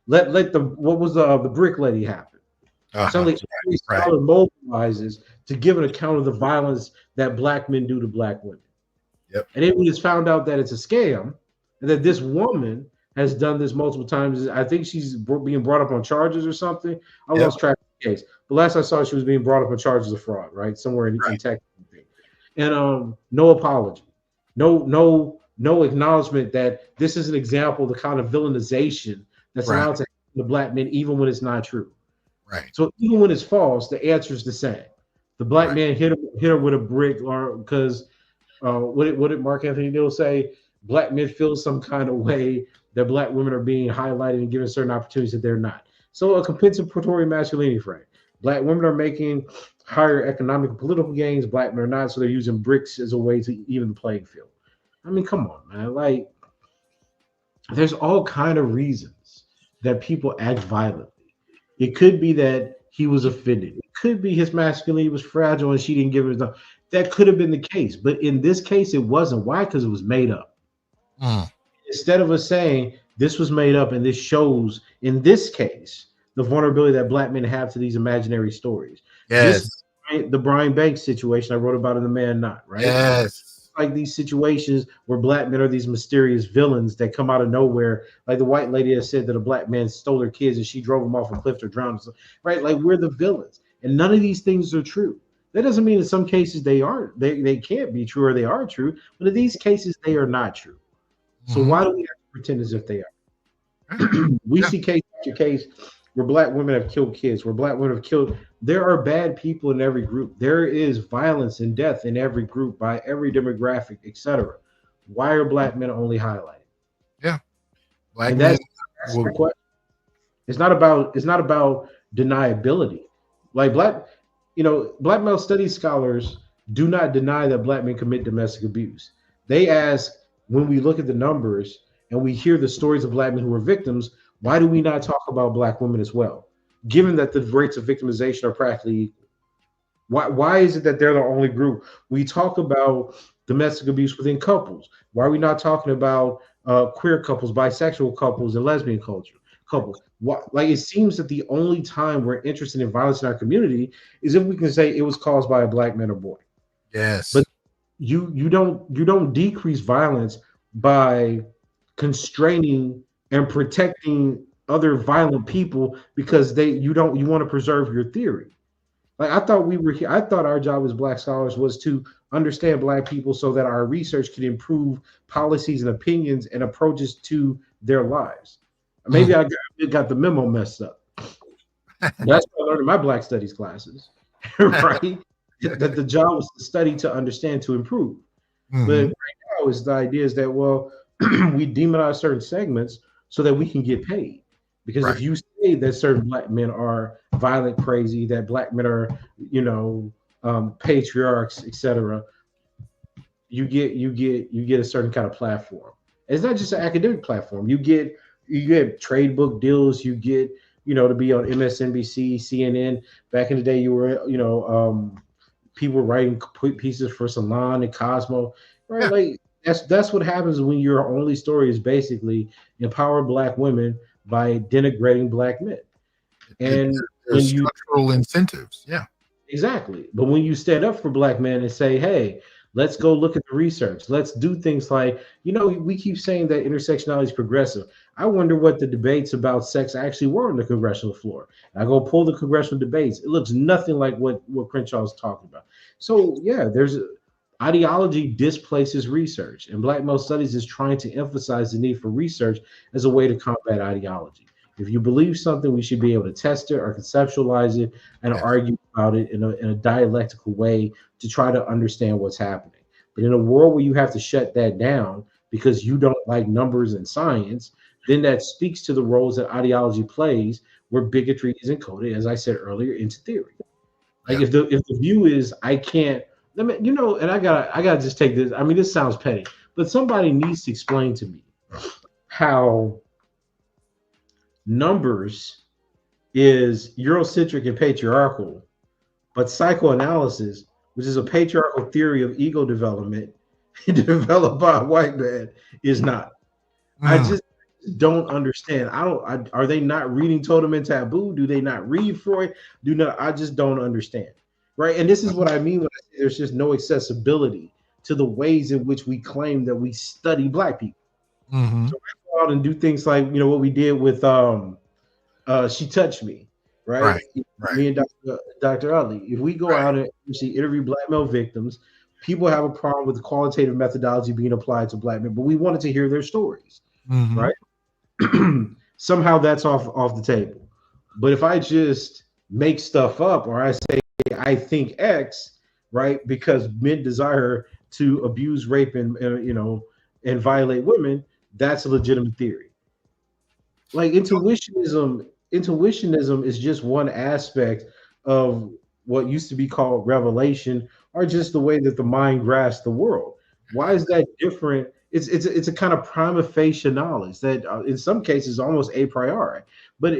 let the brick lady happen. Suddenly, every scholar mobilizes to give an account of the violence that black men do to black women. Yep. And then when it's found out that it's a scam and that this woman has done this multiple times, I think she's being brought up on charges or something. I lost track of the case. But last I saw, she was being brought up on charges of fraud, right? Somewhere in Texas. And no apology. No acknowledgement that this is an example of the kind of villainization that's allowed to happen to black men, even when it's not true. Right. So even when it's false, the answer is the same. The black man hit her with a brick, or because what did Mark Anthony Neal say? Black men feel some kind of way that black women are being highlighted and given certain opportunities that they're not. So a compensatory masculinity frame. Black women are making higher economic and political gains. Black men are not, so they're using bricks as a way to even the playing field. I mean, come on, man. Like, there's all kind of reasons that people act violently. It could be that he was offended. It could be his masculinity was fragile and she didn't give it. That could have been the case, but in this case, it wasn't. Why? Because it was made up. Instead of us saying this was made up and this shows, in this case, the vulnerability that black men have to these imaginary stories. Yes. The Brian Banks situation I wrote about in The Man Not, right? Yes. Like these situations where black men are these mysterious villains that come out of nowhere. Like the white lady that said that a black man stole her kids and she drove them off a cliff or drowned them, right? Like we're the villains. And none of these things are true. That doesn't mean in some cases they can't be true or they are true, but in these cases they are not true. So why do we have to pretend as if they are? We see case after case where black women have killed kids, where black women have killed. There are bad people in every group. There is violence and death in every group by every demographic, etc. Why are black men only highlighted? Yeah, black men. It's not about deniability. Like black male studies scholars do not deny that black men commit domestic abuse. They ask, when we look at the numbers and we hear the stories of black men who are victims, why do we not talk about black women as well? Given that the rates of victimization are practically equal. Why is it that they're the only group? We talk about domestic abuse within couples. Why are we not talking about queer couples, bisexual couples, and lesbian couples? Like, it seems that the only time we're interested in violence in our community is if we can say it was caused by a black man or boy. Yes. But you don't decrease violence by constraining and protecting other violent people because you want to preserve your theory. Like I thought our job as black scholars was to understand black people so that our research could improve policies and opinions and approaches to their lives. Maybe I got the memo messed up. That's what I learned in my black studies classes, right? that the job was to study, to understand, to improve. But right now, is the idea is that, well, we demonize certain segments so that we can get paid. Because if Right. you say that certain black men are violent, crazy, that black men are, patriarchs, etc., you get a certain kind of platform. It's not just an academic platform. You get trade book deals. You get to be on MSNBC, CNN. Back in the day, you were people were writing pieces for Salon and Cosmo, right? Yeah. Like that's what happens when your only story is basically empower black women by denigrating black men. And when There's you structural incentives. Yeah. Exactly. But when you stand up for black men and say, hey, let's go look at the research. Let's do things like, we keep saying that intersectionality is progressive. I wonder what the debates about sex actually were on the congressional floor. I go pull the congressional debates. It looks nothing like what Crenshaw's talking about. So yeah, ideology displaces research, and Black male studies is trying to emphasize the need for research as a way to combat ideology. If you believe something, we should be able to test it or conceptualize it and Yes. argue about it in a dialectical way to try to understand what's happening. But in a world where you have to shut that down because you don't like numbers and science, then that speaks to the roles that ideology plays, where bigotry is encoded, as I said earlier, into theory. Like Yeah. if the view is I can't, and I gotta just take this. I mean, this sounds petty, but somebody needs to explain to me how numbers is Eurocentric and patriarchal, but psychoanalysis, which is a patriarchal theory of ego development developed by a white man, is not. I Mm. just don't understand. Are they not reading Totem and Taboo? Do they not read Freud? I just don't understand. Right. And this is what I mean when I say there's just no accessibility to the ways in which we claim that we study black people. Mm-hmm. So I go out and do things like, what we did with She Touched Me, right? Right. Right. Me and Dr. Ali. If we go Right. out and actually interview black male victims, people have a problem with the qualitative methodology being applied to black men, but we wanted to hear their stories, Mm-hmm. right? Somehow that's off the table. But if I just make stuff up, or I say I think X, right, because men desire to abuse, rape, and violate women, that's a legitimate theory. Like intuitionism is just one aspect of what used to be called revelation, or just the way that the mind grasps the world. Why is that different? It's a kind of prima facie knowledge that in some cases almost a priori, but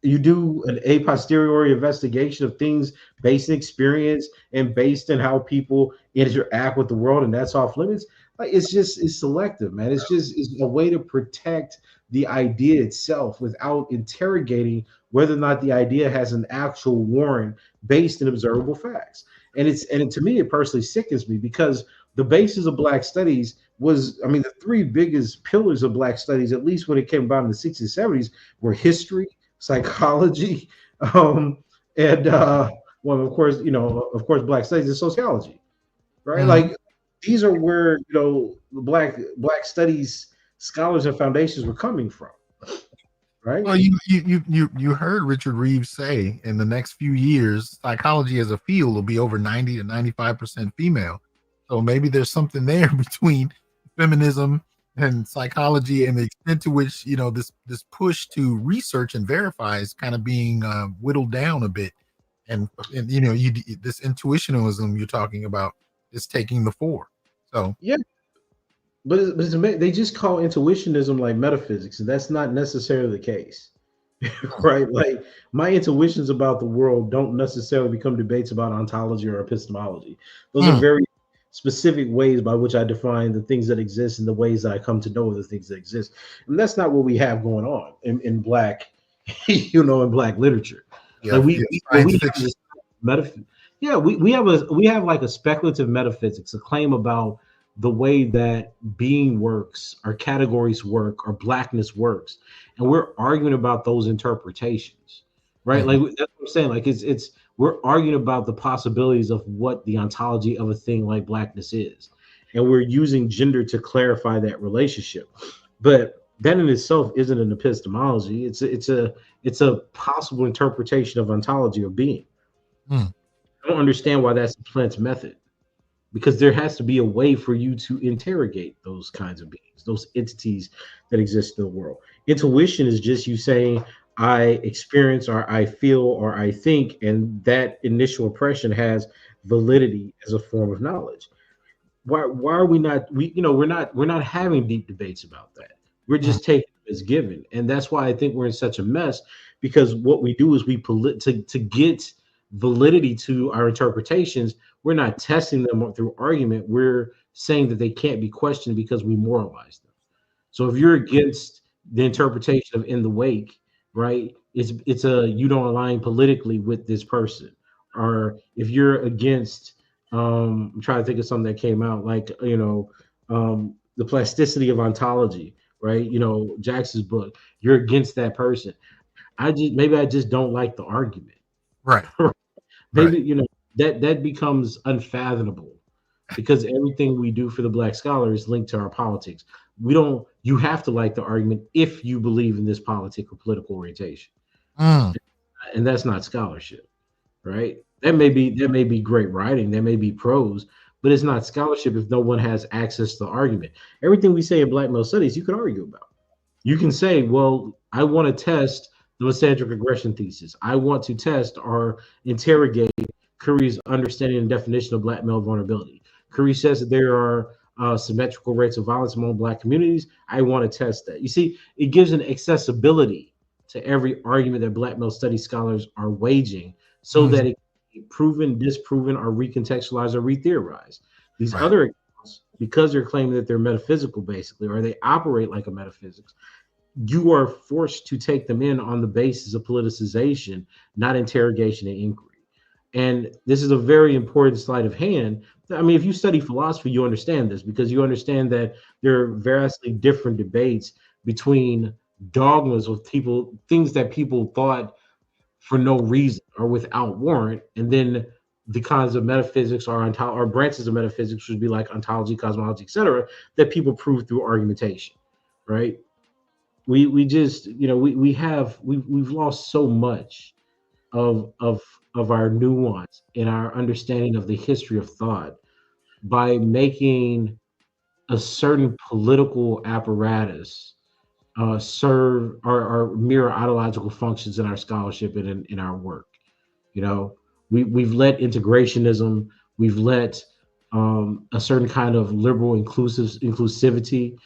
you do an a posteriori investigation of things based in experience and based in how people interact with the world, and that's off limits. Like it's selective, man. It's a way to protect the idea itself without interrogating whether or not the idea has an actual warrant based in observable facts. To me, it personally sickens me, because the basis of black studies was, I mean, the three biggest pillars of black studies, at least when it came about in the 60s and 70s, were history, psychology, and well, of course, black studies and sociology, right? Mm-hmm. Like these are where the black studies scholars and foundations were coming from, right? Well, you heard Richard Reeves say in the next few years, psychology as a field will be over 90 to 95% female. So maybe there's something there between feminism and psychology, and the extent to which this push to research and verify is kind of being whittled down a bit, and this intuitionism you're talking about is taking the fore. So Yeah, they just call intuitionism like metaphysics, and that's not necessarily the case. Right? Like my intuitions about the world don't necessarily become debates about ontology or epistemology. Those are mm, very specific ways by which I define the things that exist and the ways that I come to know the things that exist. And that's not what we have going on in black, in black literature. Like you have what science we have fiction. is yeah, we have like a speculative metaphysics, a claim about the way that being works, or categories work, or blackness works, and we're arguing about those interpretations, right? Mhm. Like that's what I'm saying. Like it's we're arguing about the possibilities of what the ontology of a thing like blackness is, and we're using gender to clarify that relationship. But that in itself isn't an epistemology. It's a possible interpretation of ontology or being. Mm. I don't understand why that's a Plant's method, because there has to be a way for you to interrogate those kinds of beings, those entities that exist in the world. Intuition is just you saying, I experience or I feel or I think, and that initial impression has validity as a form of knowledge. Why are we not, we're not having deep debates about that. We're Mm, just taking it as given. And that's why I think we're in such a mess, because what we do is to get validity to our interpretations, we're not testing them through argument. We're saying that they can't be questioned because we moralize them. So if you're against the interpretation of in the wake, right? It's a, you don't align politically with this person. Or if you're against, I'm trying to think of something that came out, like, the plasticity of ontology, right? Jackson's book. You're against that person. I just don't like the argument. right, right. Maybe, that becomes unfathomable, because everything we do for the Black scholar is linked to our politics. We don't You have to like the argument if you believe in this politic or political orientation, Mm, and that's not scholarship, right? That may be great writing, that may be prose, but it's not scholarship if no one has access to the argument. Everything we say in Black male studies you could argue about. You can say, well, I want to test the misandric aggression thesis. I want to test or interrogate Curry's understanding and definition of Black male vulnerability. Curry says that there are symmetrical rates of violence among Black communities. I want to test that. You see, it gives an accessibility to every argument that Black male studies scholars are waging, so mhm, that it can be proven, disproven, or recontextualized or retheorized. These right, other accounts, because they're claiming that they're metaphysical, basically, or they operate like a metaphysics, you are forced to take them in on the basis of politicization, not interrogation and inquiry. And this is a very important sleight of hand. I mean, if you study philosophy, you understand this, because you understand that there are vastly different debates between dogmas of people, things that people thought for no reason or without warrant, and then the kinds of metaphysics or branches of metaphysics, which would be like ontology, cosmology, etc., that people prove through argumentation, right? We just, we've lost so much of our nuance and our understanding of the history of thought by making a certain political apparatus serve or mirror ideological functions in our scholarship and in our work. You know, we've let integrationism, we've let a certain kind of liberal inclusivity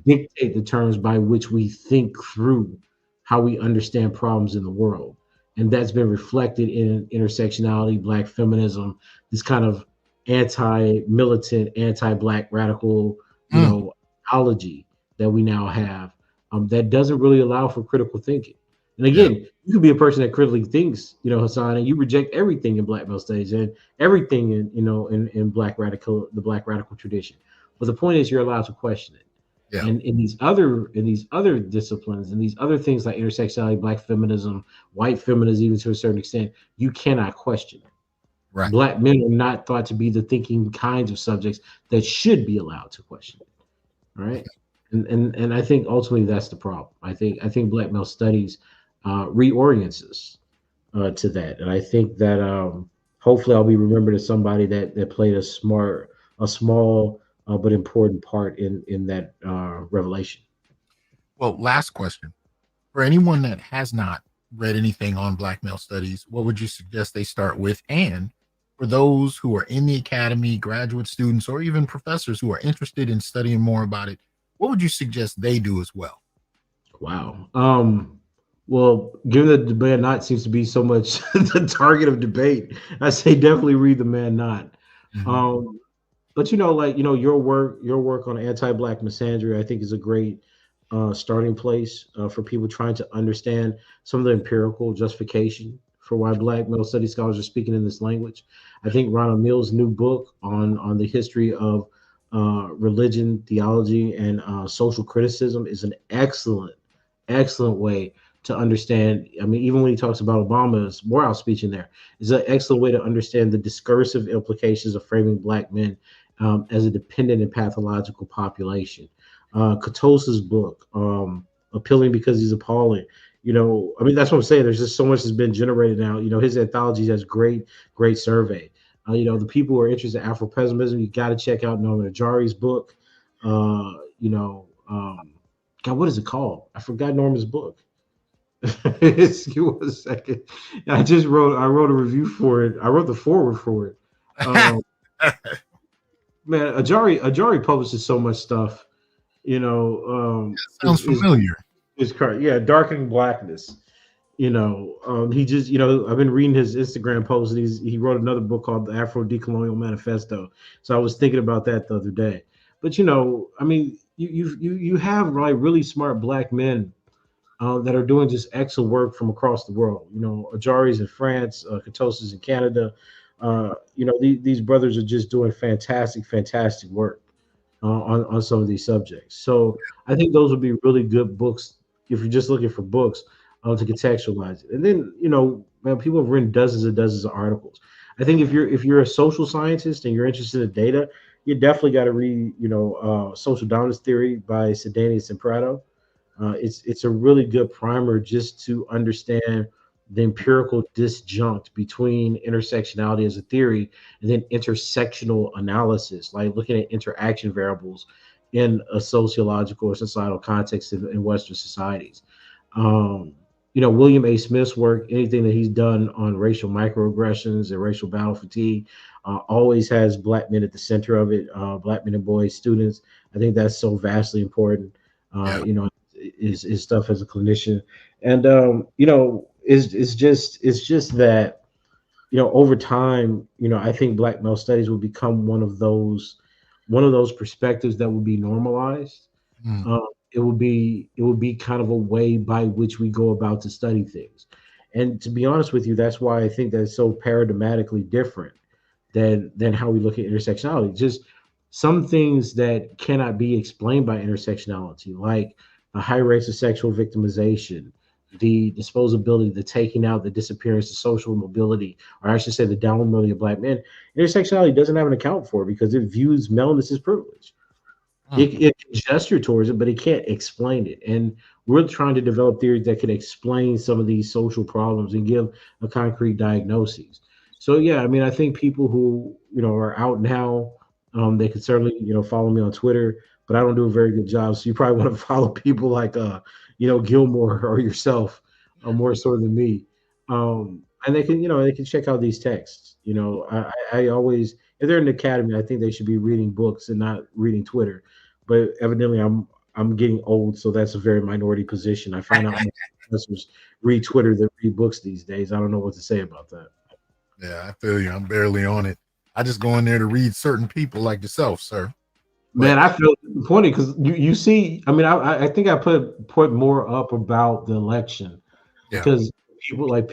dictate the terms by which we think through how we understand problems in the world, and that's been reflected in intersectionality, Black feminism, this kind of anti-militant, anti-Black radical, mm, ideology that we now have, that doesn't really allow for critical thinking. And yeah, again, you could be a person that critically thinks, Hasan, and you reject everything in Black male studies and everything in the Black radical tradition. But the point is, you're allowed to question it. yeah, And in these other disciplines and these other things like intersectionality, Black feminism, white feminism, even to a certain extent, you cannot question it. right. Black men are not thought to be the thinking kinds of subjects that should be allowed to question it. Right. And I think ultimately that's the problem. I think Black male studies reorients us to that, and I think that hopefully I'll be remembered as somebody that played a small but important part in that revelation. Well, last question. For anyone that has not read anything on Black male studies, what would you suggest they start with? And for those who are in the academy, graduate students, or even professors who are interested in studying more about it, what would you suggest they do as well? Wow. Well, given that the man not seems to be so much the target of debate, I say definitely read the man not. Mhm. Um, but your work on anti-black misandry, I think, is a great starting place for people trying to understand some of the empirical justification for why Black male studies scholars are speaking in this language. I think Ronald Mill's new book on the history of religion, theology, and social criticism is an excellent way to understand. I mean, even when he talks about Obama's moral speech in there, is an excellent way to understand the discursive implications of framing Black men as a dependent and pathological population. Katos's book, Appealing Because He's Appalling, I mean, that's what I'm saying. There's just so much that's been generated now. His anthology has great survey. The people who are interested in Afro-pessimism, you got to check out Norman Ajari's book. God, what is it called? I forgot Norman's book. Excuse me one second. I wrote a review for it. I wrote the forward for it. Um, man, Ajari publishes so much stuff. Sounds familiar. Is correct. Yeah, Darkening Blackness. He just, I've been reading his Instagram posts, and he wrote another book called the Afro Decolonial Manifesto. So I was thinking about that the other day. But I mean, you have like really smart black men that are doing just excellent work from across the world. Ajari's in France, Katos's in Canada. These brothers are just doing fantastic work on some of these subjects. So I think those would be really good books if you're just looking for books to contextualize it. And then man, people have written dozens and dozens of articles. I think if you're a social scientist and you're interested in data, you definitely got to read Social Dominance Theory by Sedanius and Prado. It's a really good primer just to understand the empirical disjunct between intersectionality as a theory and then intersectional analysis, like looking at interaction variables in a sociological or societal context in Western societies. William A. Smith's work, anything that he's done on racial microaggressions and racial battle fatigue, always has black men at the center of it, black men and boys, students. I think that's so vastly important. Yeah. His stuff as a clinician, and it's just that over time, I think black male studies will become one of those perspectives that will be normalized. Mm. It would be kind of a way by which we go about to study things, and to be honest with you, that's why I think that's so paradigmatically different than how we look at intersectionality. Just some things that cannot be explained by intersectionality, like a high rates of sexual victimization, the disposability, the taking out, the disappearance of social mobility, or I should say the downward mobility of black men. Intersectionality doesn't have an account for it because it views melanin as privilege. Mm. It can gesture towards it, but it can't explain it. And we're trying to develop theories that can explain some of these social problems and give a concrete diagnosis. So yeah, I mean, I think people who are out now, they could certainly follow me on Twitter, but I don't do a very good job. So you probably want to follow people like Gilmore or yourself, more so than me. And they can check out these texts. I always, if they're in the academy, I think they should be reading books and not reading Twitter. But evidently, I'm getting old, so that's a very minority position. I find out more professors read Twitter than read books these days. I don't know what to say about that. Yeah, I feel you. I'm barely on it. I just go in there to read certain people like yourself, sir. But Man, I feel disappointed because you see, I mean, I think I put more up about the election yeah, because people like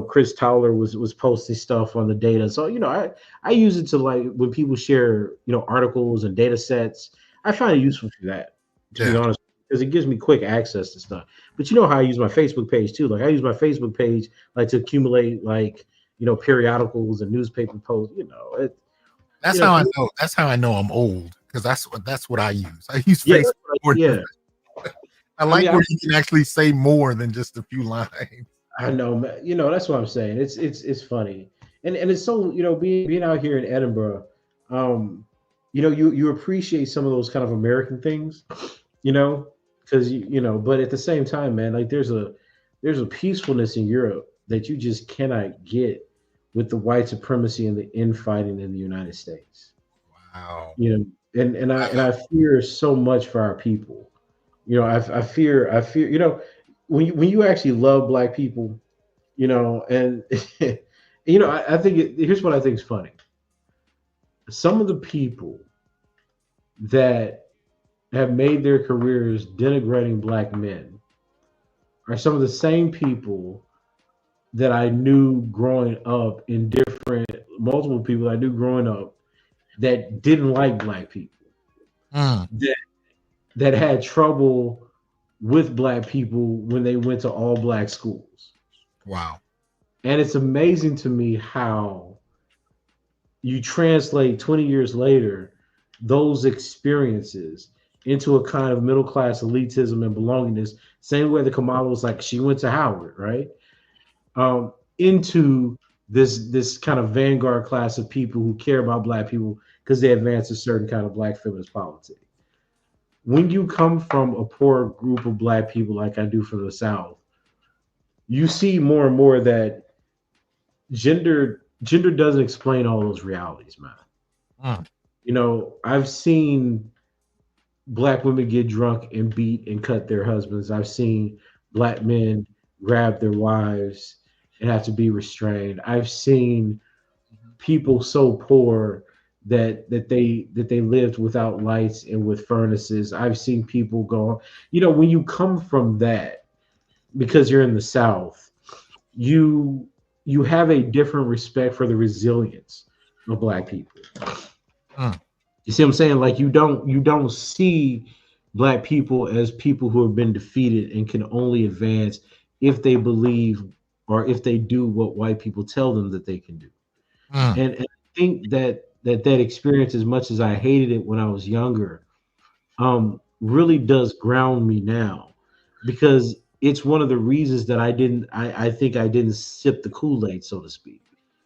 Chris Towler was posting stuff on the data. So I use it to, like, when people share articles and data sets, I find it useful for that, to be yeah. honest, because it gives me quick access to stuff. But you know how I use my Facebook page too. Like, I use my Facebook page like to accumulate, like, periodicals and newspaper posts. That's For how I me, know. That's how I know I'm old because that's what I use. I use yeah, Facebook more yeah. than I I mean, like where you can actually say more than just a few lines. I know, man. That's what I'm saying. It's funny, and it's so being out here in Edinburgh, you appreciate some of those kind of American things, you know, because but at the same time, man, like there's a peacefulness in Europe that you just cannot get with the white supremacy and the infighting in the United States, Wow. and I fear so much for our people. I fear when you actually love black people, and I think here's what I think is funny. Some of the people that have made their careers denigrating black men are some of the same people that I knew growing up in multiple people I knew growing up that didn't like black people, Mm. that had trouble with black people when they went to all black schools. Wow. And it's amazing to me how you translate 20 years later those experiences into a kind of middle class elitism and belongingness, same way that Kamala was like she went to Howard, right? Into this kind of vanguard class of people who care about black people because they advance a certain kind of black feminist politics. When you come from a poor group of black people like I do from the South, you see more and more that gender doesn't explain all those realities, man. You know, I've seen black women get drunk and beat and cut their husbands. I've seen black men grab their wives and have to be restrained. I've seen people so poor that they lived without lights and with furnaces. I've seen people go, you know, when you come from that, because you're in the South, you have a different respect for the resilience of black people. You see what I'm saying? Like you don't see black people as people who have been defeated and can only advance if they believe or if they do what white people tell them that they can do. And I think that experience, as much as I hated it when I was younger, really does ground me now, because it's one of the reasons that I think I didn't sip the Kool-Aid, so to speak.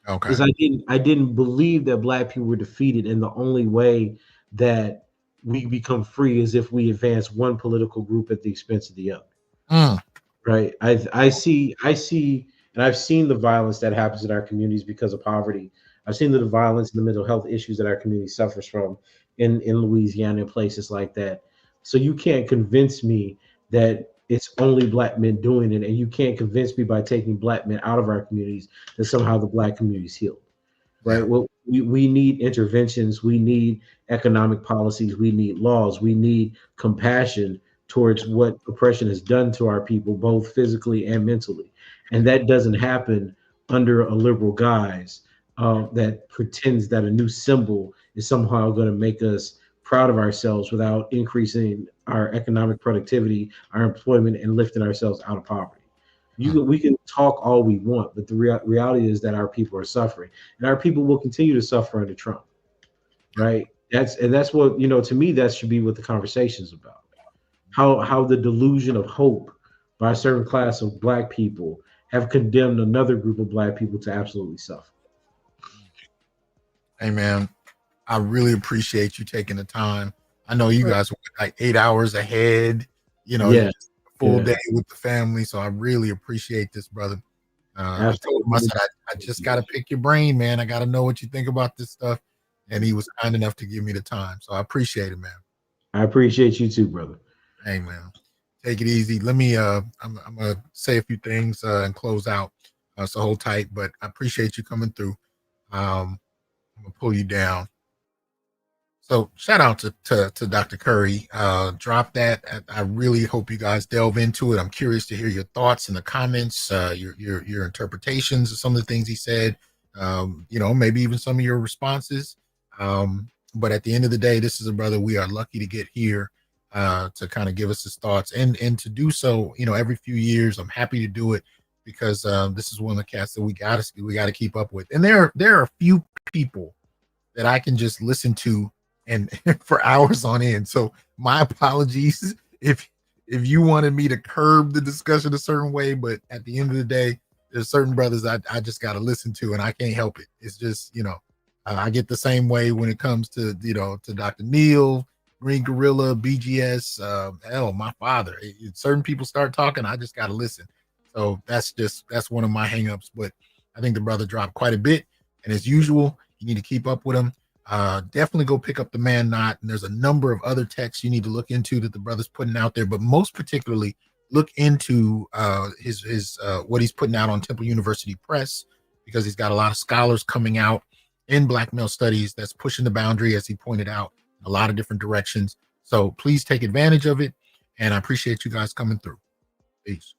Okay. Because I didn't believe that black people were defeated, and the only way that we become free is if we advance one political group at the expense of the other. Right? I see, and I've seen the violence that happens in our communities because of poverty. I've seen the violence and the mental health issues that our community suffers from in Louisiana and places like that. So you can't convince me that it's only black men doing it, and you can't convince me by taking black men out of our communities that somehow the black community is healed. Right? Well, we need interventions, we need economic policies, we need laws, we need compassion towards what oppression has done to our people, both physically and mentally. And that doesn't happen under a liberal guise that pretends that a new symbol is somehow going to make us proud of ourselves without increasing our economic productivity, our employment, and lifting ourselves out of poverty. We can talk all we want, but the reality is that our people are suffering, and our people will continue to suffer under Trump. Right? That's what, you know. To me, that should be what the conversation is about. How the delusion of hope by a certain class of black people have condemned another group of black people to absolutely suffer. Hey man, I really appreciate you taking the time. I know you guys were like 8 hours ahead, you know, Yeah, full yeah, day with the family. So I really appreciate this, brother. I told him, I said, I just got to pick your brain, man. I got to know what you think about this stuff. And he was kind enough to give me the time. So I appreciate it, man. I appreciate you too, brother. Hey, man. Take it easy. Let me, I'm going to say a few things and close out. So hold tight, but I appreciate you coming through. I'm going to pull you down. So shout out to Dr. Curry. Drop that. I really hope you guys delve into it. I'm curious to hear your thoughts in the comments, your interpretations of some of the things he said. You know, maybe even some of your responses. But at the end of the day, this is a brother we are lucky to get here to kind of give us his thoughts and to do so. You know, every few years, I'm happy to do it because this is one of the cats that we got to keep up with. And there are a few people that I can just listen to and for hours on end. So my apologies if you wanted me to curb the discussion a certain way, but at the end of the day, there's certain brothers I just got to listen to and I can't help it. It's just, you know, I get the same way when it comes to, you know, to Dr. Neil, Green Gorilla, BGS, hell, my father. Certain people start talking, I just got to listen. So that's one of my hangups, but I think the brother dropped quite a bit. And as usual, you need to keep up with him. Definitely go pick up the Man Not, and there's a number of other texts you need to look into that the brother's putting out there, but most particularly look into his what he's putting out on Temple University Press, because he's got a lot of scholars coming out in Black male studies that's pushing the boundary, as he pointed out, a lot of different directions. So please take advantage of it, and I appreciate you guys coming through. Peace.